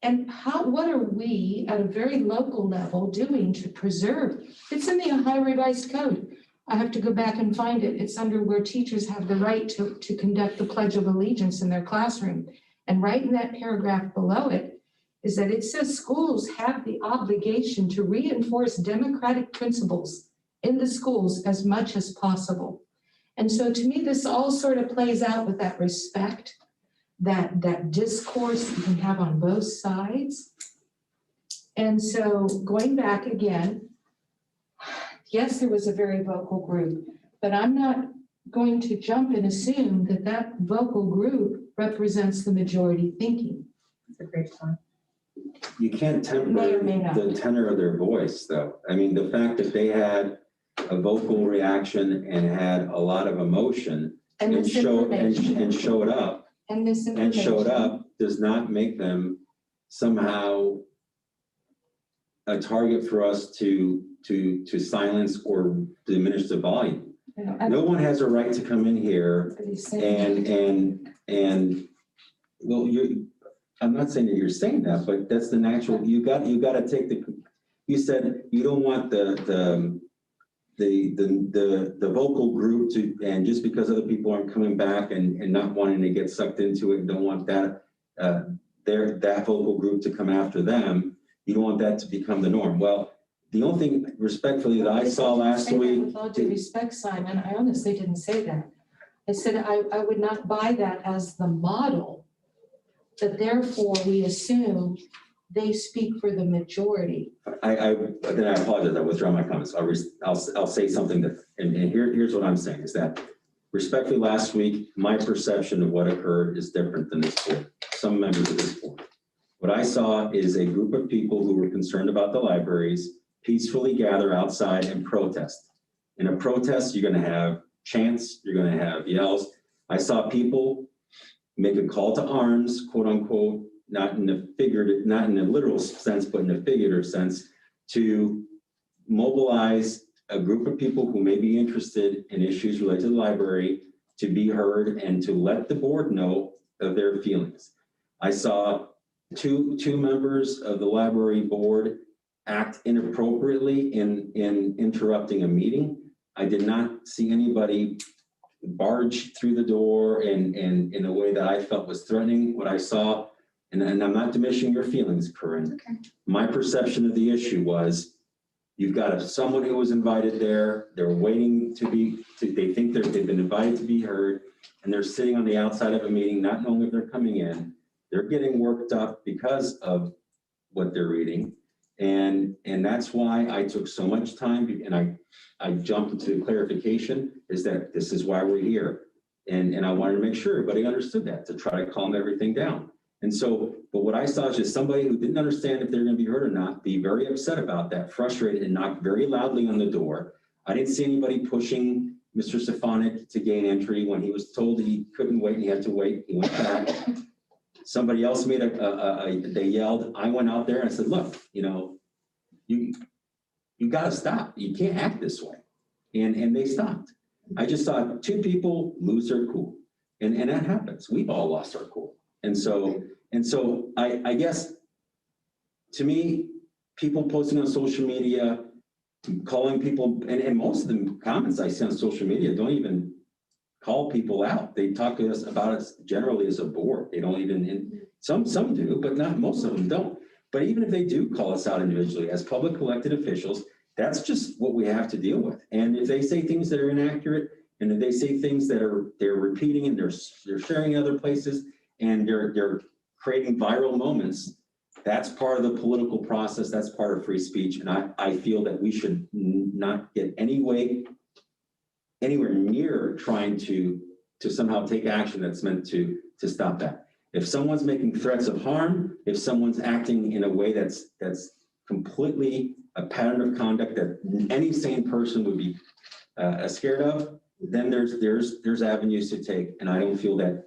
And what are we at a very local level doing to preserve? It's in the Ohio Revised Code. I have to go back and find it. It's under where teachers have the right to conduct the Pledge of Allegiance in their classroom. And right in that paragraph below it is that it says schools have the obligation to reinforce democratic principles in the schools as much as possible. And so to me, this all sort of plays out with that respect, that discourse you can have on both sides. And so going back again, yes, there was a very vocal group, but I'm not going to jump and assume that that vocal group represents the majority thinking. That's a great point. You can't temper May or may not. the tenor of their voice, though. I mean, the fact that they had a vocal reaction and had a lot of emotion and showed up does not make them somehow a target for us to silence or diminish the volume. No one has a right to come in here and well, I'm not saying that you're saying that, but that's the natural, you got to take you said you don't want the vocal group to, and just because other people aren't coming back and not wanting to get sucked into it, don't want that, that vocal group to come after them. You don't want that to become the norm. Well, the only thing respectfully that I saw last week. With all due respect, Simon, I honestly didn't say that. I said I would not buy that as the model, that therefore we assume they speak for the majority. Then I apologize, I withdraw my comments. I'll say something that, and here's what I'm saying, is that respectfully last week, my perception of what occurred is different than this board, some members of this board. What I saw is a group of people who were concerned about the libraries peacefully gather outside and protest. In a protest, you're gonna have chants, you're gonna have yells. I saw people make a call to arms, quote unquote, not in a literal sense, but in a figurative sense, to mobilize a group of people who may be interested in issues related to the library to be heard and to let the board know of their feelings. I saw two members of the library board act inappropriately in interrupting a meeting. I did not see anybody barge through the door in a way that I felt was threatening. What I saw, and I'm not diminishing your feelings, Corinne. Okay. My perception of the issue was you've got someone who was invited there. They're waiting they think they've been invited to be heard, and they're sitting on the outside of a meeting, not knowing if they're coming in. They're getting worked up because of what they're reading. And that's why I took so much time, and I jumped into clarification, is that this is why we're here. And I wanted to make sure everybody understood that, to try to calm everything down. And so, but what I saw is just somebody who didn't understand if they're going to be heard or not, be very upset about that, frustrated, and knock very loudly on the door. I didn't see anybody pushing Mr. Stefanik to gain entry. When he was told that he couldn't wait, he had to wait, he went back. Somebody else made they yelled. I went out there and I said, look, you got to stop. You can't act this way. And they stopped. I just saw two people lose their cool. And that happens. We've all lost our cool. And so I guess, to me, people posting on social media, calling people, and most of the comments I see on social media don't even call people out. They talk to us about it generally as a board. They don't even, some do, but not most of them don't. But even if they do call us out individually as public elected officials, that's just what we have to deal with. And if they say things that are inaccurate, and if they say things that they're repeating and they're sharing in other places, and they're creating viral moments, that's part of the political process. That's part of free speech. And I feel that we should not get anywhere near trying to somehow take action that's meant to stop that. If someone's making threats of harm, if someone's acting in a way that's completely a pattern of conduct that any sane person would be scared of, then there's avenues to take. And I don't feel that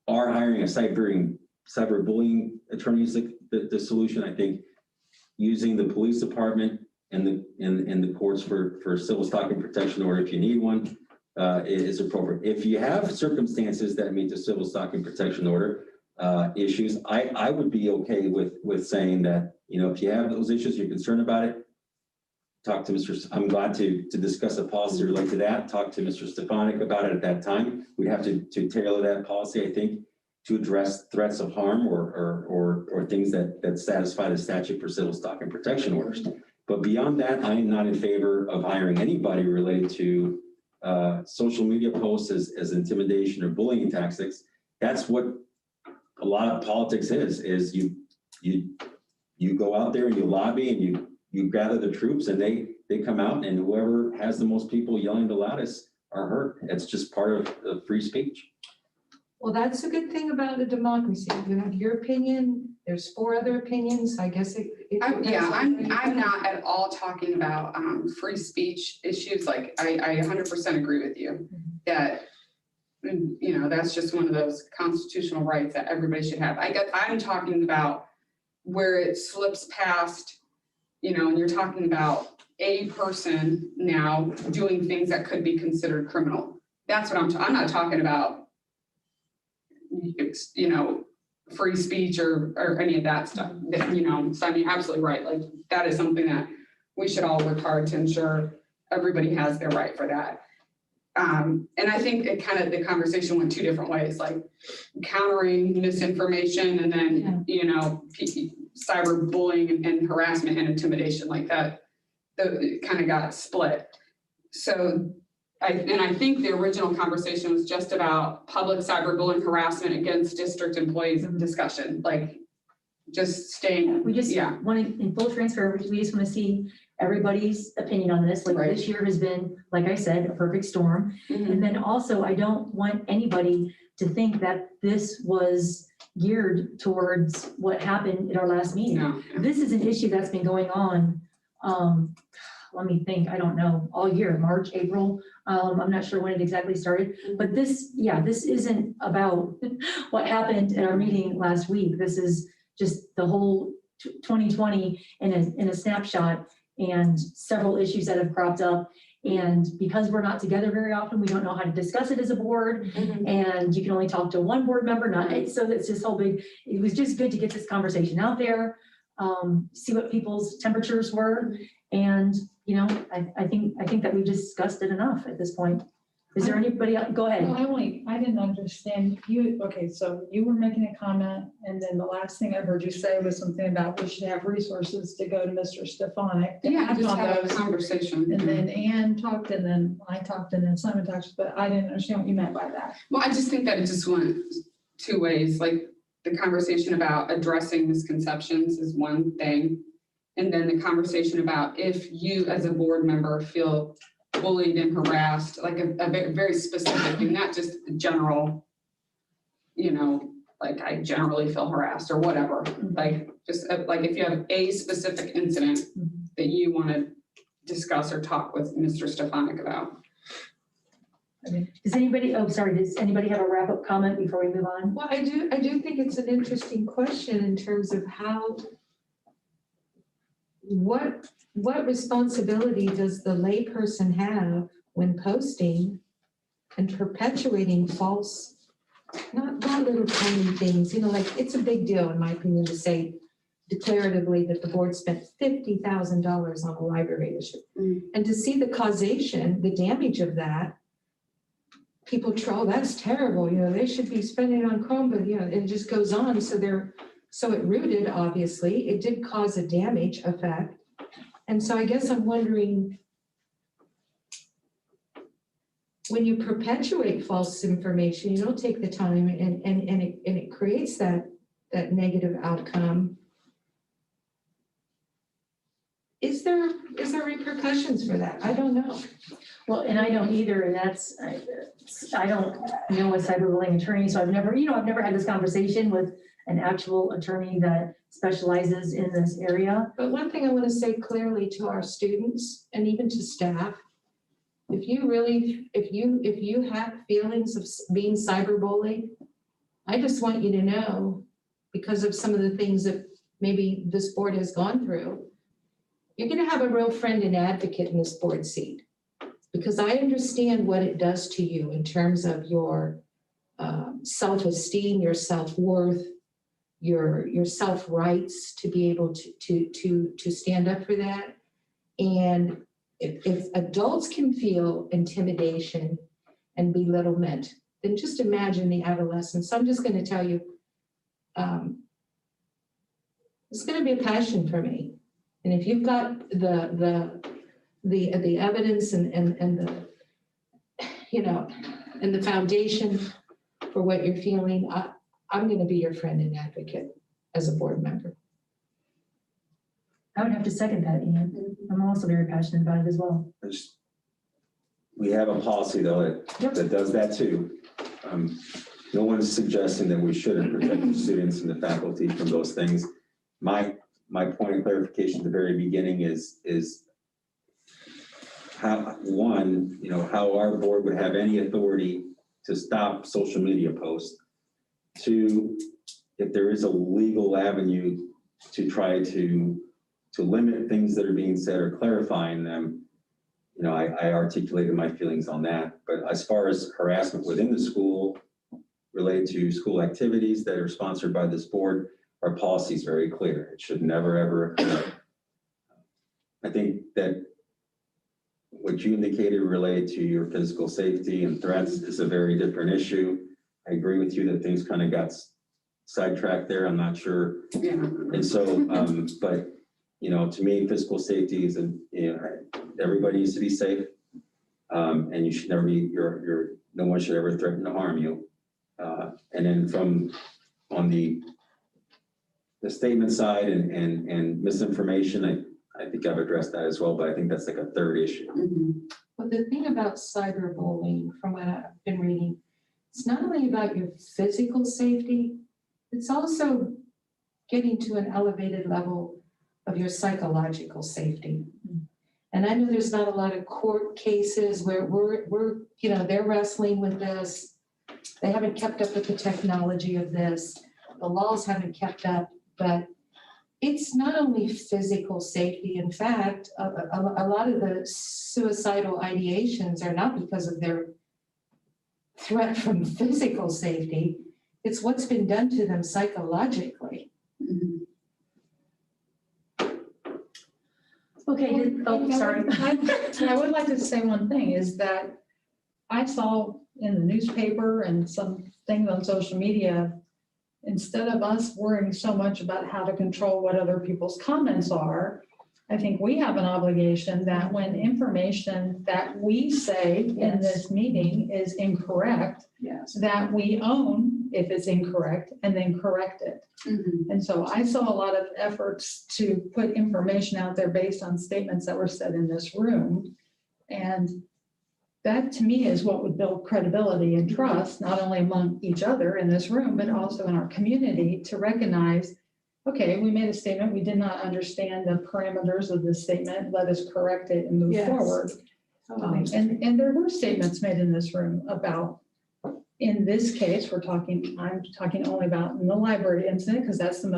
our hiring a cyberbullying attorney is the solution. I think using the police department and the courts for civil stalking protection order, if you need one, is appropriate. If you have circumstances that meet the civil stalking protection order issues, I would be okay with saying that, if you have those issues, you're concerned about it, talk to I'm glad to discuss a policy related to that. Talk to Mr. Stefanik about it at that time. We'd have to tailor that policy, I think, to address threats of harm or things that satisfy the statute for civil stalking protection orders. But beyond that, I am not in favor of hiring anybody related to social media posts as intimidation or bullying tactics. That's what a lot of politics is you go out there and you lobby and you gather the troops and they come out, and whoever has the most people yelling the loudest are heard. It's just part of free speech. Well, that's a good thing about a democracy. You have your opinion, there's 4 other opinions. I guess I'm not at all talking about free speech issues. Like I 100% agree with you that, that's just one of those constitutional rights that everybody should have. I'm talking about where it slips past, and you're talking about a person now doing things that could be considered criminal. That's what I'm not talking about, free speech or any of that stuff, that, you know, so I mean, absolutely right. Like, that is something that we should all work hard to ensure everybody has their right for that. And I think it kind of, the conversation went two different ways, like countering misinformation and then, you know, cyberbullying and harassment and intimidation like that. It kind of got split. So I think the original conversation was just about public cyberbullying harassment against district employees discussion, like just staying. We just Yeah. wanted, in full transparency, we just want to see everybody's opinion on this. Like Right. this year has been, like I said, a perfect storm. Mhm. And then also, I don't want anybody to think that this was geared towards what happened at our last meeting. No. This is an issue that's been going on, let me think, I don't know, all year, March, April. I'm not sure when it exactly started, but this isn't about what happened at our meeting last week. This is just the whole 2020 in a snapshot, and several issues that have cropped up. And because we're not together very often, we don't know how to discuss it as a board. Mhm. And you can only talk to one board member, so it's this whole big, it was just good to get this conversation out there, see what people's temperatures were. And, you know, I think that we discussed it enough at this point. Is there anybody else? Go ahead. Well, I didn't understand you. Okay, so you were making a comment, and then the last thing I heard you say was something about we should have resources to go to Mr. Stefanik. to Yeah, act just on have a those. conversation. And then Ann talked, and then I talked, and then Simon talked, but I didn't understand what you meant by that. Well, I just think that it just went two ways, like the conversation about addressing misconceptions is one thing. And then the conversation about if you as a board member feel bullied and harassed, like a very specific thing, not just a general, you know, like I generally feel harassed or whatever. Like just like if you have a specific incident that you want to discuss or talk with Mr. Stefanik about. Does anybody have a wrap-up comment before we move on? Well, I do think it's an interesting question in terms of how, what responsibility does the layperson have when posting and perpetuating false, not little tiny things, you know, like it's a big deal in my opinion to say declaratively that the board spent $50,000 on a library issue. And to see the causation, the damage of that, people troll, that's terrible, you know, they should be spending it on Chrome, but you know, it just goes on. So it rooted, obviously, it did cause a damage effect. And so I guess I'm wondering, when you perpetuate false information, you don't take the time and it creates that negative outcome. Is there repercussions for that? I don't know. Well, and I don't either, and I don't know a cyberbullying attorney, so I've never had this conversation with an actual attorney that specializes in this area. But one thing I want to say clearly to our students and even to staff, if you have feelings of being cyberbullied, I just want you to know, because of some of the things that maybe this board has gone through, you're going to have a real friend and advocate in this board seat, because I understand what it does to you in terms of your self-esteem, your self-worth, your self-rights to be able to stand up for that. And if adults can feel intimidation and belittlement, then just imagine the adolescents. So I'm just going to tell you, it's going to be a passion for me. And if you've got the evidence and the, you know, and the foundation for what you're feeling, I'm going to be your friend and advocate as a board member. I would have to second that, Ian. I'm also very passionate about it as well. We have a policy though that does that too. No one's suggesting that we shouldn't protect the students and the faculty from those things. My point of clarification at the very beginning is how, one, you know, how our board would have any authority to stop social media posts. Two, if there is a legal avenue to try to limit things that are being said or clarifying them, you know, I articulated my feelings on that. But as far as harassment within the school, related to school activities that are sponsored by this board, our policy is very clear. It should never, ever occur. I think that what you indicated related to your physical safety and threats is a very different issue. I agree with you that things kind of got sidetracked there. I'm not sure. Yeah. And so, but, you know, to me, physical safety is, everybody needs to be safe. And you should never be, no one should ever threaten to harm you. And then on the statement side and misinformation, I think I've addressed that as well, but I think that's like a third issue. Well, the thing about cyberbullying, from what I've been reading, it's not only about your physical safety, it's also getting to an elevated level of your psychological safety. And I know there's not a lot of court cases where we're they're wrestling with this. They haven't kept up with the technology of this. The laws haven't kept up, but it's not only physical safety. In fact, a lot of the suicidal ideations are not because of their threat from physical safety. It's what's been done to them psychologically. Okay, sorry. I would like to say one thing is that I saw in the newspaper and some things on social media, instead of us worrying so much about how to control what other people's comments are, I think we have an obligation that when information that we say in this meeting is incorrect, that we own if it's incorrect and then correct it. And so I saw a lot of efforts to put information out there based on statements that were said in this room. And that to me is what would build credibility and trust, not only among each other in this room, but also in our community to recognize, okay, we made a statement, we did not understand the parameters of this statement, let us correct it and move forward. And there were statements made in this room about, in this case, I'm talking only about in the library incident, because that's the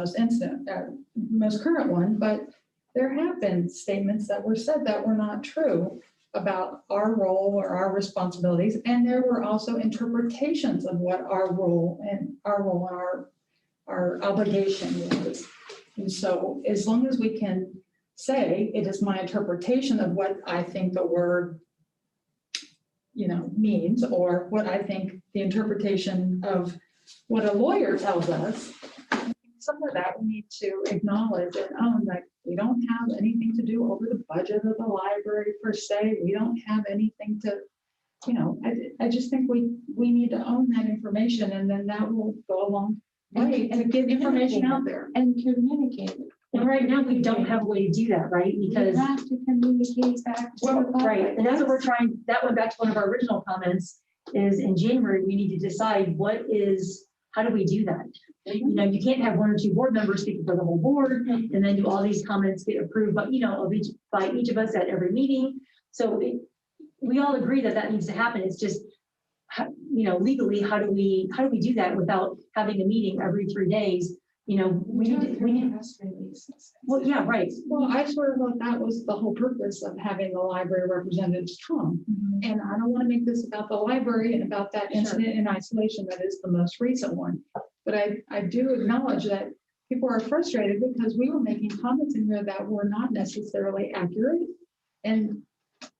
most current one, but there have been statements that were said that were not true about our role or our responsibilities. And there were also interpretations of what our role and our obligation was. And so as long as we can say, it is my interpretation of what I think the word, means, or what I think the interpretation of what a lawyer tells us, some of that we need to acknowledge and own that we don't have anything to do over the budget of the library per se. We don't have anything to, I just think we need to own that information, and then that will go a long way to get information out there. And communicate it. And right now, we don't have a way to do that, right? Because you have to communicate back to the public. right, and that's what we're trying. That went back to one of our original comments. Is in January we need to decide how do we do that? You can't have one or two board members speaking for the whole board, and then do all these comments get approved, but by each of us at every meeting. So we all agree that needs to happen. It's just, legally, how do we do that without having a meeting every 3 days? We need press releases. Well, yeah, right. Well, I sort of thought that was the whole purpose of having the library representatives come. And I don't want to make this about the library and about that incident in isolation. That is the most recent one. But I do acknowledge that people are frustrated because we were making comments in here that were not necessarily accurate. And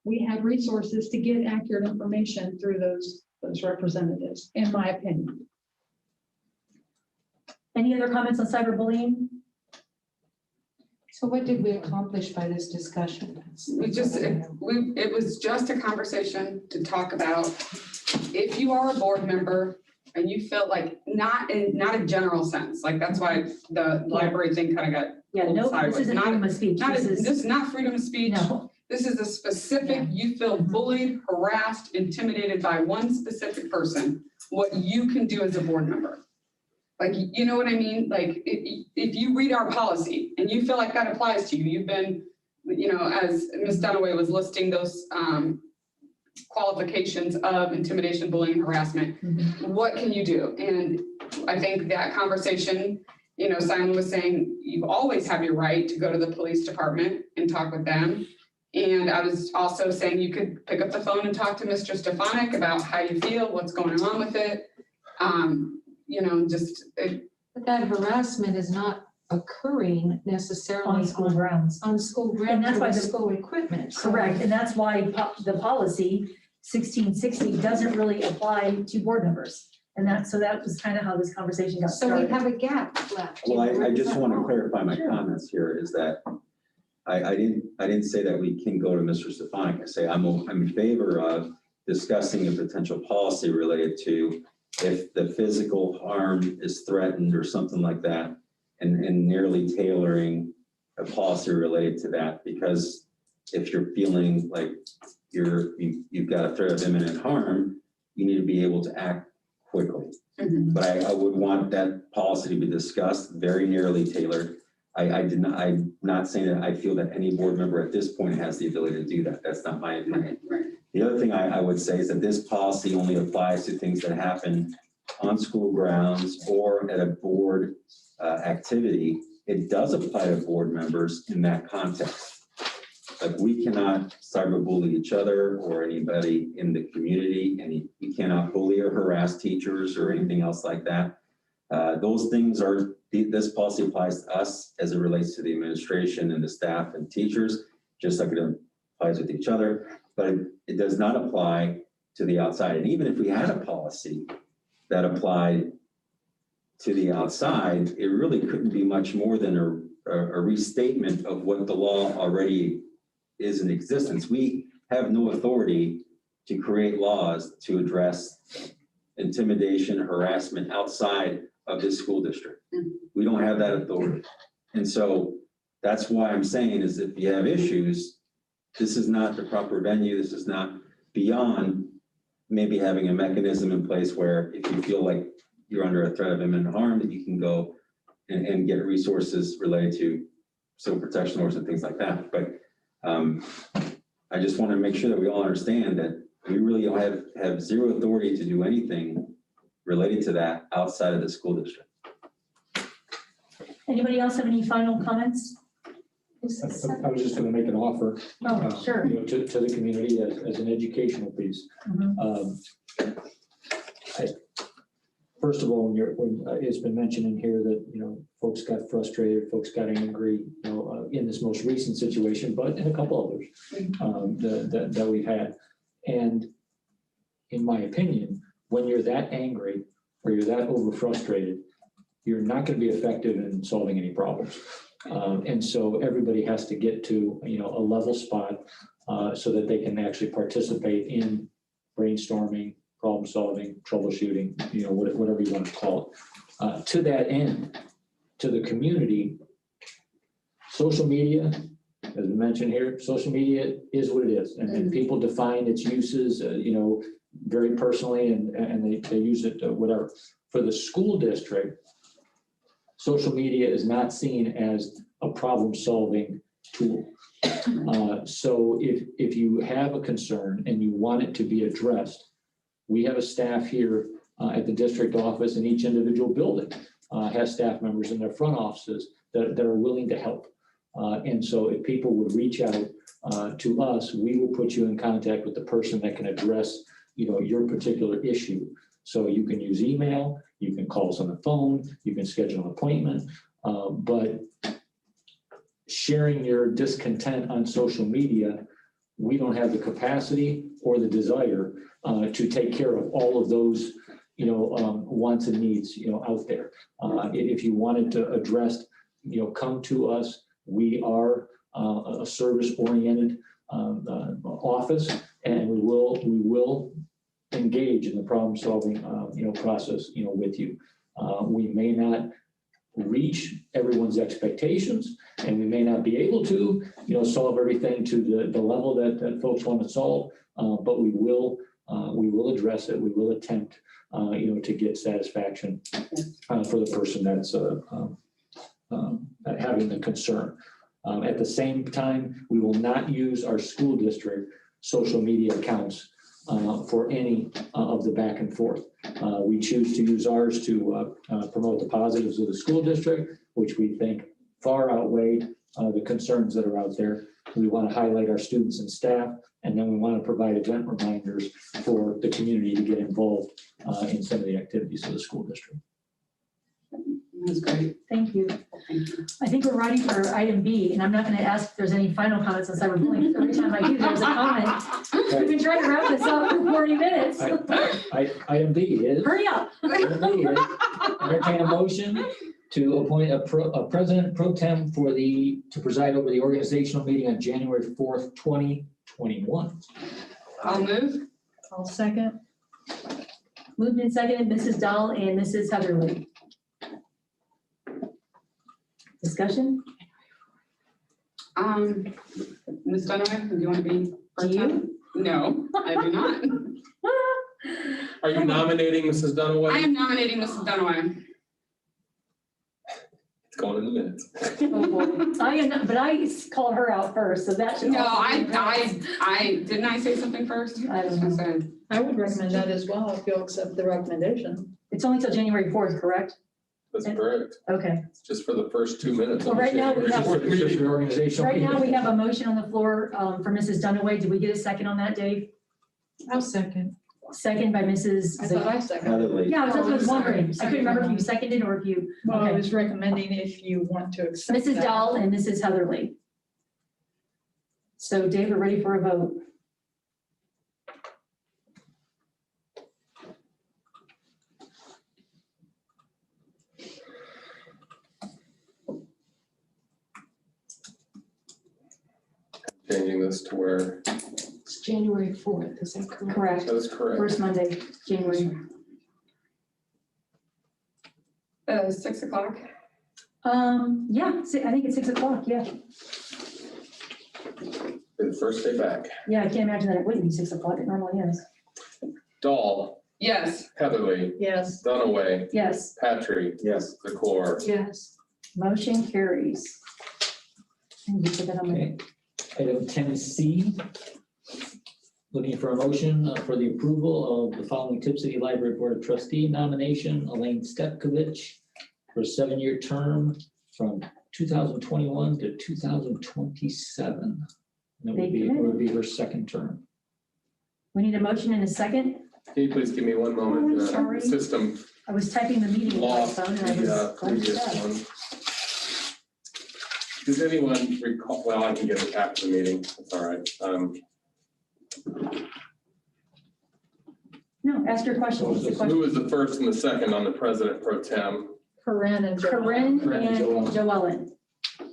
we had resources to get accurate information through those representatives, in my opinion. Any other comments on cyberbullying? So what did we accomplish by this discussion? It was just a conversation to talk about if you are a board member and you feel like not a general sense, like that's why the library thing kind of got. This isn't freedom of speech. This is not freedom of speech. No. This is a specific, you feel bullied, harassed, intimidated by one specific person, what you can do as a board member. Like, you know what I mean? Like, if you read our policy and you feel like that applies to you, you've been, as Ms. Dunaway was listing those qualifications of intimidation, bullying, harassment, what can you do? And I think that conversation, Simon was saying, you always have your right to go to the police department and talk with them. And I was also saying you could pick up the phone and talk to Mr. Stefanik about how you feel, what's going on with it. You know, just, But that harassment is not occurring necessarily On school grounds. on school And grounds that's or why with the- school equipment. So- Correct, and that's why the policy 1660 doesn't really apply to board members. And that was kind of how this conversation got So we started. have a gap left. Well, Where I does just that want to fall? clarify my Sure. comments here is that I didn't say that we can go to Mr. Stefanik and say, I'm in favor of discussing a potential policy related to if the physical harm is threatened or something like that, and nearly tailoring a policy related to that, because if you're feeling like you've got a threat of imminent harm, you need to be able to act quickly. But I would want that policy to be discussed, very nearly tailored. I'm not saying that I feel that any board member at this point has the ability to do that. That's not my opinion. The other thing I would say is that this policy only applies to things that happen on school grounds or at a board activity. It does apply to board members in that context. Like, we cannot cyberbully each other or anybody in the community, and we cannot bully or harass teachers or anything else like that. Those things this policy applies to us as it relates to the administration and the staff and teachers, just like it applies with each other, but it does not apply to the outside. And even if we had a policy that applied to the outside, it really couldn't be much more than a restatement of what the law already is in existence. We have no authority to create laws to address intimidation, harassment outside of this school district. We don't have that authority. And so that's why I'm saying is if you have issues, this is not the proper venue. This is not beyond maybe having a mechanism in place where if you feel like you're under a threat of imminent harm, that you can go and get resources related to civil protection orders and things like that. But I just want to make sure that we all understand that we really have zero authority to do anything related to that outside of the school district. Anybody else have any final comments? I was just going to make an offer. Oh, sure. You know, to the community as an educational piece. Mhm. First of all, when it's been mentioned in here that, you know, folks got frustrated, folks got angry, you know, in this most recent situation, but in a couple others that we've had. And in my opinion, when you're that angry or you're that over frustrated, you're not going to be effective in solving any problems. And so everybody has to get to, you know, a level spot so that they can actually participate in brainstorming, problem solving, troubleshooting, you know, whatever you want to call it. To that end, to the community, social media, as we mentioned here, social media is what it is. And people define its uses, you know, very personally, and they use it whatever. For the school district, social media is not seen as a problem-solving tool. So if you have a concern and you want it to be addressed, we have a staff here at the district office, and each individual building has staff members in their front offices that are willing to help. And so if people would reach out to us, we will put you in contact with the person that can address, you know, your particular issue. So you can use email, you can call us on the phone, you can schedule an appointment, but sharing your discontent on social media, we don't have the capacity or the desire to take care of all of those, you know, wants and needs, you know, out there. If you wanted to address, you know, come to us. We are a service-oriented office, and we will engage in the problem-solving, you know, process, you know, with you. We may not reach everyone's expectations, and we may not be able to, you know, solve everything to the level that folks want to solve, but we will address it. We will attempt, you know, to get satisfaction for the person that's having the concern. At the same time, we will not use our school district social media accounts for any of the back and forth. We choose to use ours to promote the positives of the school district, which we think far outweigh the concerns that are out there. We want to highlight our students and staff, and then we want to provide event reminders for the community to get involved in some of the activities of the school district. That's great. Thank you. Thank you. I think we're ready for item B, and I'm not going to ask if there's any final comments since I was really, every time I do, there's a comment. We've been trying to wrap this up for 40 minutes. Item B is, Hurry up. item B is entertain a motion to appoint a president pro tem to preside over the organizational meeting on January 4th, 2021. I'll move. I'll second. Moved and seconded, Mrs. Dahl and Mrs. Heatherly. Discussion? Ms. Dunaway, do you want to be? Do you? No, I do not. Are you nominating Mrs. I Dunaway? am nominating Mrs. Dunaway. It's going in the minutes. Oh, boy. But I called her out first, so that should. No, also be didn't I say something first? I don't know. I said, I would recommend that as well if you'll accept the recommendation. It's only till January 4th, correct? That's correct. Okay. It's just for the first 2 minutes. Well, right now we have- It's just your organizational Right now, meeting. we have a motion on the floor for Mrs. Dunaway. Did we get a second on that, Dave? I'll second. Second by Mrs. I thought I seconded. Heatherly. Yeah, that's what I was wondering. I Sorry. couldn't remember if you seconded or if you, Well, I okay. was recommending if you want to accept. Mrs. that. Dahl and Mrs. Heatherly. So Dave, we're ready for a vote. Changing this to where, It's January 4th, is that correct? Correct. that is correct. First Monday, January. 6 o'clock. Yeah, I think it's 6 o'clock, yeah. The first day back. Yeah, I can't imagine that it wouldn't be 6 o'clock. It normally is. Dahl, Yes. Heatherly, Yes. Dunaway, Yes, Patrick, Yes. Zakor. Yes. motion carries. And you put that on my. Okay. Item 10C, looking for a motion for the approval of the following Tipp City Library Board of Trustee nomination, Elaine Stepkovich, for a 7-year term from 2021 to 2027. That would be her second term. We need a motion in a second. Can you please give me one moment? Oh, The sorry. system I was typing the meeting on my lost phone and I the was. previous one. Does anyone recall, well, I can get it after the meeting, it's all right. No, ask your question. What's the Who question? was the first and the second on the president pro tem? Corinne and Joe. Corinne Corinne and and Joellen.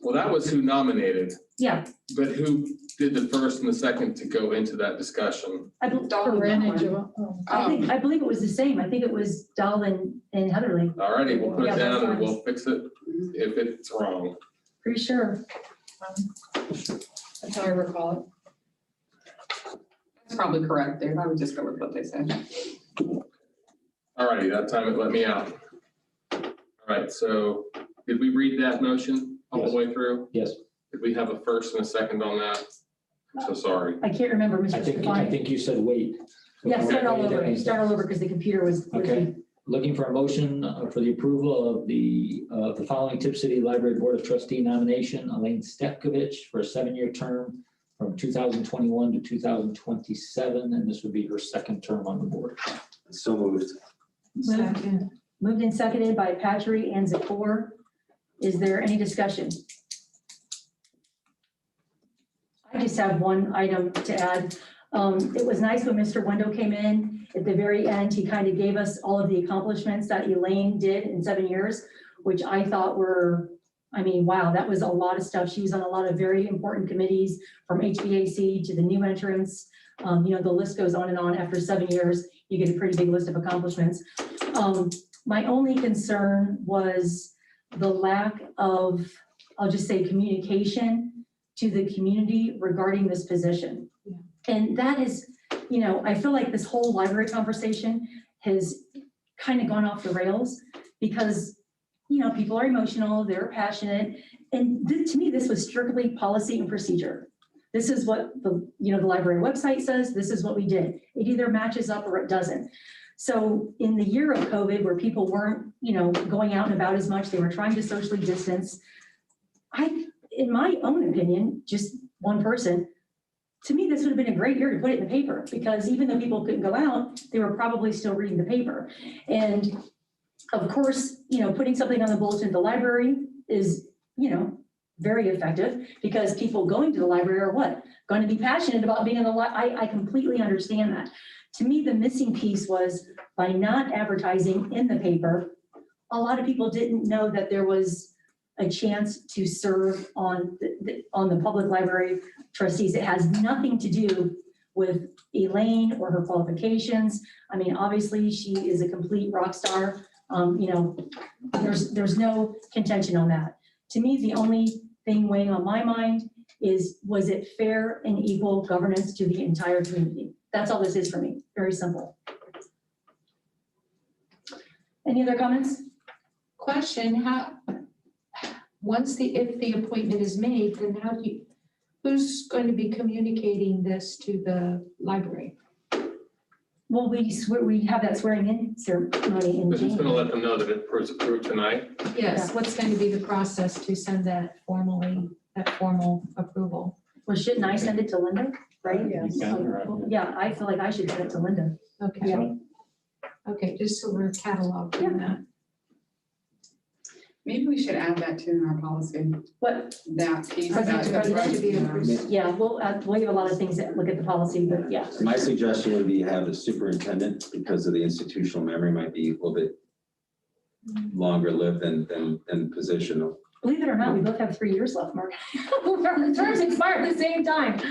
Well, that was who nominated, Yeah, but who did the first and the second to go into that discussion? Corinne and Joe. Oh. I believe it was the same. I think it was Dahl and Heatherly. All righty, we'll put Yeah, it down that's and we'll fix it if it's wrong. Pretty sure. That's how I recall it. That's probably correct, Dave. I would just go with what they said. All righty, that time it let me out. All right, so did we read that motion all the Yes. way through? Yes, Did we have a first and a second on that? I'm so sorry. I can't remember, I Mr. think Stefani. you said wait. Yeah, start all over. Okay. Start all over because the computer was. Okay. Looking for a motion for the approval of the following Tipp City Library Board of Trustee nomination, Elaine Stepkovich, for a 7-year term from 2021 to 2027, and this would be her second term on the board. So moved. Second. Moved and seconded by Patry and Zakor. Is there any discussion? I just have one item to add. It was nice when Mr. Wendo came in. At the very end, he kind of gave us all of the accomplishments that Elaine did in 7 years, which I thought were, I mean, wow, that was a lot of stuff. She was on a lot of very important committees, from HVAC to the new entrance. The list goes on and on. After 7 years, you get a pretty big list of accomplishments. My only concern was the lack of, I'll just say, communication to the community regarding this position. Yeah. And that is, I feel like this whole library conversation has kind of gone off the rails because, people are emotional, they're passionate. And to me, this was strictly policy and procedure. This is what the library website says. This is what we did. It either matches up or it doesn't. So in the year of COVID, where people weren't, going out and about as much, they were trying to socially distance. in my own opinion, just one person, to me, this would have been a great year to put it in the paper, because even though people couldn't go out, they were probably still reading the paper. And of course, putting something on the bulletin at the library is, very effective, because people going to the library are what? Going to be passionate about being in the I completely understand that. To me, the missing piece was, by not advertising in the paper, a lot of people didn't know that there was a chance to serve on the public library trustees. It has nothing to do with Elaine or her qualifications. I mean, obviously, she is a complete rock star. There's no contention on that. To me, the only thing weighing on my mind is, was it fair and equal governance to the entire community? That's all this is for me. Very simple. Any other comments? Question, if the appointment is made, then who's going to be communicating this to the library? Well, we have that swearing in ceremony in We're just gonna January. let them know that it was approved tonight. Yes, what's going to be the process to send that formal approval? Well, shouldn't I send it to Linda, right? Yes. Yeah, I feel like I should send it to Linda. Okay, Yeah. okay, just so we're cataloging that. Maybe we should add that too in our policy, What, that piece. President to president to be approved. yeah, we'll have a lot of things that look at the policy, but yeah. My suggestion would be have the superintendent, because of the institutional memory, might be a little bit longer lived than positional. Believe it or not, we both have 3 years left, Mark. Our terms expire at the same time.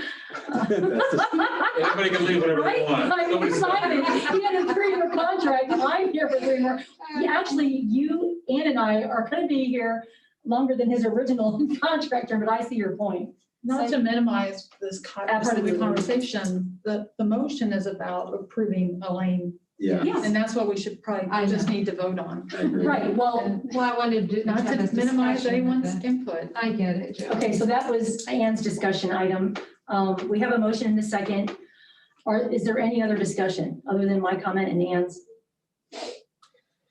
Everybody can leave whenever they Right? want. I mean, Nobody's Simon, he had a 3-year contract, and I'm here for 3 more. Actually, you, Ann, and I are gonna be here longer than his original contract term, but I see your point. Not to minimize this part of Absolutely. the conversation, the motion is about approving Elaine. Yeah, Yes. And that's what we should I probably just know. need to vote on. I agree. Right, well, Well, I wanted to Not have a to minimize discussion with anyone's that. input. I get it, Joe. okay, so that was Ann's discussion item. We have a motion in a second. Is there any other discussion other than my comment and Ann's?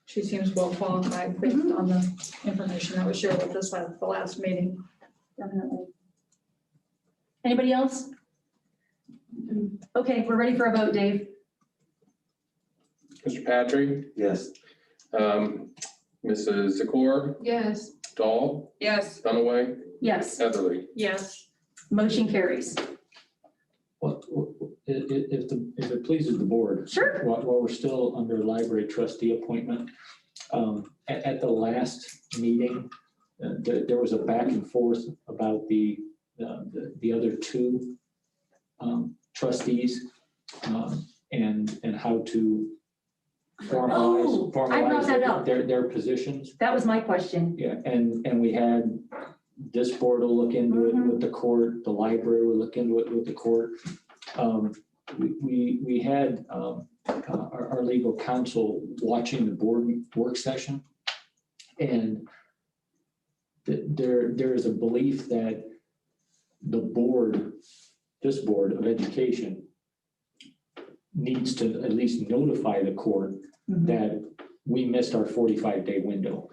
She seems well qualified based on the information that was shared with us at the last meeting. Definitely. Anybody else? Okay, we're ready for a vote, Dave. Mr. Patry, Yes, Mrs. Zakor, Yes, Dahl, Yes, Dunaway, Yes, Heatherly. Yes. motion carries. If it pleases the board. Sure. While we're still under library trustee appointment, at the last meeting, there was a back and forth about the other 2 trustees and how to Oh, I brought that up. formalize their positions. That was my question. Yeah, and we had, this board will look into it with the court, the library will look into it with the court. We had our legal counsel watching the board work session. And there is a belief that the board, this Board of Education, needs to at least notify the court that we missed our 45-day window.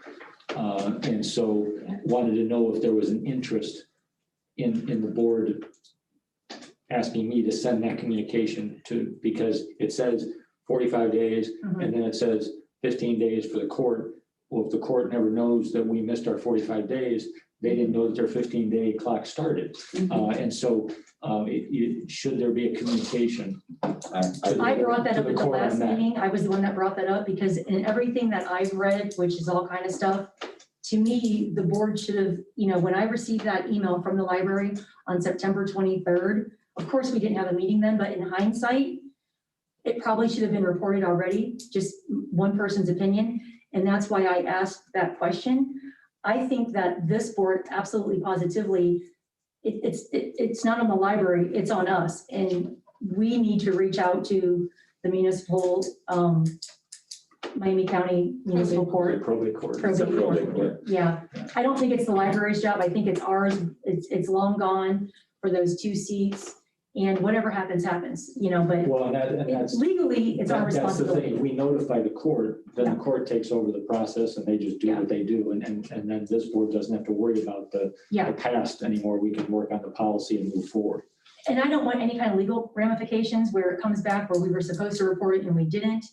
And so wanted to know if there was an interest in the board asking me to send that communication to, because it says 45 days and then it says 15 days for the court. Well, if the court never knows that we missed our 45 days, they didn't know that their 15-day clock started. And so should there be a communication? I brought that up at the last meeting. I was the one that brought that up because in everything that I've read, which is all kind of stuff, to me, the board should have, when I received that email from the library on September 23rd, of course, we didn't have a meeting then, but in hindsight, it probably should have been reported already, just one person's opinion. And that's why I asked that question. I think that this board absolutely positively, it's not on the library, it's on us. And we need to reach out to the municipal, Miami County Municipal Court. Probate court. Probate court. Yeah, I don't think it's the library's job. I think it's ours. It's long gone for those 2 seats. and whatever happens, happens, you know, but Well, and that's. legally, it's our That's the thing, responsibility. if we notify the court, then the court takes over the process and they just do Yeah. what they do. And then this board doesn't have to worry about the Yeah. past anymore. We can work on the policy and move forward. And I don't want any kind of legal ramifications where it comes back where we were supposed to report it and we didn't.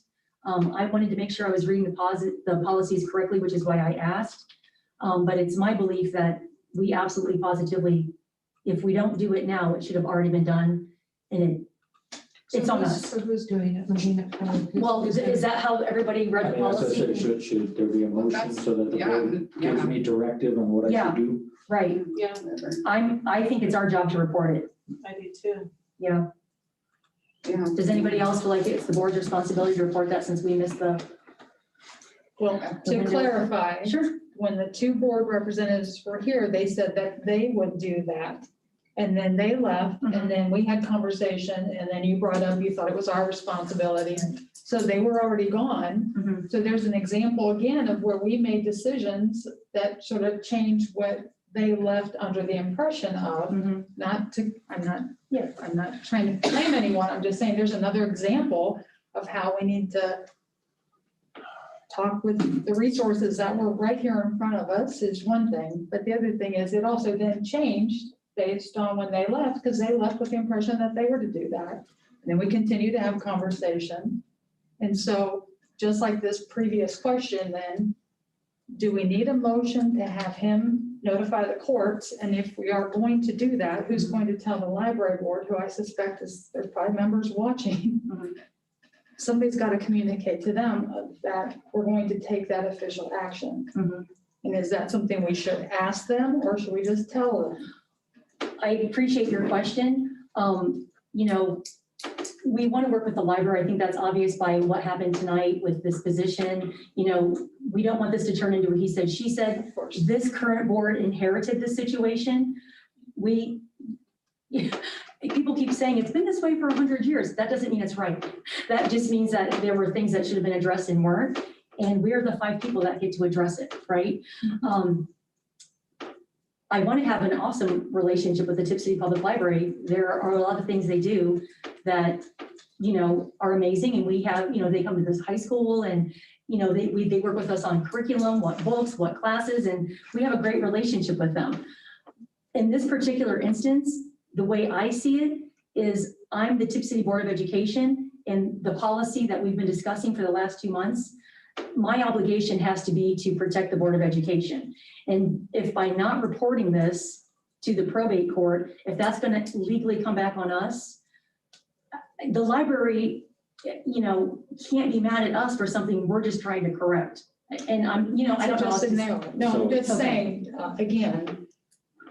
I wanted to make sure I was reading the policies correctly, which is why I asked. But it's my belief that we absolutely positively, if we don't do it now, it should have already been done. And it's on us. So who's doing it? Looking at Well, is that how everybody read I the mean, as I said, policy? should there be a motion so that the board gives me directive on what I Yeah. should do? Right. Yeah. I think it's our job to report it. I do too. Yeah. Yeah. Does anybody else feel like it's the board's responsibility to report that since we missed the? Well, to clarify, Sure. when the two board representatives were here, they said that they would do that. And then they left, Mhm. and then we had conversation, and then you brought up, you thought it was our responsibility. So they were already gone. Mhm. So there's an example again of where we made decisions that sort of changed what they left under the impression of. Mhm. I'm not trying to blame anyone, I'm just saying there's another example of how we need to talk with the resources that were right here in front of us is one thing, but the other thing is it also then changed based on when they left, because they left with the impression that they were to do that. And then we continue to have conversation. And so, just like this previous question then, do we need a motion to have him notify the courts? And if we are going to do that, who's going to tell the library board, who I suspect there's probably members watching? Mhm. Somebody's got to communicate to them that we're going to take that official action. Mhm. And is that something we should ask them, or should we just tell them? I appreciate your question. You know, we want to work with the library. I think that's obvious by what happened tonight with this position. You know, we don't want this to turn into a he said, she said. Of course. This current board inherited this situation. People keep saying it's been this way for 100 years. That doesn't mean it's right. That just means that there were things that should have been addressed and weren't. And we're the 5 people that get to address it, right? I want to have an awesome relationship with the Tipp City Public Library. There are a lot of things they do that, you know, are amazing. And we have, you know, they come to this high school and, you know, they work with us on curriculum, what books, what classes, and we have a great relationship with them. In this particular instance, the way I see it is I'm the Tipp City Board of Education, and the policy that we've been discussing for the last 2 months, my obligation has to be to protect the Board of Education. And if by not reporting this to the probate court, if that's going to legally come back on us, the library, you know, can't be mad at us for something we're just trying to correct. And I'm, you know, I don't know. Suggested no. No, I'm just Okay. saying, again,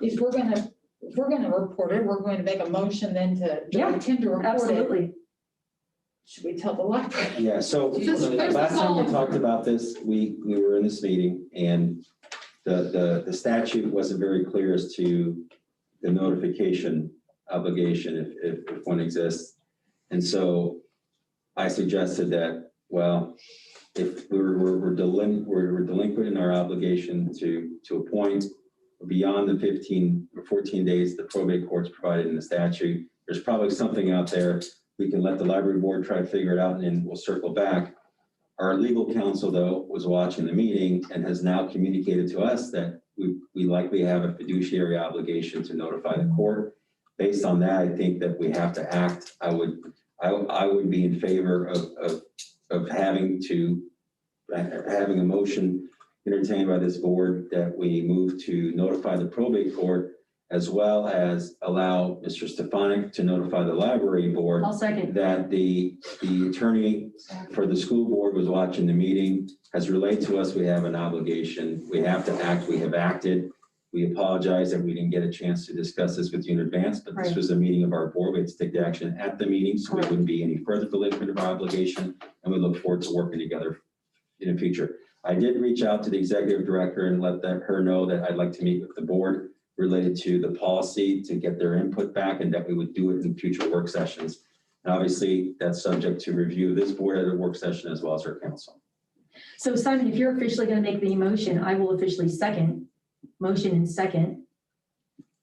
if we're gonna report it, we're going to make a motion then to Yeah, direct him to report it. Absolutely. Should we tell the library? Yeah, so Just- last time we talked about this, we were in this meeting and the statute wasn't very clear as to the notification obligation if one exists. And so I suggested that, well, if we're delinquent in our obligation to appoint beyond the 15 or 14 days the probate court's provided in the statute, there's probably something out there. We can let the library board try to figure it out and then we'll circle back. Our legal counsel, though, was watching the meeting and has now communicated to us that we likely have a fiduciary obligation to notify the court. Based on that, I think that we have to act. I would be in favor of having a motion entertained by this board that we move to notify the probate court, as well as allow Mr. Stefanik to notify the library board I'll second. that the attorney for the school board was watching the meeting, has relayed to us we have an obligation. We have to act. We have acted. We apologize that we didn't get a chance to discuss this with you in advance, but this Right. was a meeting of our board. We had to take the action at the meeting, so there wouldn't be any further delinquent of our obligation, and we look forward to working together in the future. I did reach out to the executive director and let her know that I'd like to meet with the board related to the policy to get their input back and that we would do it in future work sessions. And obviously, that's subject to review of this board at a work session as well as our council. So Simon, if you're officially going to make the motion, I will officially second, motion and second.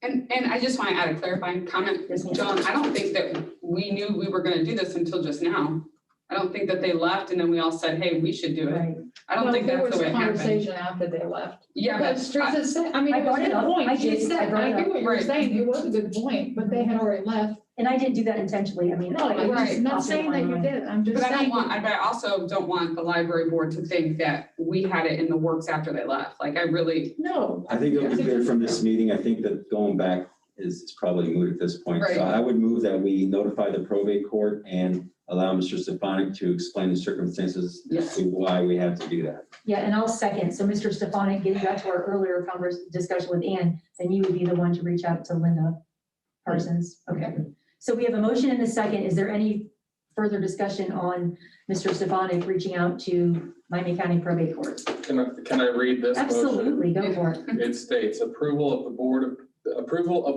And I just want to add a clarifying comment, Yes, ma'am. John, I don't think that we knew we were gonna do this until just now. I don't think that they left and then we all said, hey, we should do it. Right. I don't think There that's was the way a it happened. conversation after they left. Yeah, Because but Teresa said, I mean, I it was brought a it good up. point. I She did. I said, brought it I get up. what you're Right. saying. It was a good point, but they had already left. And I didn't do that intentionally. I mean. No, I'm Right. just not saying that you did. I'm just But I don't saying. want, but I also don't want the library board to think that we had it in the works after they left. Like I really, No. I think it'll be clear from this meeting. I think that going back is probably moot at this point. Right. So I would move that we notify the probate court and allow Mr. Stefanik to explain the circumstances as to why we have to do that. Yeah, and I'll second. So Mr. Stefanik, getting back to our earlier discussion with Ann, then you would be the one to reach out to Linda Parsons. Okay. So we have a motion and a second. Is there any further discussion on Mr. Stefanik reaching out to Miami County Probate Court? Can I read this motion? Absolutely, go for it. It states approval of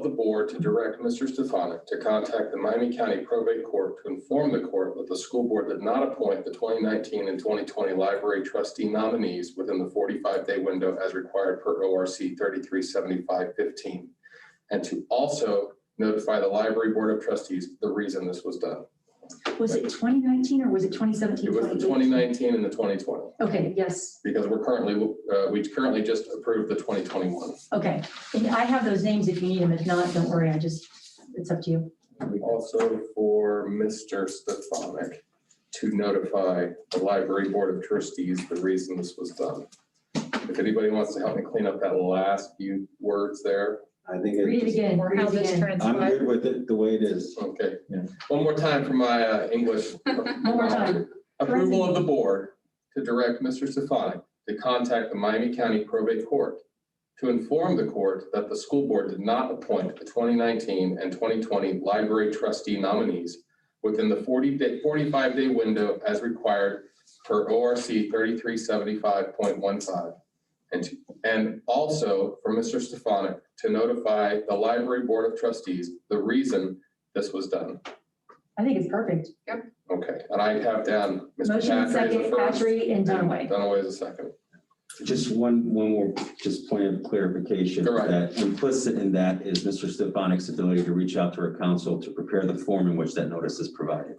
the board to direct Mr. Stefanik to contact the Miami County Probate Court to inform the court that the school board did not appoint the 2019 and 2020 library trustee nominees within the 45-day window as required per ORC 3375-15, and to also notify the library board of trustees the reason this was done. Was it 2019 or was it 2017? It was the 2019 and the 2020, Okay, yes, because we currently just approved the 2021. okay. And I have those names if you need them. If not, don't worry, it's up to you. Also for Mr. Stefanik to notify the library board of trustees the reason this was done. If anybody wants to help me clean up that last few words there. I think Read it again, Or read how it this again. I'm transpired. good with it the way it is. Okay. Yeah. One more time for my English. One more time. Approval of the board to direct Mr. Stefanik to contact the Miami County Probate Court to inform the court that the school board did not appoint the 2019 and 2020 library trustee nominees within the 45-day window as required per ORC 3375.15. And also for Mr. Stefanik to notify the library board of trustees the reason this was done. I think it's perfect. Okay, and I have down Mr. Motion and Patry as second, the first. Patry and Dunaway. Dunaway is the second. Just one more, just point of clarification. Go right. That implicit in that is Mr. Stefanik's ability to reach out to our council to prepare the form in which that notice is provided.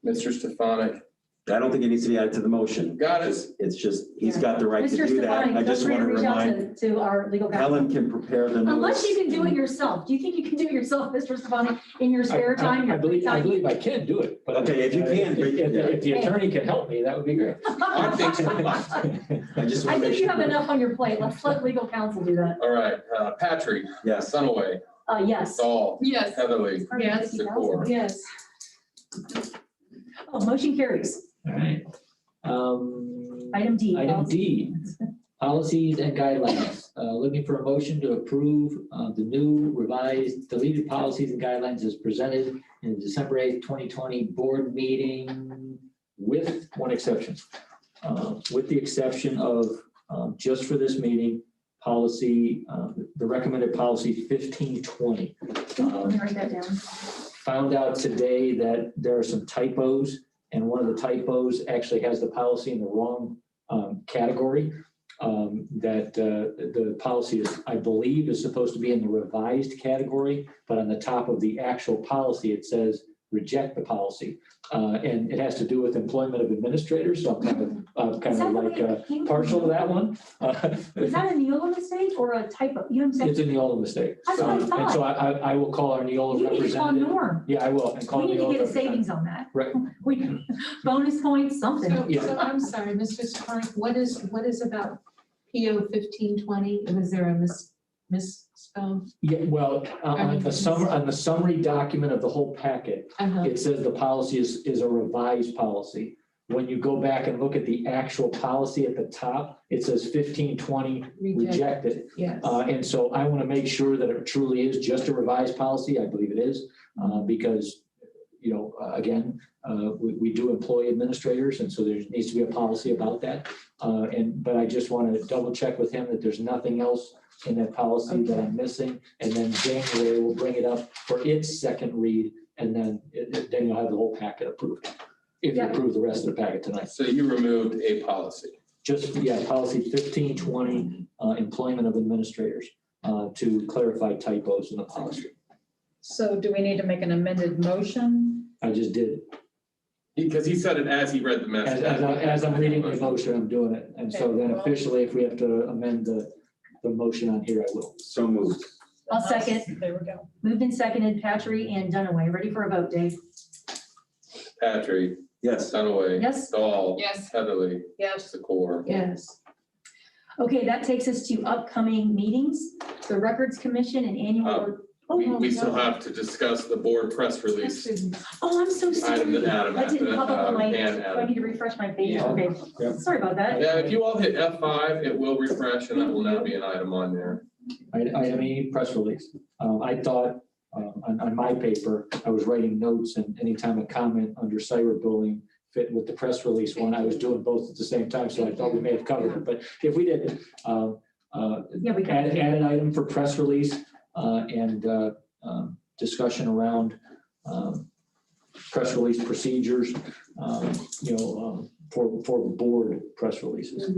Mr. Stefanik, I don't think it needs to be added to the motion. got it. It's just, he's got the right to Mr. do that. Stefanik, I feel just free want to to reach out remind, to our legal counsel. Helen can prepare the notice. Unless you can do it yourself. Do you think you can do it yourself, Mr. Stefanik, in your spare time? I believe Time? I can do it. But Okay, if you can, If the attorney can help me, that would be great. I think so. I just I want to think make you sure. have enough on your plate. Let's let legal counsel do that. All right, Patry, Yes. Dunaway, Yes. Dahl, yes, Heatherly, Yes. Zakor. Yes. Oh, motion carries. All right. Item D. Item D, policies and guidelines. Looking for a motion to approve the new revised deleted policies and guidelines as presented in the December 8th, 2020 board meeting with one exception. With the exception of, just for this meeting, policy, the recommended policy 1520. Let me write that down. Found out today that there are some typos, and one of the typos actually has the policy in the wrong category. That the policy is, I believe, is supposed to be in the revised category, but on the top of the actual policy, it says reject the policy. And it has to do with employment of administrators, so I'm kind of like partial to that one. Is that a Neola mistake or a typo? You know what I'm saying? It's a Neola mistake. That's what I And thought. so I will call our Neola You need to call representative. Norm. Yeah, I will. And call We need to Neola get a representative. savings on that. Right. We, bonus points, something. So I'm sorry, Mr. Stefanik, what is about PO 1520? Was there a misspell? Yeah, well, on the summary document of the whole packet, Uh-huh. it says the policy is a revised policy. When you go back and look at the actual policy at the top, it says 1520 rejected. Yes. And so I want to make sure that it truly is just a revised policy. I believe it is, because, you know, again, we do employ administrators, and so there needs to be a policy about that. But I just want to double check with him that there's nothing else in that policy that I'm missing. And then January we'll bring it up for its second read, and then then you'll have the whole packet approved. If you approve the rest of the packet tonight. So you removed a policy. Just, yeah, policy 1520, employment of administrators. to clarify typos in the policy. So do we need to make an amended motion? I just did it. Because he said it as he read the message. As I'm reading the motion, I'm doing it. And so then officially, if we have to amend the motion on here, I will. So moved. I'll second. There we go. Moved and seconded, Patry and Dunaway. Ready for a vote, Dave? Patrick, Yes. Dunaway. Yes? Dahl. Yes. Heatherly. Yes. Zakor. Yes. Okay, that takes us to upcoming meetings, the Records Commission and annual. We still have to discuss the board press release Oh, I'm so sorry. item that Adam That had didn't pop up on my, and do I Adam. need to refresh my page? Yeah. Okay, Yep. sorry about that. Yeah, if you all hit F5, it will refresh and that will now be an item on there. Item E, press release. I thought on my paper, I was writing notes and anytime a comment under cyberbullying fit with the press release one, I was doing both at the same time, so I thought we may have covered it. But if we did, Yeah, we add can. an item for press release and discussion around press release procedures, for board press releases.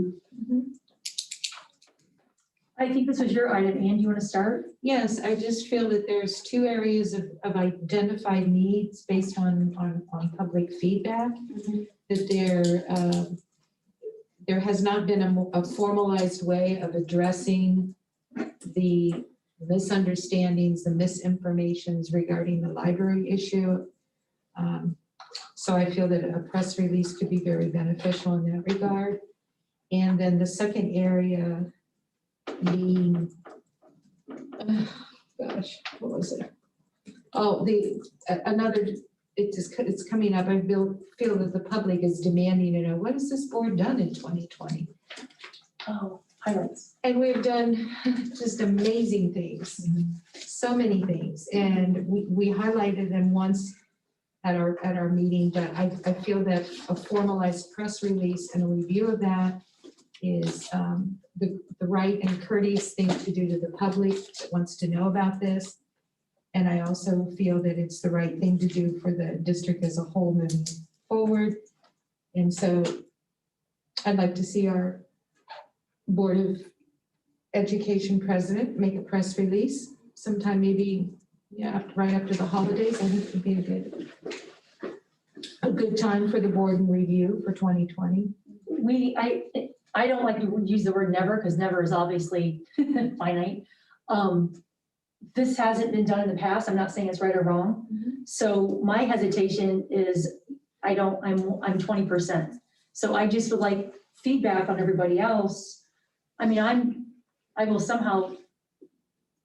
I think this was your item. Ann, do you want to start? Yes, I just feel that there's two areas of identified needs based on public feedback. That there has not been a formalized way of addressing the misunderstandings, the misinformations regarding the library issue. So I feel that a press release could be very beneficial in that regard. And then the second area being, gosh, what was it? Oh, it's coming up. I feel that the public is demanding to know, what has this board done in 2020? Oh, highlights. And we've done just amazing things, so many things. And we highlighted them once at our meeting, but I feel that a formalized press release and a review of that is the right and courteous thing to do to the public that wants to know about this. And I also feel that it's the right thing to do for the district as a whole moving forward. And so I'd like to see our Board of Education president make a press release sometime, maybe, right after the holidays. I think would be a good time for the board and review for 2020. I don't like to use the word never because never is obviously finite. This hasn't been done in the past. I'm not saying it's right or wrong. So my hesitation is I'm 20%. So I just would like feedback on everybody else. I mean, I will somehow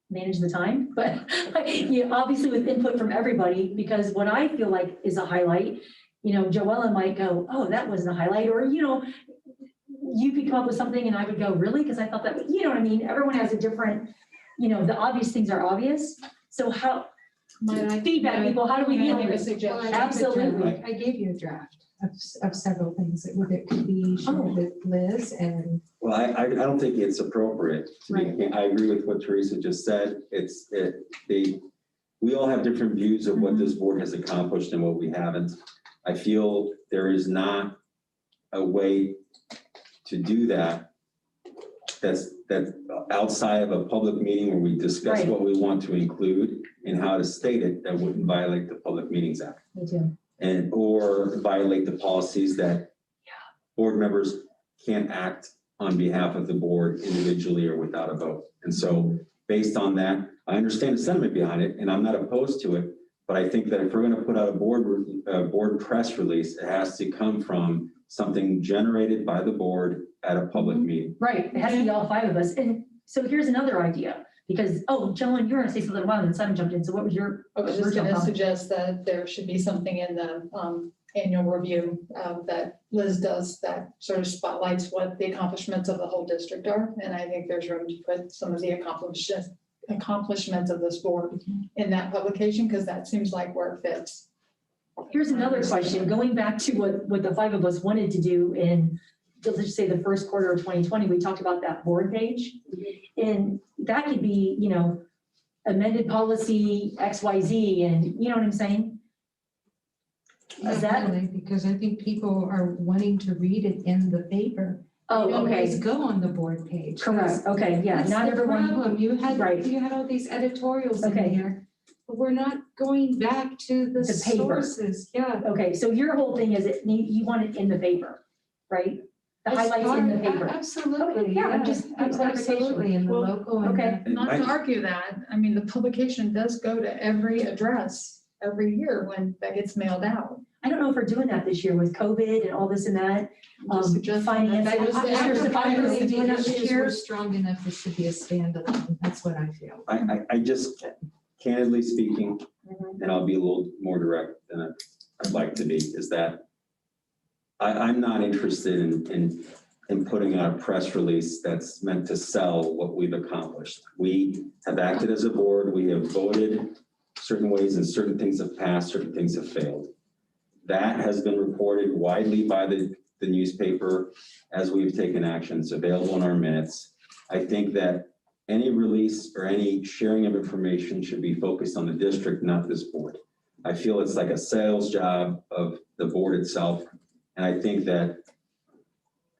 manage the time, but obviously with input from everybody, because what I feel like is a highlight, Joella might go, oh, that wasn't a highlight, or, you could come up with something and I would go, really? Because I thought that, you know what I mean? Everyone has a different, the obvious things are obvious. So how, feedback people, how do we deal with it? Absolutely. I gave you a draft of several things that could be shared with Liz and. Well, I don't think it's appropriate. I agree with what Teresa just said. We all have different views of what this board has accomplished and what we haven't. I feel there is not a way to do that's outside of a public meeting where we discuss Right. what we want to include and how to state it that wouldn't violate the Public Meetings Act. Me too. Or violate the policies that board members can't act on behalf of the board individually or without a vote. And so based on that, I understand the sentiment behind it and I'm not opposed to it, but I think that if we're going to put out a board press release, it has to come from something generated by the board at a public meeting. Right, it has to be all five of us. And so here's another idea, because, Joellen, you were gonna say something wild and Simon jumped in. So what was your? I was just gonna suggest that there should be something in the annual review that Liz does that sort of spotlights what the accomplishments of the whole district are. And I think there's room to put some of the accomplishments of this board in that publication, because that seems like where it fits. Here's another question, going back to what the five of us wanted to do in, let's just say the first quarter of 2020, we talked about that board page. And that could be, amended policy XYZ, and you know what I'm saying? Is that? Really, because I think people are wanting to read it in the paper Oh, They don't okay, always go on the board page. correct, okay, yeah, That's not the everyone, problem. You Right. had all these editorials in Okay. here, but we're not going back to the The paper. sources. Yeah. okay, so your whole thing is you want it in the paper, right? The As highlights in the part- paper. Absolutely, Okay, yeah, I'm yeah, just getting clarification. absolutely, in the Well, local and okay. the. Not to argue that, I mean, the publication does go to every address every year when that gets mailed out. I don't know if we're doing that this year with COVID and all this and that. Just suggesting Finance, that is was there the- surprise I think doing the that this issues year? were strong enough, this should be a standalone, that's what I feel. I just, candidly speaking, Mhm. and I'll be a little more direct than I'd like to be, is that I'm not interested in putting out a press release that's meant to sell what we've accomplished. We have acted as a board, we have voted certain ways and certain things have passed, certain things have failed. That has been reported widely by the newspaper as we've taken action. It's available in our minutes. I think that any release or any sharing of information should be focused on the district, not this board. I feel it's like a sales job of the board itself. And I think that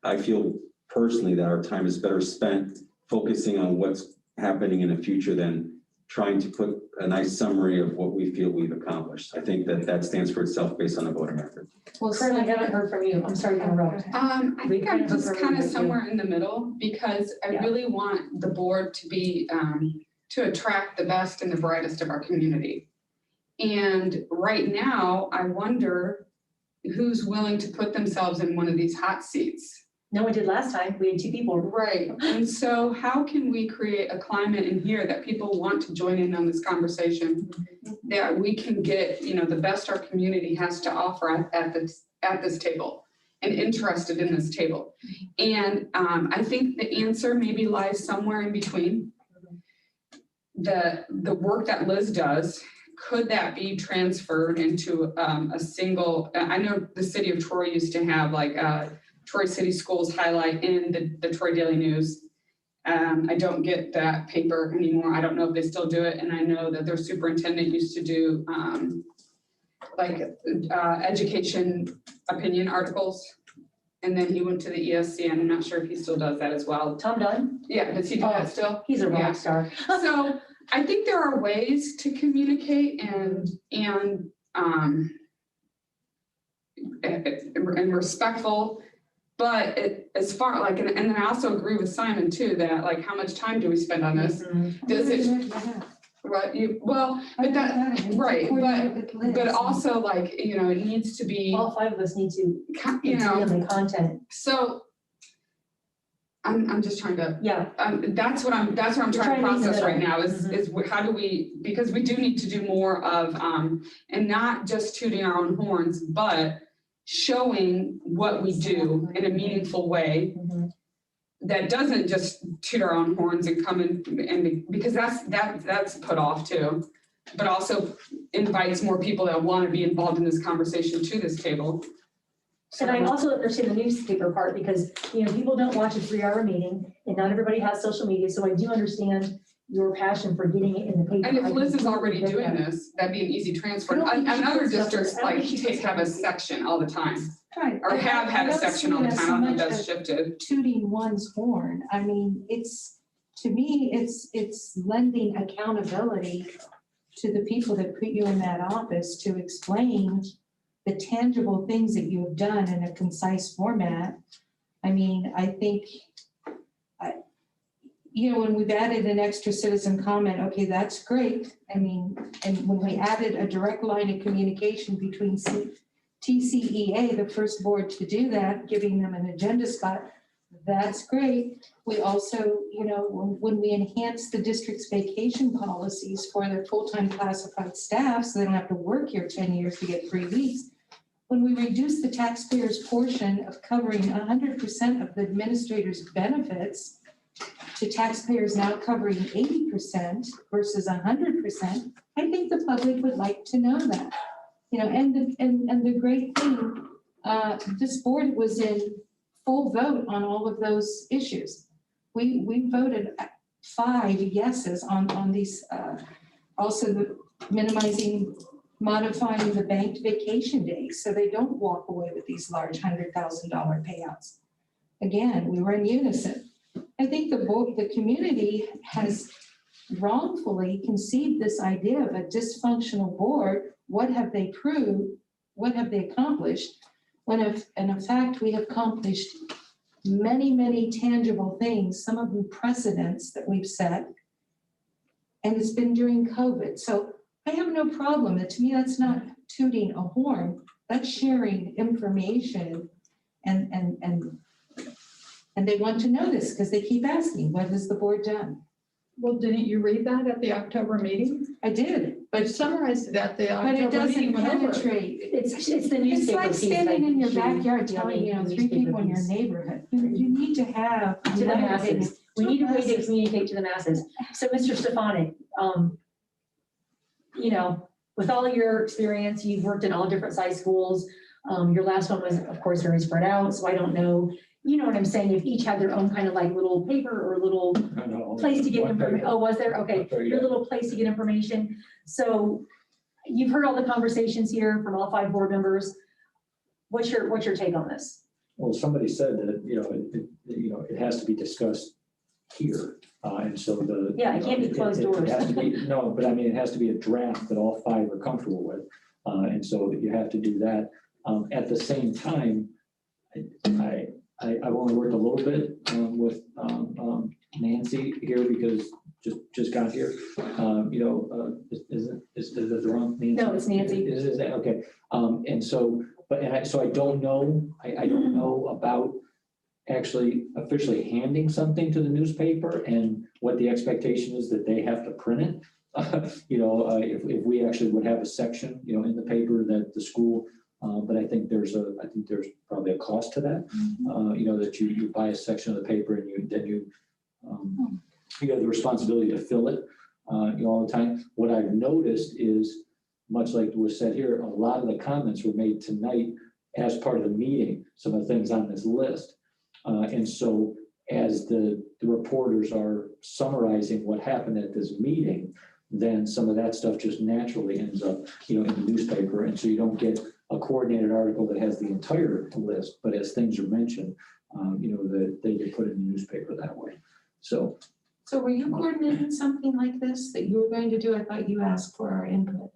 I feel personally that our time is better spent focusing on what's happening in the future than trying to put a nice summary of what we feel we've accomplished. I think that stands for itself based on the voting record. Well, Corinne, I haven't heard from you. I'm sorry to interrupt. I We think kind I'm of just agree kind of with you. somewhere in the middle because I Yeah. really want the board to be, to attract the best and the brightest of our community. And right now, I wonder who's willing to put themselves in one of these hot seats. No one did last time. We had 2 people. Right, and so how can we create a climate in here that people want to join in on this conversation? That we can get, the best our community has to offer at this table and interested in this table. And I think the answer maybe lies somewhere in between. The work that Liz does, could that be transferred into a single, I know the city of Troy used to have like Troy City Schools highlight in the Troy Daily News. I don't get that paper anymore. I don't know if they still do it. And I know that their superintendent used to do education opinion articles. And then he went to the ESCN. I'm not sure if he still does that as well. Tom Dunn? Yeah, does he do that still? He's a Yeah. rock star. So I think there are ways to communicate and respectful. But as far like, and then I also agree with Simon too, that like, how much time do we spend on this? Mhm. Does it, right, but that, right, but also like, it needs to be, All 5 of us need to agree on the content. so I'm just trying to, Yeah, that's what I'm trying to Trying to meet in the process right middle. now is how do we, because we do need to do more of, and not just tooting our own horns, but showing what we do in a meaningful way Mhm. that doesn't just toot our own horns and come in and because that's put off too, but also invites more people that want to be involved in this conversation to this table. And I also understand the newspaper part because, people don't watch a 3-hour meeting and not everybody has social media. So I do understand your passion for getting it in the paper. And if I Liz is completely already get doing that. this, that'd be an easy transfer. I don't And think she other puts stuff districts I don't like think she puts have a stuff. section all the time, Right. or have had a I don't section see all the it as time. I so don't know if much that's as shifted. tooting one's horn. I mean, to me, it's lending accountability to the people that put you in that office to explain the tangible things that you have done in a concise format. I mean, I think, when we've added an extra citizen comment, okay, that's great. I mean, and when we added a direct line of communication between TCEA, the first board to do that, giving them an agenda spot, that's great. We also, when we enhance the district's vacation policies for their full-time classified staff, so they don't have to work here 10 years to get 3 weeks, when we reduce the taxpayer's portion of covering 100% of the administrator's benefits to taxpayers now covering 80% versus 100%, I think the public would like to know that. And the great thing, this board was in full vote on all of those issues. We voted 5 yeses on these, also the modifying the banked vacation days so they don't walk away with these large $100,000 payouts. again, we were in unison. I think the community has wrongfully conceived this idea of a dysfunctional board. What have they proved? What have they accomplished? When in fact, we have accomplished many, many tangible things, some of them precedents that we've set. And it's been during COVID. So I have no problem. To me, that's not tooting a horn. That's sharing information. And they want to know this because they keep asking, what has the board done? Well, didn't you read that at the October meeting? I did, I summarized it at the but it October doesn't meeting. Whenever. penetrate. It's the It's newspaper like piece. standing in your Judy. backyard Yeah, telling, the three newspaper people in your piece. neighborhood. You need to have. To the masses. We need a way to communicate to the masses. So, Mr. Stefanik, with all your experience, you've worked in all different size schools. Your last one was, of course, very spread out, so I don't know, you know what I'm saying, if each had their own kind of like little paper or little place to get information. Oh, was there? Okay, your little place to get information. So you've heard all the conversations here from all 5 board members. What's your take on this? Well, somebody said that, it has to be discussed here. And so Yeah, it can't be closed doors. It has to be, no, but I mean, it has to be a draft that all 5 are comfortable with. And so you have to do that. At the same time, I've only worked a little bit with Nancy here because just got here. Is it the wrong Nancy? No, it's Nancy. Is that okay? So I don't know. I don't know about actually officially handing something to the newspaper and what the expectation is that they have to print it. If we actually would have a section, in the paper that the school. But I think there's probably a cost to that. That you buy a section of the paper and you have the responsibility to fill it, all the time. What I've noticed is, much like was said here, a lot of the comments were made tonight as part of the meeting, some of the things on this list. And so as the reporters are summarizing what happened at this meeting, then some of that stuff just naturally ends up, in the newspaper. And so you don't get a coordinated article that has the entire list, but as things are mentioned, that they get put in the newspaper that way. So were you coordinating something like this that you were going to do? I thought you asked for our input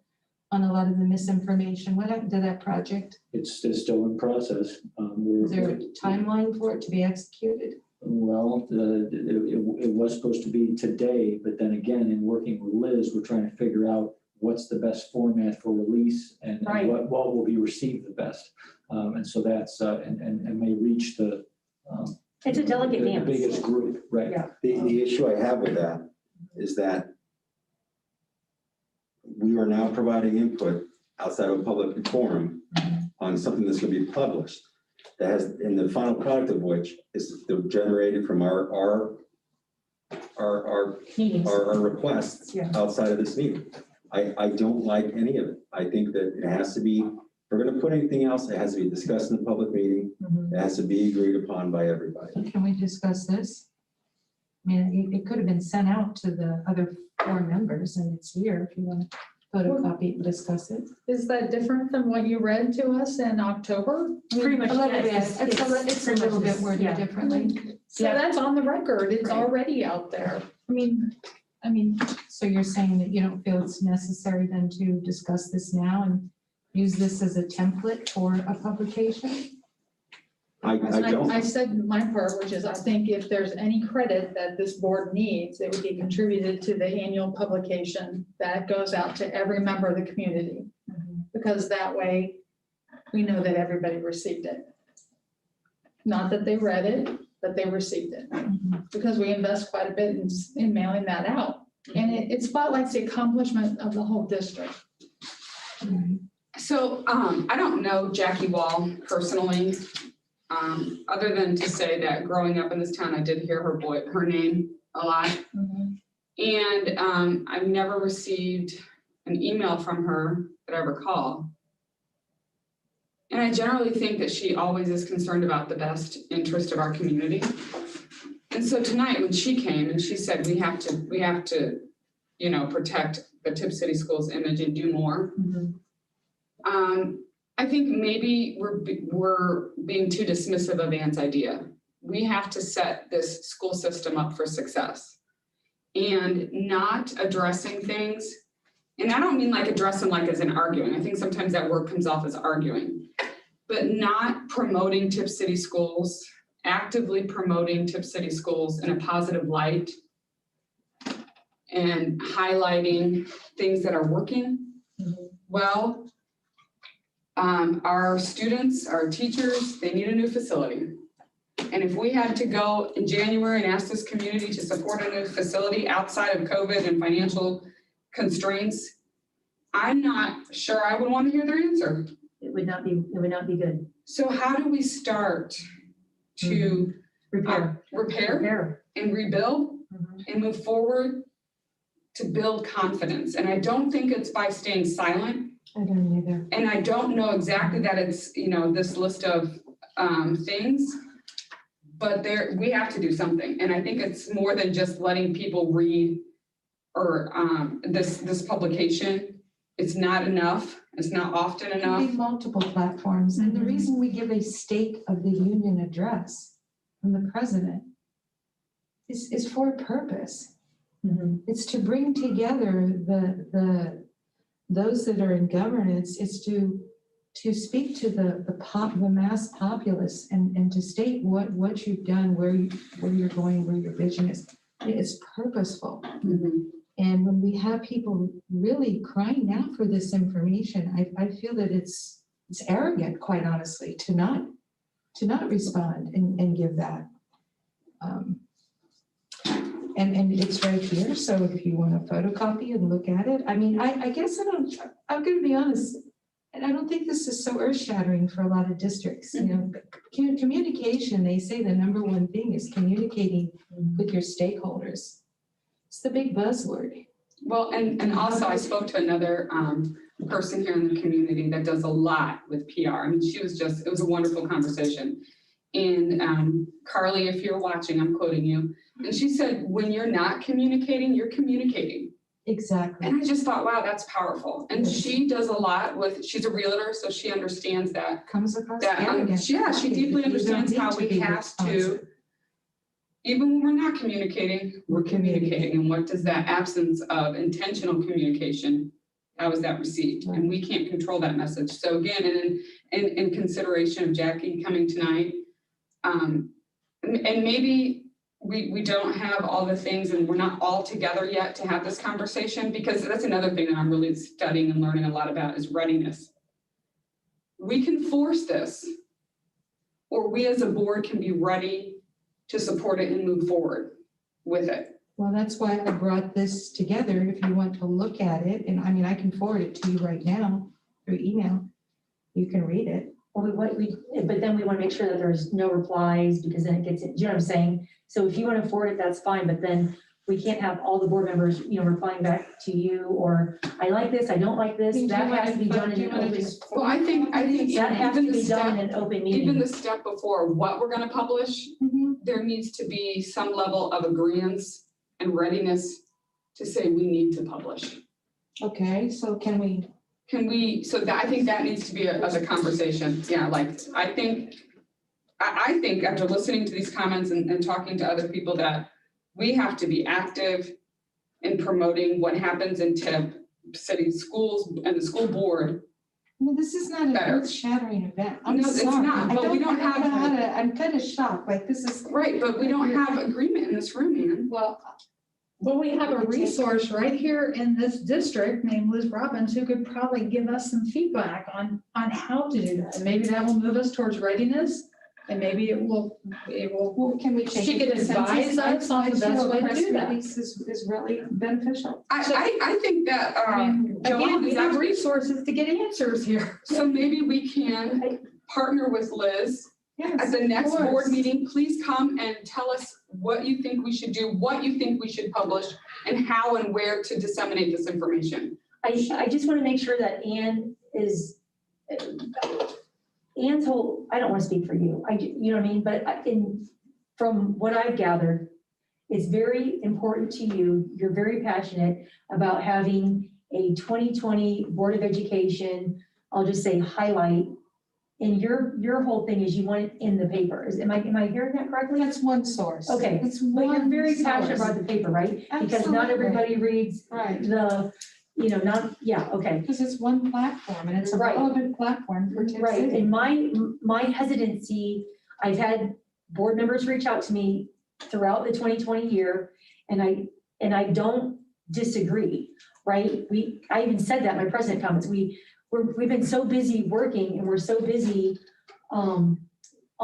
on a lot of the misinformation. What happened to that project? it's still in process. Is there a timeline for it to be executed? Well, it was supposed to be today, but then again, in working with Liz, we're trying to figure out what's the best format for release and Right. what will be received the best. And so that's, and may reach the. It's a delicate the dance. biggest group, right? Yeah. The issue I have with that is that we are now providing input outside of a public forum on something that's going to be published. That has, and the final product of which is generated from our Meetings. requests Yeah. outside of this meeting. I don't like any of it. I think that it has to be, if we're going to put anything else, it has to be discussed in the public meeting. Mhm. It has to be agreed upon by everybody. Can we discuss this? I mean, it could have been sent out to the other 4 members and it's here if you want to photocopy and discuss it. Is that different than what you read to us in October? Pretty much, A little bit, yes, it's a pretty little much bit this, worded yeah. differently. So Yeah. that's on the record. It's Right. already out there. I mean, So you're saying that you don't feel it's necessary then to discuss this now and use this as a template for a publication? I don't. I said my part, which is I think if there's any credit that this board needs, it would be contributed to the annual publication that goes out to every member of the community. Because that way we know that everybody received it. Not that they read it, but they received it. Because we invest quite a bit in mailing that out. And it spotlights the accomplishment of the whole district. So, I don't know Jackie Wall personally, other than to say that growing up in this town, I did hear her name a lot. And, I've never received an email from her that I recall. And I generally think that she always is concerned about the best interest of our community. And so tonight, when she came and she said, we have to, protect the Tipp City Schools image and do more. I think maybe we're being too dismissive of Ann's idea. we have to set this school system up for success. And not addressing things, and I don't mean like address them like as in arguing. I think sometimes that word comes off as arguing, but not promoting Tipp City Schools, actively promoting Tipp City Schools in a positive light and highlighting things that are working well. Our students, our teachers, they need a new facility. And if we had to go in January and ask this community to support a new facility outside of COVID and financial constraints, I'm not sure I would want to hear their answer. It would not be good. So how do we start to Repair. repair and rebuild and move forward to build confidence? And I don't think it's by staying silent. I don't either. And I don't know exactly that it's, this list of things, but we have to do something. And I think it's more than just letting people read or this publication. It's not enough. It's not often It can enough. be multiple platforms, and the reason we give a State of the Union address from the president is for a purpose. It's to bring together those that are in governance. It's to speak to the mass populace and to state what you've done, where you're going, where your vision is. It's purposeful. And when we have people really crying out for this information, I feel that it's arrogant, quite honestly, to not respond and give that. And it's right here, so if you want to photocopy and look at it, I mean, I guess I'm going to be honest, and I don't think this is so earth-shattering for a lot of districts. Communication, they say the number one thing is communicating with your stakeholders. It's the big buzzword. Well, and also I spoke to another person here in the community that does a lot with PR. I mean, it was a wonderful conversation. And Carly, if you're watching, I'm quoting you. And she said, when you're not communicating, you're communicating. Exactly. And I just thought, wow, that's powerful. And she does a lot she's a realtor, so she understands that. Comes across That arrogant. she deeply understands how we be have responsive. to, even when we're not communicating, we're communicating. And what does that absence of intentional communication, how is that received? Right. And we can't control that message. So again, in consideration of Jackie coming tonight, and maybe we don't have all the things and we're not all together yet to have this conversation, because that's another thing that I'm really studying and learning a lot about is readiness. We can force this, or we as a board can be ready to support it and move forward with it. Well, that's why I brought this together. If you want to look at it, and I mean, I can forward it to you right now through email. You can read it. Well, but then we want to make sure that there's no replies, because then it gets, do you know what I'm saying? So if you want to forward it, that's fine, but then we can't have all the board members, replying back to you, or I like this, I don't like this. That has to be done in an open. Well, I think that has to even be the done step, in an open meeting. even the step before what we're going to publish, there needs to be some level of agreement and readiness to say we need to publish. Okay, so can we? I think that needs to be a conversation. Yeah, like I think after listening to these comments and talking to other people that we have to be active in promoting what happens in Tipp City Schools and the school board. I mean, this is not an Better. earth-shattering event. I'm No, it's sorry. not, but we don't I know how have, to- I'm kind of shocked, like this is. right, but we don't have agreement in this room, man. Well, we have a resource right here in this district named Liz Robbins, who could probably give us some feedback on how to do that. And maybe that will move us towards readiness, and maybe it will, Well, can we take she a could consensus? advise us on the I feel best way a to press do that. release is really beneficial. I think that, Again, Joanne, we is have that resources to get answers here. so maybe we can partner with Liz at Yes, the next of course. board meeting. Please come and tell us what you think we should do, what you think we should publish, and how and where to disseminate this information. I just want to make sure that Ann's whole, I don't want to speak for you, you know what I mean? But from what I've gathered, it's very important to you. You're very passionate about having a 2020 Board of Education, I'll just say highlight And your whole thing is you want it in the paper. Am I hearing that correctly? That's one source. Okay, It's But you're one very passionate source. about the paper, right? Because not Absolutely. everybody reads Right, okay. because it's one platform and it's a Right. relevant platform for Tip Right, City. and my hesitancy, I've had board members reach out to me throughout the 2020 year, and I don't disagree, right? I even said that in my president comments, we've been so busy working and we're so busy on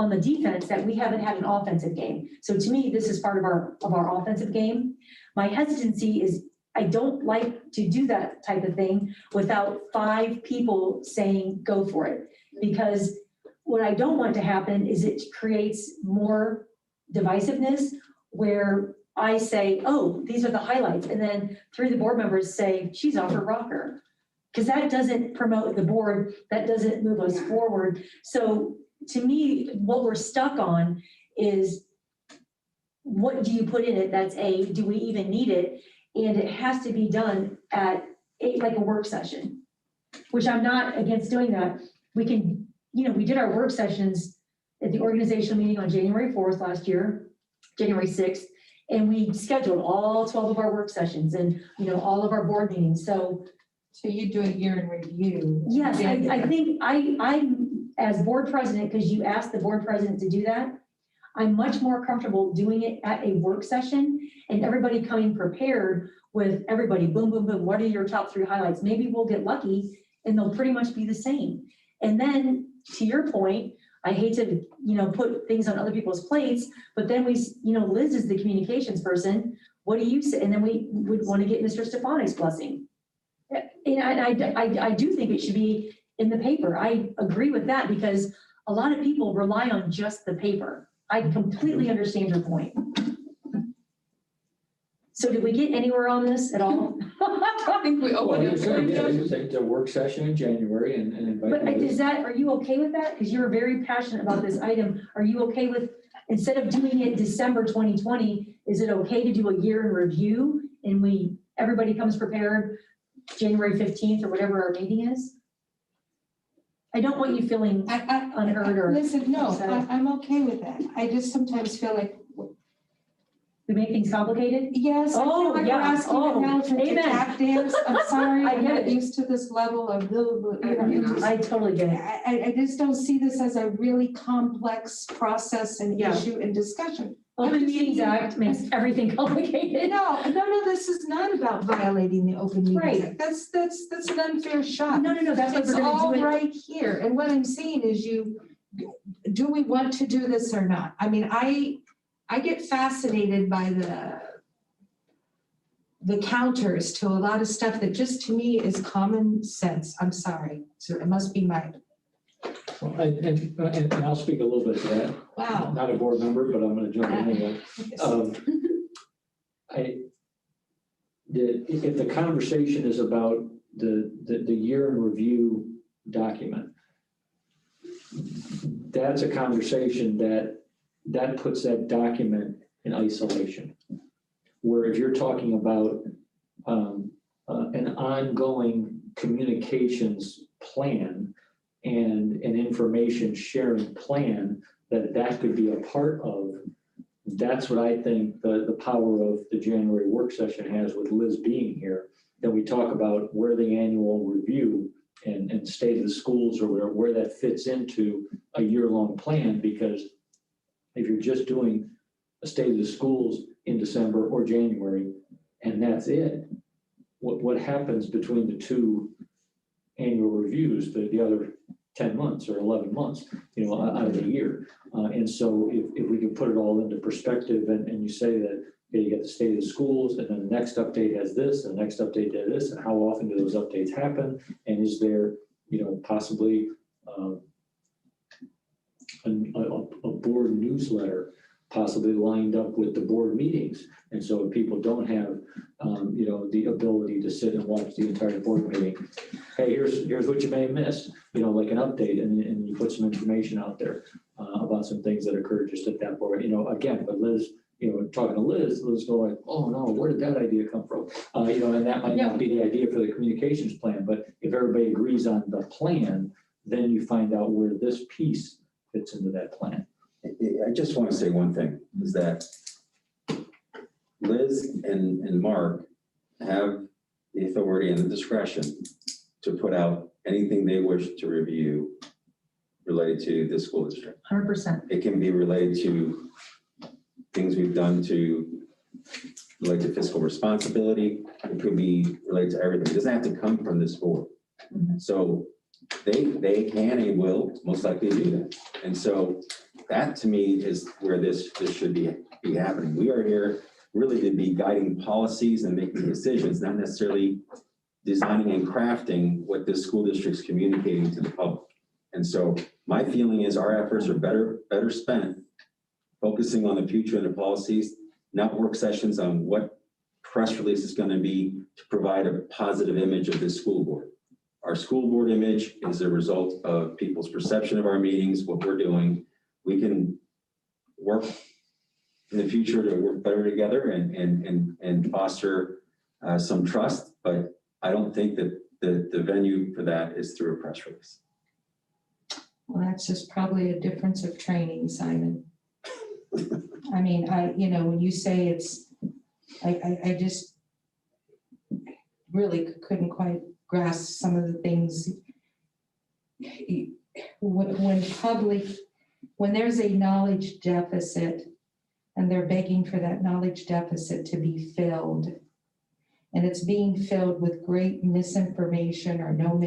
the defense that we haven't had an offensive game. So to me, this is part of our offensive game. My hesitancy is I don't like to do that type of thing without 5 people saying, go for it. Because what I don't want to happen is it creates more divisiveness where I say, oh, these are the highlights. And then 3 of the board members say, she's off her rocker. Because that doesn't promote the board, that doesn't move us forward. So to me, what we're stuck on is what do you put in it? That's do we even need it? And it has to be done at like a work session, which I'm not against doing that. We can, we did our work sessions at the organizational meeting on January 4th last year, January 6th, and we scheduled all 12 of our work sessions and, all of our board meetings. So you do a year in review. yes, I think I'm as board president, because you asked the board president to do that, I'm much more comfortable doing it at a work session and everybody coming prepared with everybody, boom, boom, boom, what are your top 3 highlights? Maybe we'll get lucky and they'll pretty much be the same. And then to your point, I hate to, put things on other people's plates, but then Liz is the communications person. What do you say? And then we would want to get Mr. Stefanik's blessing. And I do think it should be in the paper. I agree with that because a lot of people rely on just the paper. I completely understand your point. So did we get anywhere on this at all? I think we Well, opened you said, yeah, it. you said the work session in January and invite. But others. are you okay with that? Because you're very passionate about this item. Are you okay with, instead of doing it December 2020, is it okay to do a year in review and everybody comes prepared January 15th or whatever our meeting is? I don't want you feeling unheard or. Listen, no, upset. I'm okay with that. I just sometimes feel like, We make things complicated? yes, I feel Oh, like we're yeah. asking Oh, an elephant to amen. tap dance. I'm sorry, I I'm get not it. used to this level of, I totally get it. I just don't see this as a really complex process and Yeah. issue and discussion. Open Meetings Act makes everything complicated. No, this is not about violating the Open Meetings Right. Act. That's an unfair shot. No, that's why It's we're all gonna do it. right here. And what I'm saying is do we want to do this or not? I mean, I get fascinated by the counters to a lot of stuff that just to me is common sense. I'm sorry. So it must be my, Well, and I'll speak a little bit to that. wow. Not a board member, but I'm gonna jump in anyway. If the conversation is about the year in review document, that's a conversation that puts that document in isolation. Where if you're talking about an ongoing communications plan and an information sharing plan that could be a part of, that's what I think the power of the January work session has with Liz being here. That we talk about where the annual review and state of the schools or where that fits into a year-long plan, because if you're just doing a state of the schools in December or January, and that's it, what happens between the 2 annual reviews, the other 10 months or 11 months, out of the year. And so if we can put it all into perspective and you say that, okay, you get the state of the schools and then the next update has this and the next update has this, and how often do those updates happen? And is there, possibly a board newsletter possibly lined up with the board meetings? And so if people don't have, the ability to sit and watch the entire board meeting, hey, here's what you may have missed, like an update, and you put some information out there about some things that occurred just at that board, again, but Liz, talking to Liz go like, oh no, where did that idea come from? And that might not be the idea for the communications plan, but if everybody agrees on the plan, then you find out where this piece fits into that plan. I just want to say one thing, is that Liz and Mark have the authority and the discretion to put out anything they wish to review related to the school district. 100%. It can be related to things we've done to relate to fiscal responsibility. It could be related to everything. It doesn't have to come from this board. So they can and will most likely do that. And so that to me is where this should be happening. We are here really to be guiding policies and making decisions, not necessarily designing and crafting what this school district's communicating to the public. And so my feeling is our efforts are better spent focusing on the future and the policies, not work sessions on what press release is going to be to provide a positive image of this school board. Our school board image is a result of people's perception of our meetings, what we're doing. We can work in the future to work better together and foster some trust, but I don't think that the venue for that is through a press release. Well, that's just probably a difference of training, Simon. I mean, when you say it's, I just really couldn't quite grasp some of the things. When there's a knowledge deficit and they're begging for that knowledge deficit to be filled, and it's being filled with great misinformation or no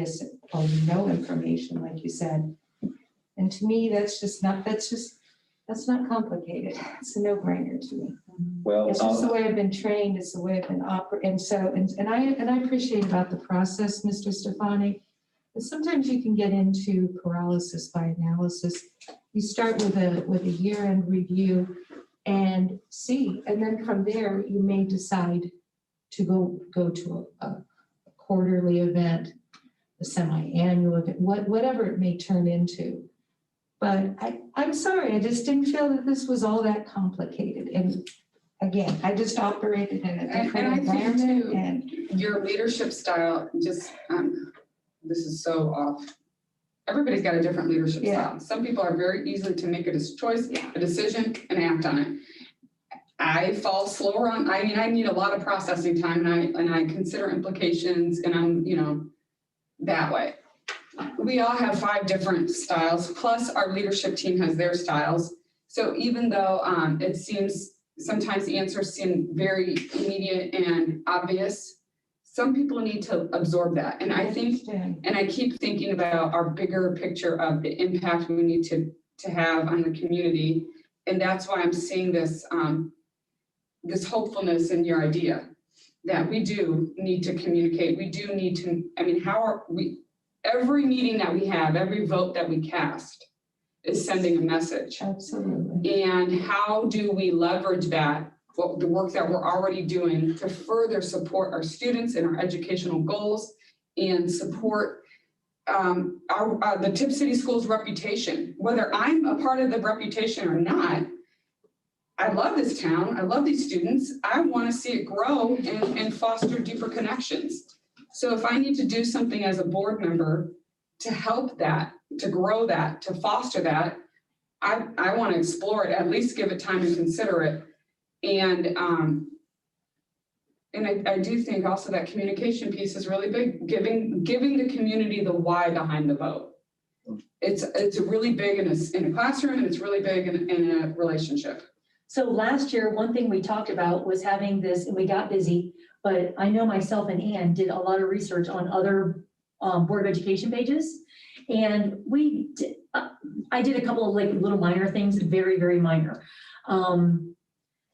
information, like you said. And to me, that's not complicated. It's a no-brainer to me. Well, It's just the way I've been trained, it's the way I've been operating. And so, and I appreciate about the process, Mr. Stefani, but sometimes you can get into paralysis by analysis. You start with a year-end review and see, and then from there, you may decide to go to a quarterly event, a semi-annual event, whatever it may turn into. But I'm sorry, I just didn't feel that this was all that complicated. And again, I just operated in a different environment. And your leadership style, just, this is so off. Everybody's got a different leadership style. Some people are very easy to make a choice, a decision, and act on it. I fall slower on, I need a lot of processing time, and I consider implications, and I'm, that way. We all have 5 different styles, plus our leadership team has their styles. So even though it seems, sometimes the answers seem very immediate and obvious, some people need to absorb that. And I think, and I keep thinking about our bigger picture of the impact we need to have on the community. And that's why I'm seeing this, this hopefulness in your idea that we do need to communicate. We do need to, how are we, every meeting that we have, every vote that we cast is sending a message. absolutely. And how do we leverage that, the work that we're already doing to further support our students and our educational goals and support the Tipp City Schools reputation. Whether I'm a part of the reputation or not, I love this town. I love these students. I want to see it grow and foster deeper connections. So if I need to do something as a board member to help that, to grow that, to foster that, I want to explore it, at least give it time and consider it. And I do think also that communication piece is really big, giving the community the why behind the vote. It's really big in a classroom, and it's really big in a relationship. So last year, one thing we talked about was having this, and we got busy, but I know myself and Ann did a lot of research on other Board of Education pages. And I did a couple of little minor things, very, very minor.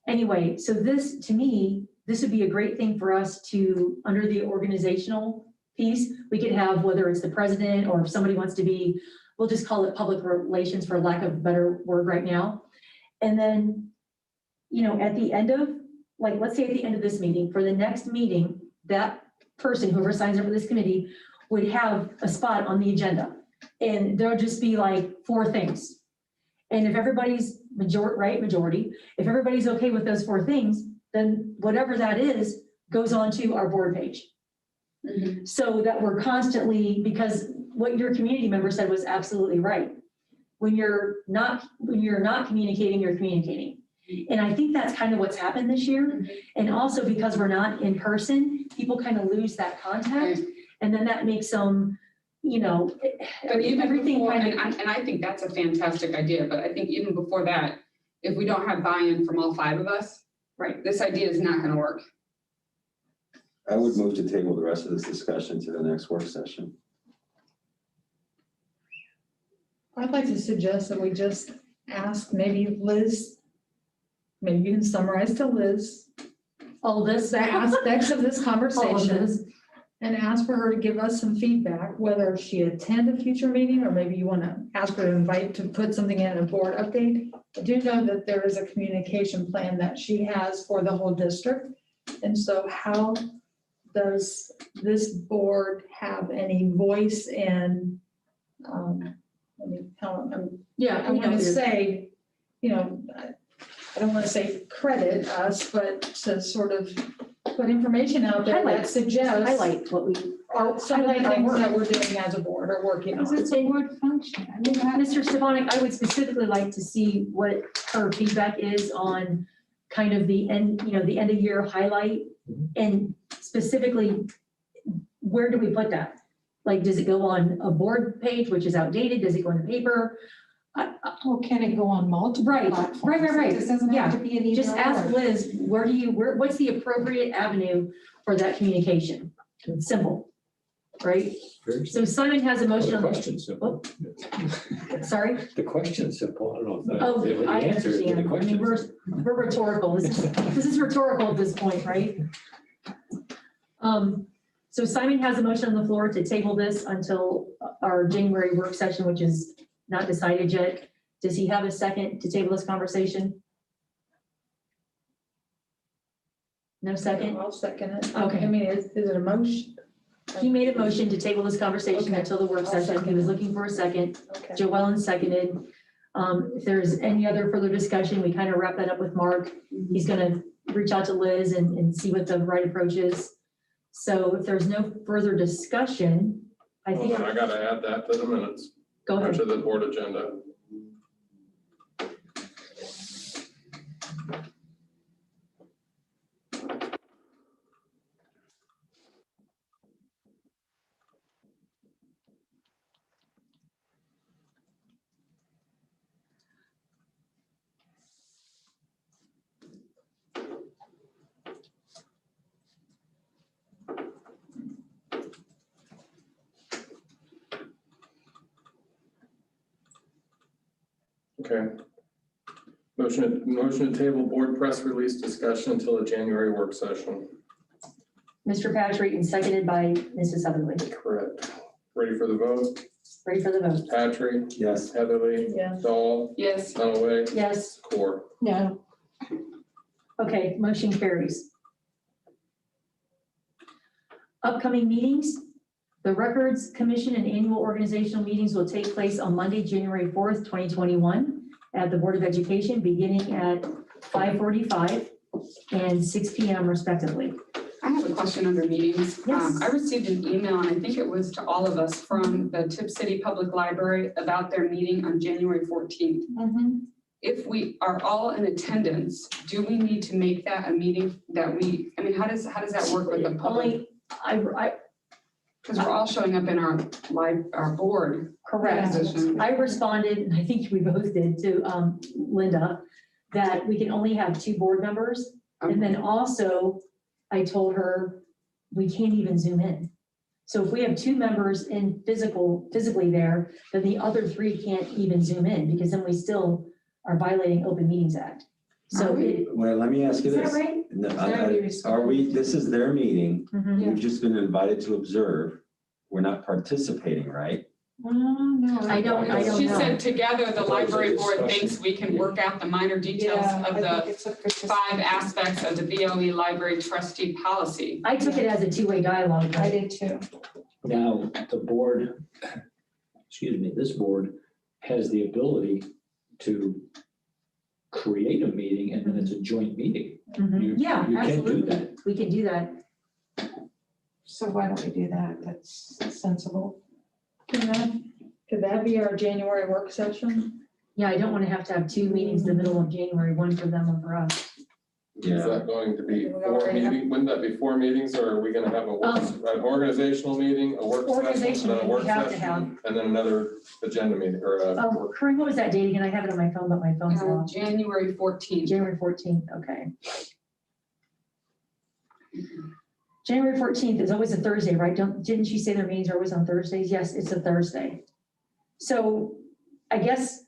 Anyway, so this, to me, this would be a great thing for us to, under the organizational piece, we could have, whether it's the president or if somebody wants to be, we'll just call it public relations for lack of a better word right now. And then, at the end of, let's say at the end of this meeting, for the next meeting, that person, whoever signs up for this committee, would have a spot on the agenda. And there'll just be 4 things. And if everybody's majority, if everybody's okay with those 4 things, then whatever that is goes on to our board page. So that we're constantly, because what your community member said was absolutely right. When you're not communicating, you're communicating. And I think that's kind of what's happened this year. And also because we're not in person, people kind of lose that contact. And then that makes them, you know, But even everything before, kind of. and I think that's a fantastic idea, but I think even before that, if we don't have buy-in from all 5 of us, Right. this idea is not gonna work. I would move to table the rest of this discussion to the next work session. I'd like to suggest that we just ask maybe Liz, maybe you can summarize to Liz All this. the aspects of this All of conversation this. and ask for her to give us some feedback, whether she attend a future meeting or maybe you want to ask her to invite to put something in a board update. I do know that there is a communication plan that she has for the whole district. And so how does this board have any voice in, Yeah. I want to say, you know, I don't want to say credit us, but to sort of put information out there that Highlight. suggests Highlight what we. are some of the highlight our things work. that we're doing as a board or working Because on. it's a board function. I mean, Mr. Stefanik, I would specifically like to see what her feedback is on kind of the end, you know, the end of year highlight. And specifically, where do we put that? Like, does it go on a board page, which is outdated? Does it go in the paper? Or can it go on multiple Right, platforms? right. It just doesn't have to be an either Just ask or. Liz, what's the appropriate avenue for that communication? Simple, right? Very So Simon has a Well, motion the on question's simple. sorry? The question's simple. I don't know Oh, if the I answer is, but the understand. I mean, question. we're rhetorical. This is rhetorical at this point, right? So Simon has a motion on the floor to table this until our January work session, which is not decided yet. Does he have a second to table this conversation? No second? I'll second it. Okay. I mean, is it a motion? He made a motion to table this conversation Okay. until the work I'll session. He second was it. looking for a second. Okay. Joellen seconded. If there's any other further discussion, we kind of wrap that up with Mark. He's gonna reach out to Liz and see what the right approach is. So if there's no further discussion, I Well, think, then I gotta add that to the minutes, go or ahead. to the board agenda. Okay. Motion to table board press release discussion until the January work session. Mr. Patrick and seconded by Mrs. Heatherly. Correct. Ready for the vote? Ready for the vote? Patrick, Yes. Heatherly, Yeah. Dahl, Yes, Dunaway, Yes. Core. No. Okay, motion carries. Upcoming meetings. The Records Commission and annual organizational meetings will take place on Monday, January 4th, 2021 at the Board of Education, beginning at 5:45 and 6 p.m. respectively. I have a question under meetings. Yes. I received an email, and I think it was to all of us from the Tipp City Public Library about their meeting on January 14th. If we are all in attendance, do we need to make that a meeting that I mean, how does that work with the public? Only, Because we're all showing up in our board correct. position. I responded, and I think we both did to Linda, that we can only have 2 board members. And then also, I told her, we can't even zoom in. So if we have 2 members in physically there, then the other 3 can't even zoom in, because then we still are violating Open Meetings Act. So Well, let me ask you is that this. right? No, That Are we, this is their meeting. Mhm. We've just been invited to observe. We're not participating, right? No. I don't She know. said together, the library board Discussion. thinks we can work out the minor details of the 5 aspects of the BOE library trustee policy. I took it as a 2-way dialogue. I did too. Now, the board, this board has the ability to create a meeting and then it's a joint meeting. Mhm. Yeah, You can't do absolutely. that. We can do that. So why don't we do that? That's sensible. Could that be our January work session? Yeah, I don't want to have two meetings in the middle of January, one for them and for us. Is that going to be four meetings? Wouldn't that be 4 meetings, or are we gonna have an organizational meeting, a work session, Organizational and then a meeting we work have to have. session, and then another agenda meeting, or a Corinne, what was that date again? I have it on my phone, but my phone's off. January 14th. January 14th, okay. January 14th is always a Thursday, right? Didn't you say their meetings are always on Thursdays? Yes, it's a Thursday. So I guess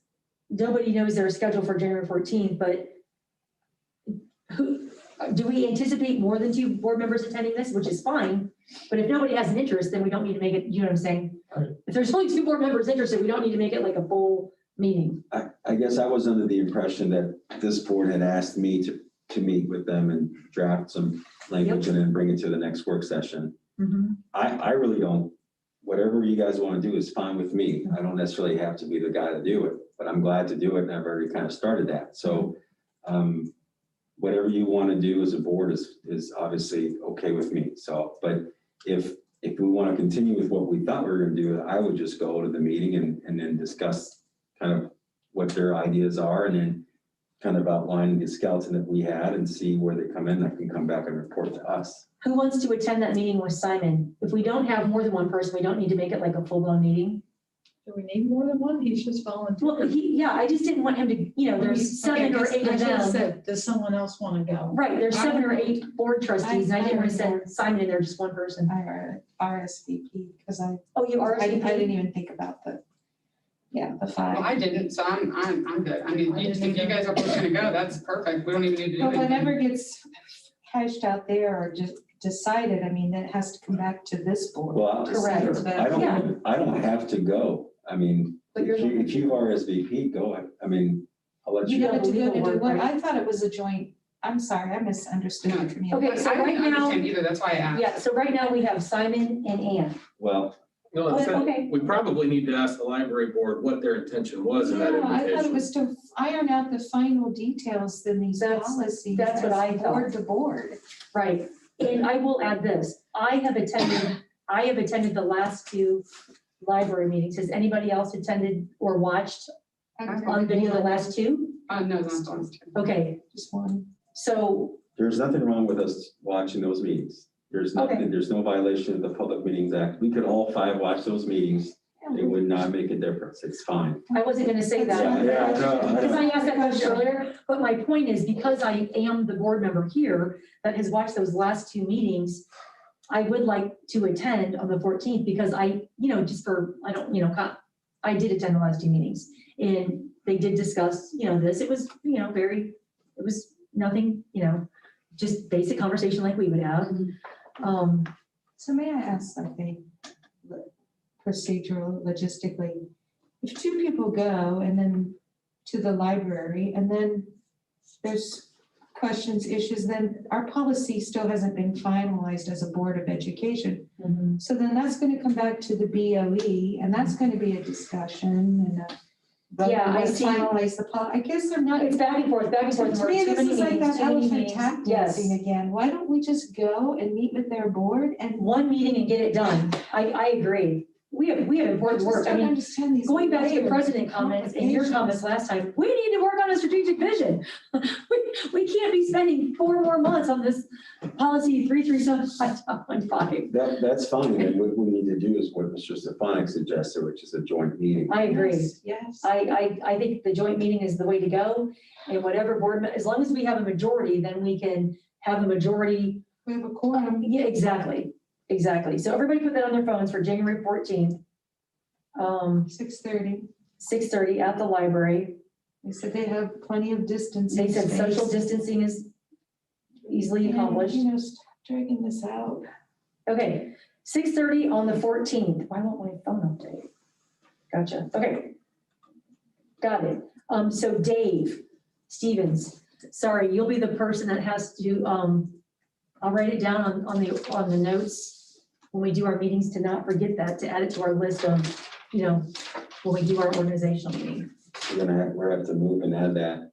nobody knows their schedule for January 14th, but do we anticipate more than 2 board members attending this, which is fine, but if nobody has an interest, then we don't need to make it, you know what I'm saying? Right. If there's only 2 board members interested, we don't need to make it like a full meeting. I guess I was under the impression that this board had asked me to meet with them and draft some language and then bring it to the next work session. I really don't, whatever you guys want to do is fine with me. I don't necessarily have to be the guy to do it, but I'm glad to do it, and I've already kind of started that. So whatever you want to do as a board is obviously okay with me. So, but if we want to continue with what we thought we were going to do, I would just go to the meeting and then discuss kind of what their ideas are, and then kind of outline the skeleton that we had and see where they come in. That can come back and report to us. Who wants to attend that meeting with Simon? If we don't have more than one person, we don't need to make it like a full-blown meeting. Do we need more than one? He's just volunteering. Well, yeah, I just didn't want him to, there's 7 or 8 of I just them. said, does someone else want to go? Right, there's 7 or 8 board trustees, and I didn't want to send Simon in there, just one person. I RSVP because I Oh, you I RSVP? didn't even think about the 5. Well, I didn't, so I'm good. I mean, if you guys are both gonna go, that's perfect. We don't even need to do But anything. whatever gets hashed out there or just decided, I mean, that has to come back to this board. Well, Correct. I don't have to go. I mean, But you're if you RSVP, go. I mean, I'll let you You know. have to go to legal do work, what? right? I thought it was a joint, I'm sorry, I misunderstood the community. Okay, so I right didn't now, understand either, that's why I asked. yeah, so right now we have Simon and Ann. Well, no, Oh, it's that- okay. we probably need to ask the library board what their intention was in that Yeah, I thought it invitation. was to iron out the final details in these policies. That's what I as thought. Board to board. Right, and I will add this, I have attended the last 2 library meetings. Has anybody else attended or watched on video the last 2? No, that's fine. Okay, Just one. so, there's nothing wrong with us watching those meetings. There's nothing, there's no violation of the Public Meetings Act. We could all 5 watch those meetings. It would not make a difference. It's fine. I wasn't gonna say that. Yeah, no, Because I asked that question earlier, but my point is, because I am the board member here that has watched those last 2 meetings, I would like to attend on the 14th because I did attend the last 2 meetings. And they did discuss, this, it was, it was nothing, just basic conversation like we would have. So may I ask something procedural, logistically? If 2 people go and then to the library and then there's questions, issues, then our policy still hasn't been finalized as a Board of Education. So then that's going to come back to the BOE and that's going to be a discussion and Yeah, I see. finalize the I guess they're not. It's back and forth, To and me, too this many is like meetings, that too many elephant meetings. tap Yes. dancing again. Why don't we just go and meet with their board and? One meeting and get it done. I agree. We have important work. I don't mean, understand these. going back to your layers president of comments and your comments complications. last time, we need to work on a strategic vision. We can't be spending 4 more months on this policy 337.5. That's fine. And what we need to do is what Mr. Stefanik suggested, which is a joint meeting. I agree. Yes. I think the joint meeting is the way to go. And whatever board, as long as we have a majority, then we can have a majority. We have a quorum. Yeah, exactly. So everybody put that on their phones for January 14th. 6:30. 6:30 at the library. They said they have plenty of distance. They said social distancing is easily accomplished. Stop dragging this out. Okay, 6:30 on the 14th. Why won't my phone update? Gotcha. Okay. Got it. So Dave Stevens, sorry, you'll be the person that has to, I'll write it down on the notes when we do our meetings to not forget that, to add it to our list of, when we do our organizational meeting. We're gonna have to move and add that.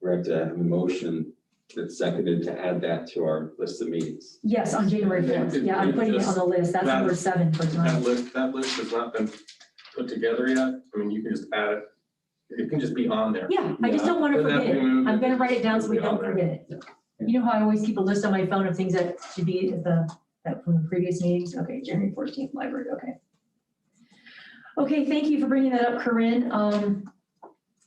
We have to have a motion that's seconded to add that to our list of meetings. Yes, on January 4th. Yeah, I'm putting it on the list. That's number 7 for tonight. That list has not been put together yet. I mean, you can just add it. It can just be on there. Yeah, I just don't want to Doesn't have forget be it. moved. I'm gonna write it down so we It'll don't be on there. forget it. You know how I always keep a list on my phone of things that should be at that from the previous meetings? Okay, January 14th, library, okay. Okay, thank you for bringing that up, Corinne.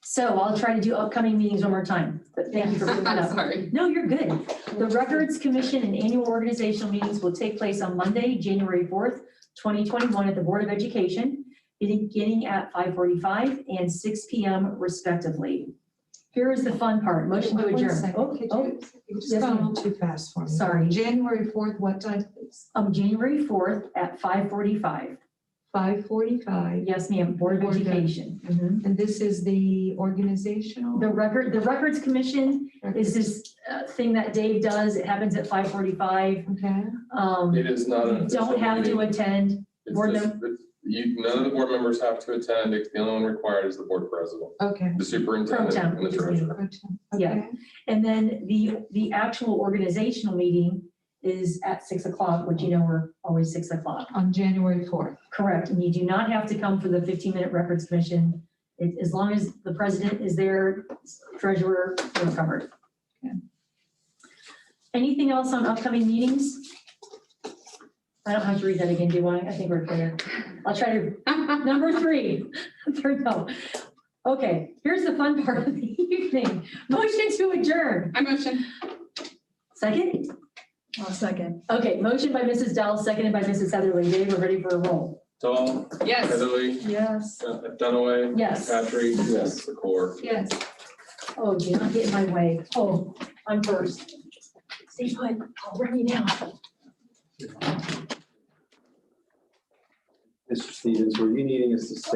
So I'll try to do upcoming meetings one more time, but thank you for bringing that up. Sorry. No, you're good. The Records Commission and annual organizational meetings will take place on Monday, January 4th, 2021 at the Board of Education, beginning at 5:45 and 6 p.m. respectively. Here is the fun part, motion to Wait a adjourn. second. Oh, Could oh, you just yes, gone a ma'am. little too fast for me. Sorry. January 4th, what time, please? January 4th at 5:45. 5:45. Yes, ma'am, Board of Board of- Education. Mhm. And this is the organizational? The Records Commission is this thing that Dave does. It happens at 5:45. Okay. It is not an official Don't have to meeting. attend. It's board just- none of the board members have to attend. The only one required is the board president, Okay. the superintendent, Pro tem, and the which is me. treasurer. Yeah. Okay. And then the actual organizational meeting is at 6 o'clock, which you know we're always 6 o'clock. On January 4th. Correct. And you do not have to come for the 15-minute Records Commission. As long as the president is there, treasurer, we're covered. Okay. Anything else on upcoming meetings? I don't have to read that again, do I? I think we're clear. I'll try to, number 3. No. Okay, here's the fun part of the evening. Motion to adjourn. I motion. Second? I'll second. Okay, motion by Mrs. Dell, seconded by Mrs. Heatherly. Dave, we're ready for a roll. Dahl, Yes. Heatherly, Yes. Dunaway. Yes. Patrick. Yes. The core. Yes. Oh, do not get in my way. Oh, I'm first. Stay put. I'll run you down. Mr. Stevens, were you needing us to stay